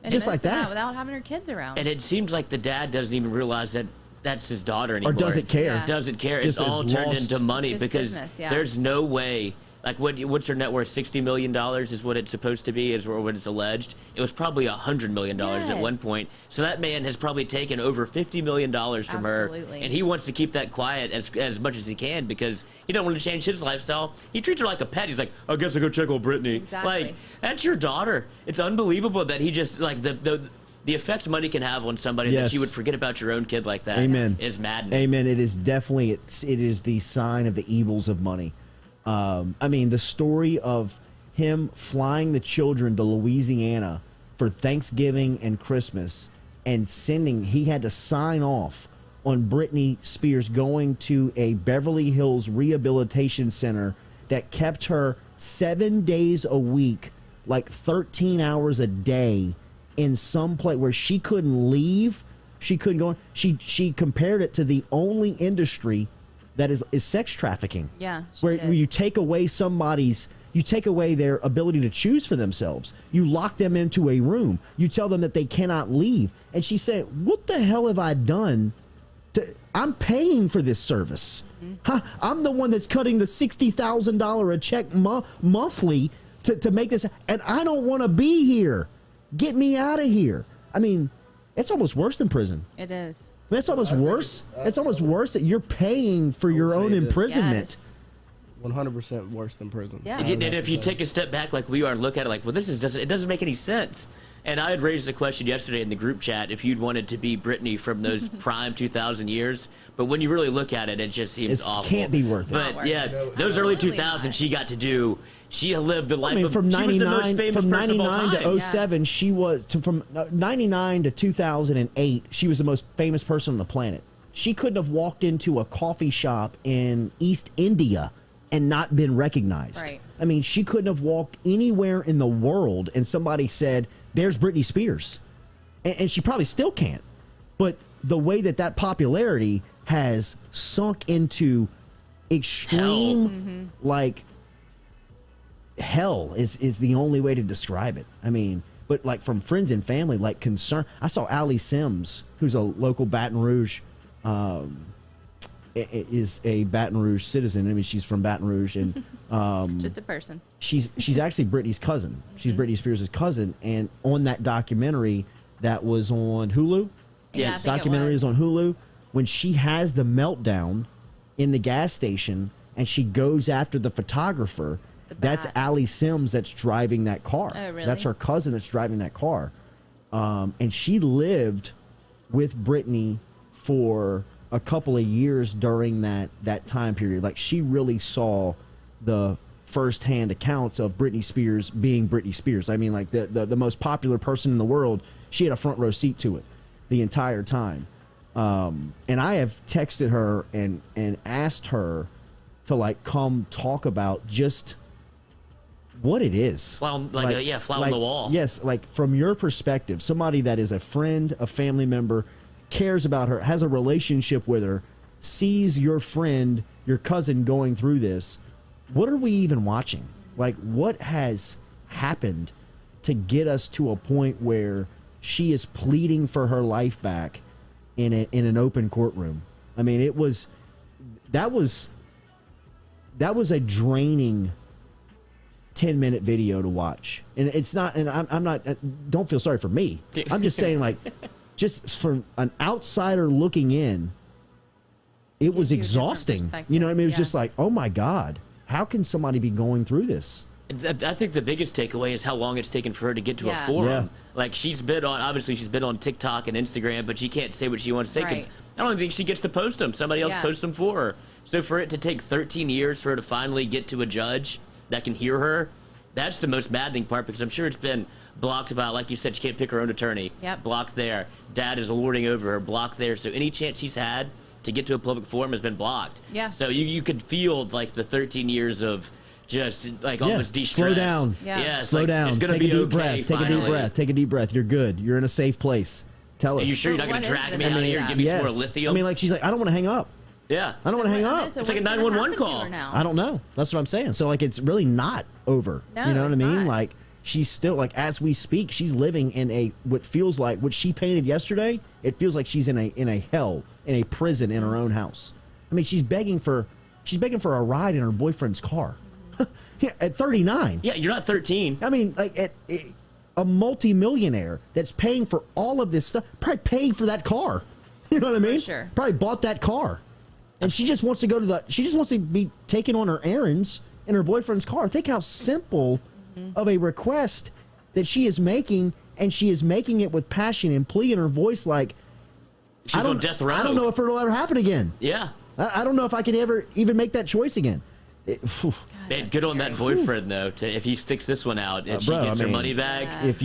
And just like that. Without having her kids around. And it seems like the dad doesn't even realize that that's his daughter anymore. Or doesn't care. Yeah. Doesn't care. Just It's all turned into money Just because business, there's no way. Like, what's her net worth? $60 million is what it's supposed to be, is what it's alleged. It was probably $100 million at one point. So that man has probably taken over $50 million from her. And he wants to keep that quiet as much as he can because he don't want to change his lifestyle. He treats her like a pet. He's like, I guess I'll go check on Brittany. Exactly. Like, that's your daughter. It's unbelievable that he just, like, the effect money can have on somebody that you would forget about your own kid like that. Amen. Is maddening. Amen. It is definitely, it is the sign of the evils of money. I mean, the story of him flying the children to Louisiana for Thanksgiving and Christmas and he had to sign off on Britney Spears going to a Beverly Hills rehabilitation center that kept her 7 days a week, like 13 hours a day in some place where she couldn't leave. She couldn't go. She compared it to the only industry that is sex trafficking. Yeah. Where you take away their ability to choose for themselves. You lock them into a room. You tell them that they cannot leave. And she said, what the hell have I done? I'm paying for this service. Mm-hmm. I'm the one that's cutting the $60,000 a check monthly to make this. And I don't want to be here. Get me out of here. I mean, it's almost worse than prison. It is. It's almost worse. It's almost worse that you're paying for your own imprisonment. Yes. 100% worse than prison. Yeah. And if you take a step back like we are and look at it like, well, it doesn't make any sense. And I had raised the question yesterday in the group chat if you'd wanted to be Britney from those prime 2000 years. But when you really look at it, it just seems awful. It can't be worth it. But yeah, those early 2000s, she got to do. She lived the life of. From she was the most 99 famous from person of all 99 time. to 07, she was from 99 to 2008. She was the most famous person on the planet. She couldn't have walked into a coffee shop in East India and not been recognized. Right. I mean, she couldn't have walked anywhere in the world and somebody said, "There's Britney Spears," and she probably still can't. But the way that popularity has sunk into extreme, like. Hell is the only way to describe it. I mean, but like from friends and family, like concern. I saw Allie Sims, who's a local Baton Rouge, is a Baton Rouge citizen. I mean, she's from Baton Rouge, and just a person. She's actually Britney's cousin. She's Britney Spears' cousin, and on that documentary that was on Hulu, Yeah, I think documentary it is was. on Hulu. When she has the meltdown in the gas station, and she goes after the photographer. That's Allie Sims that's driving that car. Oh, really? That's her cousin that's driving that car. And she lived with Britney for a couple of years during that time period. Like, she really saw the firsthand accounts of Britney Spears being Britney Spears. I mean, like the most popular person in the world, she had a front row seat to it the entire time. And I have texted her and asked her to like come talk about just what it is. Fly on the wall. Yes, like from your perspective, somebody that is a friend, a family member, cares about her, has a relationship with her, sees your friend, your cousin going through this. What are we even watching? Like, what has happened to get us to a point where she is pleading for her life back in an open courtroom? I mean, that was a draining 10-minute video to watch. And it's not, and I'm not, don't feel sorry for me. I'm just saying, like, just from an outsider looking in, it was exhausting. You know what I mean? It was just like, oh my God, how can somebody be going through this? I think the biggest takeaway is how long it's taken for her to get to a forum. Yeah. Like, she's been on TikTok and Instagram, but she can't say what she wants to say because I don't think she gets to post them. Somebody else posts them for her. So for it to take 13 years for her to finally get to a judge that can hear her, that's the most maddening part, because I'm sure it's been blocked about, like you said, she can't pick her own attorney. Yep. Blocked there. Dad is lording over her. Blocked there. So any chance she's had to get to a public forum has been blocked. Yeah. So you could feel like the 13 years of just like almost de-stress. Slow down. Yeah. Slow down. It's gonna Take be a deep okay, breath. Take a deep finally. breath. Take a deep breath. You're good. You're in a safe place. Tell us. Are you sure you're not going to drag me out of here and give me some more lithium? I mean, like, she's like, I don't want to hang up. Yeah. I don't want to hang up. So It's like a what's gonna 911 happen to call. her now? I don't know. That's what I'm saying. So, like, it's really not over. No, you know what I it's mean? not. Like, she's still, like, as we speak, she's living in what feels like what she painted yesterday. It feels like she's in a hell, in a prison in her own house. I mean, she's begging for a ride in her boyfriend's car. Yeah, at 39. Yeah, you're not 13. I mean, like, a multimillionaire that's paying for all of this stuff, probably paid for that car. You know what I mean? sure. Probably bought that car. And she just wants to she just wants to be taken on her errands in her boyfriend's car. Think how simple of a request that she is making, and she is making it with passion and plea in her voice, like, She's on death row. I don't know if it'll ever happen again. Yeah. I don't know if I can ever even make that choice again. Man, good on that boyfriend, though, if he sticks this one out and she bro, gets I her mean, money back. At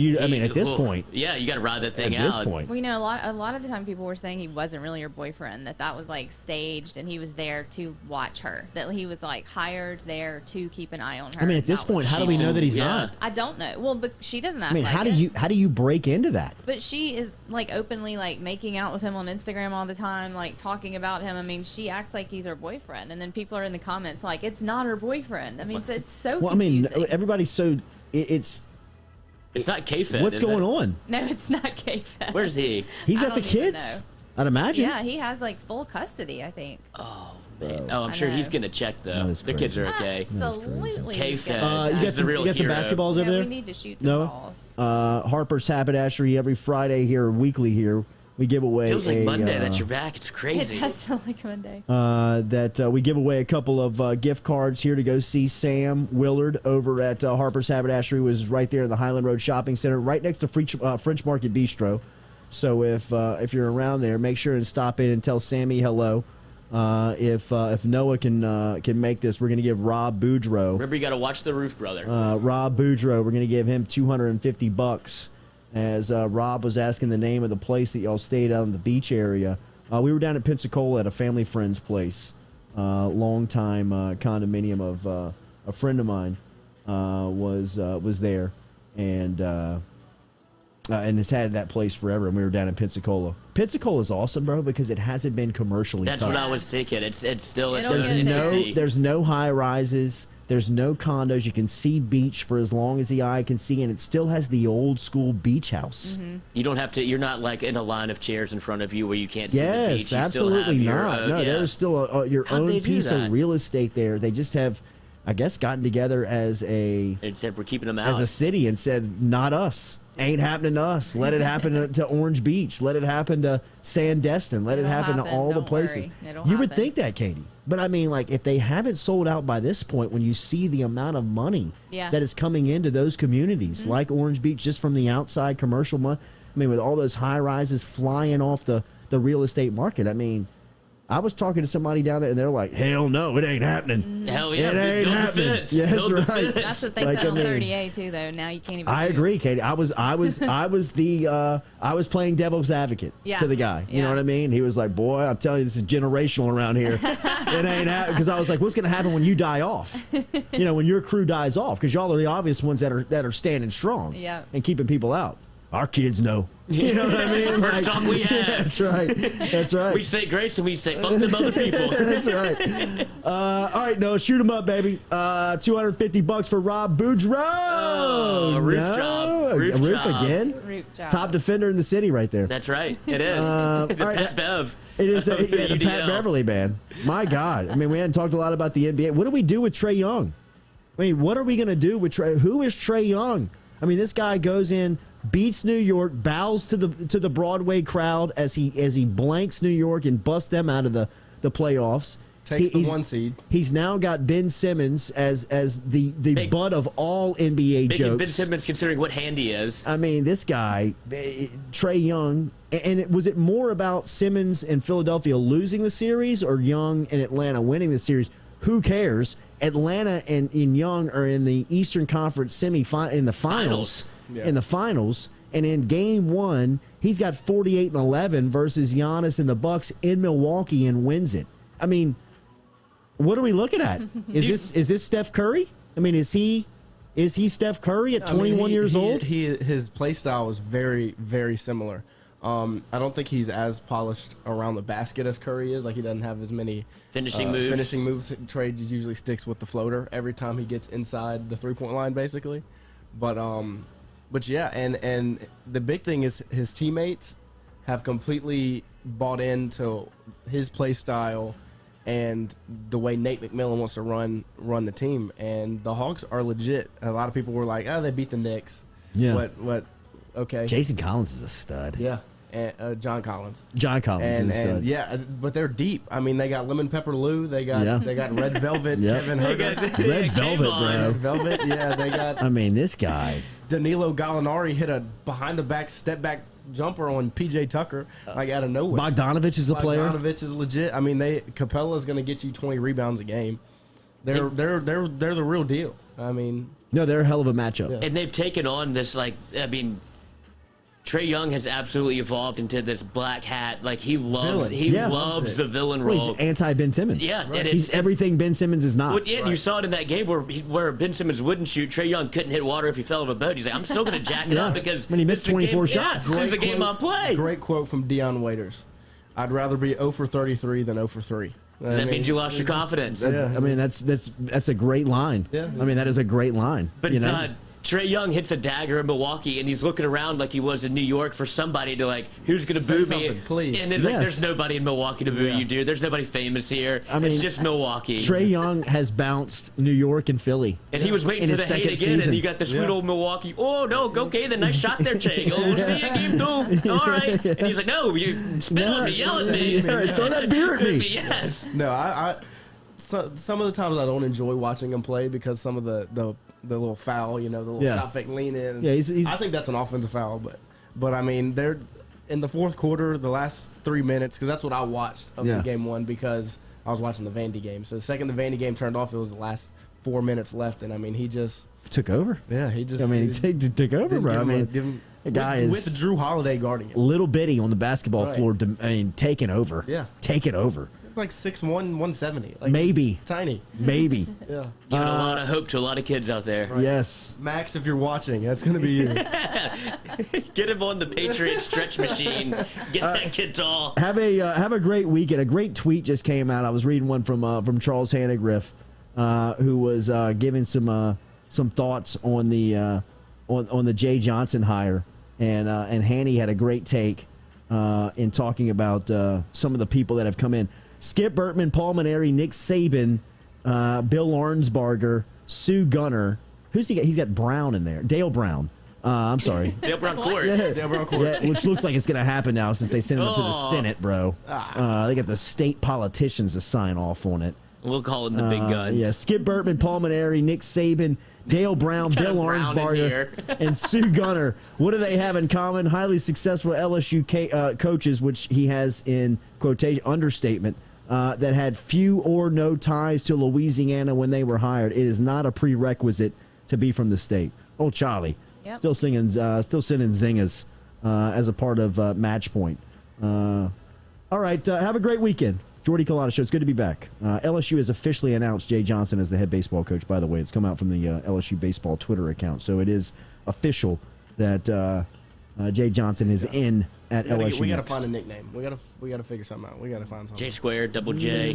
this point. Yeah, you got to ride that thing At out. this point. Well, you know, a lot of the time people were saying he wasn't really her boyfriend, that was like staged, and he was there to watch her, that he was like hired there to keep an eye on her. I mean, at this point, how do we know that he's not? I don't know. Well, but she doesn't act I mean, like how do you break into that? But she is like openly like making out with him on Instagram all the time, like talking about him. I mean, she acts like he's her boyfriend, and then people are in the comments like, it's not her boyfriend. I mean, so it's so Well, I mean, confusing. everybody's so it's not K-Fed. what's going on? No, it's not K-Fed. Where's he? He's I got the don't even kids. know. I'd imagine. Yeah, he has like full custody, I think. Oh, man. Oh, I'm sure know. he's going to check, though. That is The kids are crazy. okay. Absolutely. K-Fed. You got He's the some, real you got some hero. basketballs over Yeah, there? we need to shoot some No. balls. Harper's Haberdashery every Friday here, weekly here. We give away Feels like Monday that uh, you're back. It's crazy. It does sound like Monday. we give away a couple of gift cards here to go see Sam Willard over at Harper's Haberdashery. Was right there in the Highland Road Shopping Center, right next to French Market Bistro. So if you're around there, make sure and stop in and tell Sammy hello. If Noah can make this, we're going to give Rob Boudreaux. Remember, you got to watch the roof, brother. Rob Boudreaux, we're going to give him $250. As Rob was asking the name of the place that y'all stayed out in the beach area. We were down at Pensacola at a family friend's place. Long-time condominium of a friend of mine was there, and it's had that place forever. And we were down in Pensacola. Pensacola is awesome, bro, because it hasn't been commercially That's touched. what I was thinking. It's still its It'll own get there. entity. There's no high rises. There's no condos. You can see beach for as long as the eye can see, and it still has the old school beach house. Mm-hmm. You don't have to. You're not like in a line of chairs in front of you where you can't see the beach. Yes, You still absolutely have your not. own- No, yeah. there's still your How'd they own do piece that? of real estate there. They just have, I guess, gotten together as a It said we're keeping them out. city and said, not us. Ain't happening to us. Let it happen to Orange Beach. Let it happen to Sandestin. Let it It'll happen to happen. all the Don't places. worry. It'll You would happen. think that, Katie. But I mean, like, if they haven't sold out by this point, when you see the amount of money Yeah. that is coming into those communities, like Orange Beach, just from the outside commercial money, I mean, with all those high rises flying off the real estate market, I mean, I was talking to somebody down there, and they're like, "Hell no, it ain't happening. Hell yeah, it ain't build happening." defense. Yeah, that's Build right. defense. That's what they Like, said on I mean, 30A too, though. Now you can't even. I do it. agree, Katie. I was playing devil's advocate Yeah. to the guy. You know Yeah. what I mean? He was like, "Boy, I'm telling you, this is generational around here. It ain't happening." Because I was like, "What's going to happen when you die off? You know, when your crew dies off? Because y'all are the obvious ones that are standing strong Yeah. and keeping people out. Our kids know." You know what I mean? First talk we have. That's right. That's right. We say greats and we say fuck them other people. That's right. All right, Noah, shoot him up, baby. $250 for Rob Boudreaux. Roof job. A Roof roof job. again. Roof job. Top defender in the city, right there. That's right. It is. all the right. Pat Bev. It is of the Pat UDL. Beverly band. My God. I mean, we hadn't talked a lot about the NBA. What do we do with Trae Young? I mean, what are we going to do with Trae? Who is Trae Young? I mean, this guy goes in, beats New York, bows to the Broadway crowd as he blanks New York and busts them out of the playoffs. Takes the He's- 1 seed. He's now got Ben Simmons as the butt of all NBA Making jokes. Ben Simmons considering what hand he is. I mean, this guy, Trae Young, and was it more about Simmons and Philadelphia losing the series or Young and Atlanta winning the series? Who cares? Atlanta and Young are in the Eastern Conference in the finals. Yeah. In the finals, and in Game 1, he's got 48-11 versus Giannis and the Bucks in Milwaukee and wins it. I mean, what are we looking at? Is this Steph Curry? I mean, is he Steph Curry at 21 years old? His play style is very, very similar. I don't think he's as polished around the basket as Curry is. Like, he doesn't have as many Finishing moves. Finishing moves. Trey usually sticks with the floater every time he gets inside the 3-point line, basically. But yeah, and the big thing is his teammates have completely bought into his play style and the way Nate McMillan wants to run the team. And the Hawks are legit. A lot of people were like, "Oh, they beat the Knicks." Yeah. What? Okay. Jason Collins is a stud. Yeah. And John Collins. John Collins is a stud. And yeah, but they're deep. I mean, they got Lemon Pepper Lou. They got Red Velvet. Yep. Kevin They Herter. got- Red yeah, Velvet, Kayvon. bro. Red Velvet. Yeah, they got I mean, this guy. Danilo Gallinari hit a behind the back step back jumper on PJ Tucker like out of nowhere. Bogdanovich is a player. Bogdanovich is legit. I mean, Capella's going to get you 20 rebounds a game. They're the real deal. I mean, No, they're a hell of a matchup. Yeah. And they've taken on this, like, I mean, Trae Young has absolutely evolved into this black hat. Like, he loves Villain. Yeah. loves the villain Well, role. he's anti-Ben Simmons. Yeah, and he's it's- everything Ben Simmons is not. Well, yeah, and you saw it in that game where Ben Simmons wouldn't shoot. Trae Young couldn't hit water if he fell off a boat. He's like, I'm still going to jack it Yeah. up because When he missed this is the 24 game, shots. Yeah, this is the Great game quote. I play. great quote from Deion Waiters. I'd rather be 0 for 33 than 0 for 3. That means you lost your confidence. I mean, that's a great line. Yeah. I mean, that is a great line. But you know? Trae Young hits a dagger in Milwaukee, and he's looking around like he was in New York for somebody to, like, who's going to Say boo something, me? please. And it's Yes. like, there's nobody in Milwaukee to boo you, dude. There's nobody famous here. I mean, it's just Milwaukee. Trae Young has bounced New York and Philly. And he was waiting in for the his hate second again, season. and you got the sweet Yeah. old Milwaukee. Oh, no, okay, then nice shot there, Trae. Oh, we'll see you game 2. All right. And he's like, no, you spit on me, yell at me. Yeah, throw that beer at me. Yes. No, some of the times I don't enjoy watching him play because some of the little foul, the little Yeah. foul fake lean in. Yeah, he's- I think that's an offensive foul, but I mean they're in the fourth quarter, the last 3 minutes, because that's what I watched of Yeah. the game one because I was watching the Vandy game. So the second the Vandy game turned off, it was the last 4 minutes left, and I mean he just Took over. he just I mean, he took over, didn't bro. give I him mean, give him the guy with is Drew Holiday guarding him. little bitty on the basketball Right. floor. I mean, taking over. Yeah. Taking over. It's like 6'1", 170. Like, Maybe. he's tiny. Maybe. Yeah. Giving a lot of hope to a lot of kids out there. Yes. Max, if you're watching, that's gonna be you. Get him on the Patriot stretch machine. Get that kid tall. Have a great weekend. A great tweet just came out. I was reading one from Charles Hannegriff, who was giving some thoughts on the Jay Johnson hire, and Hanny had a great take in talking about some of the people that have come in: Skip Bertman, Paul Maneri, Nick Saban, Bill Arnsbarger, Sue Gunner. Who's he got? He's got Brown in there. Dale Brown. I'm sorry. Dale Brown Court. Dale Brown Court. Yeah, which looks like it's going to happen now since they sent him up to the Oh. Senate, bro. They got the state politicians to sign off on it. We'll call him the big guns. Yeah, Skip Bertman, Paul Maneri, Nick Saban, Dale Brown, Got a Bill Brown in Arnsbarger, here. and Sue Gunner. What do they have in common? Highly successful LSU coaches, which he has in quotation understatement, that had few or no ties to Louisiana when they were hired. It is not a prerequisite to be from the state. Oh, Charlie, still sending zingers as a part of Match Point. All right, have a great weekend. Jordy Culotta Show. It's good to be back. LSU has officially announced Jay Johnson as the head baseball coach, by the way. It's come out from the LSU Baseball Twitter account. So it is official that Jay Johnson is in at LSU. We got to find a nickname. We got to figure something out. We got to find something. J squared, double J.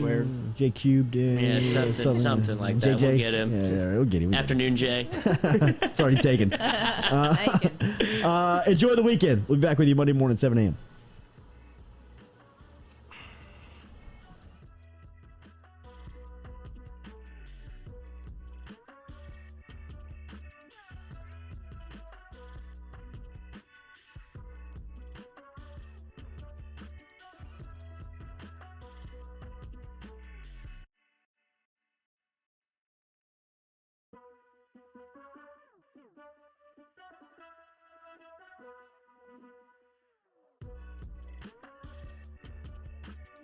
J cubed. Something like that. JJ? We'll get him. Yeah, we'll get him. Afternoon J. It's already taken. Enjoy the weekend. We'll be back with you Monday morning, 7 a.m.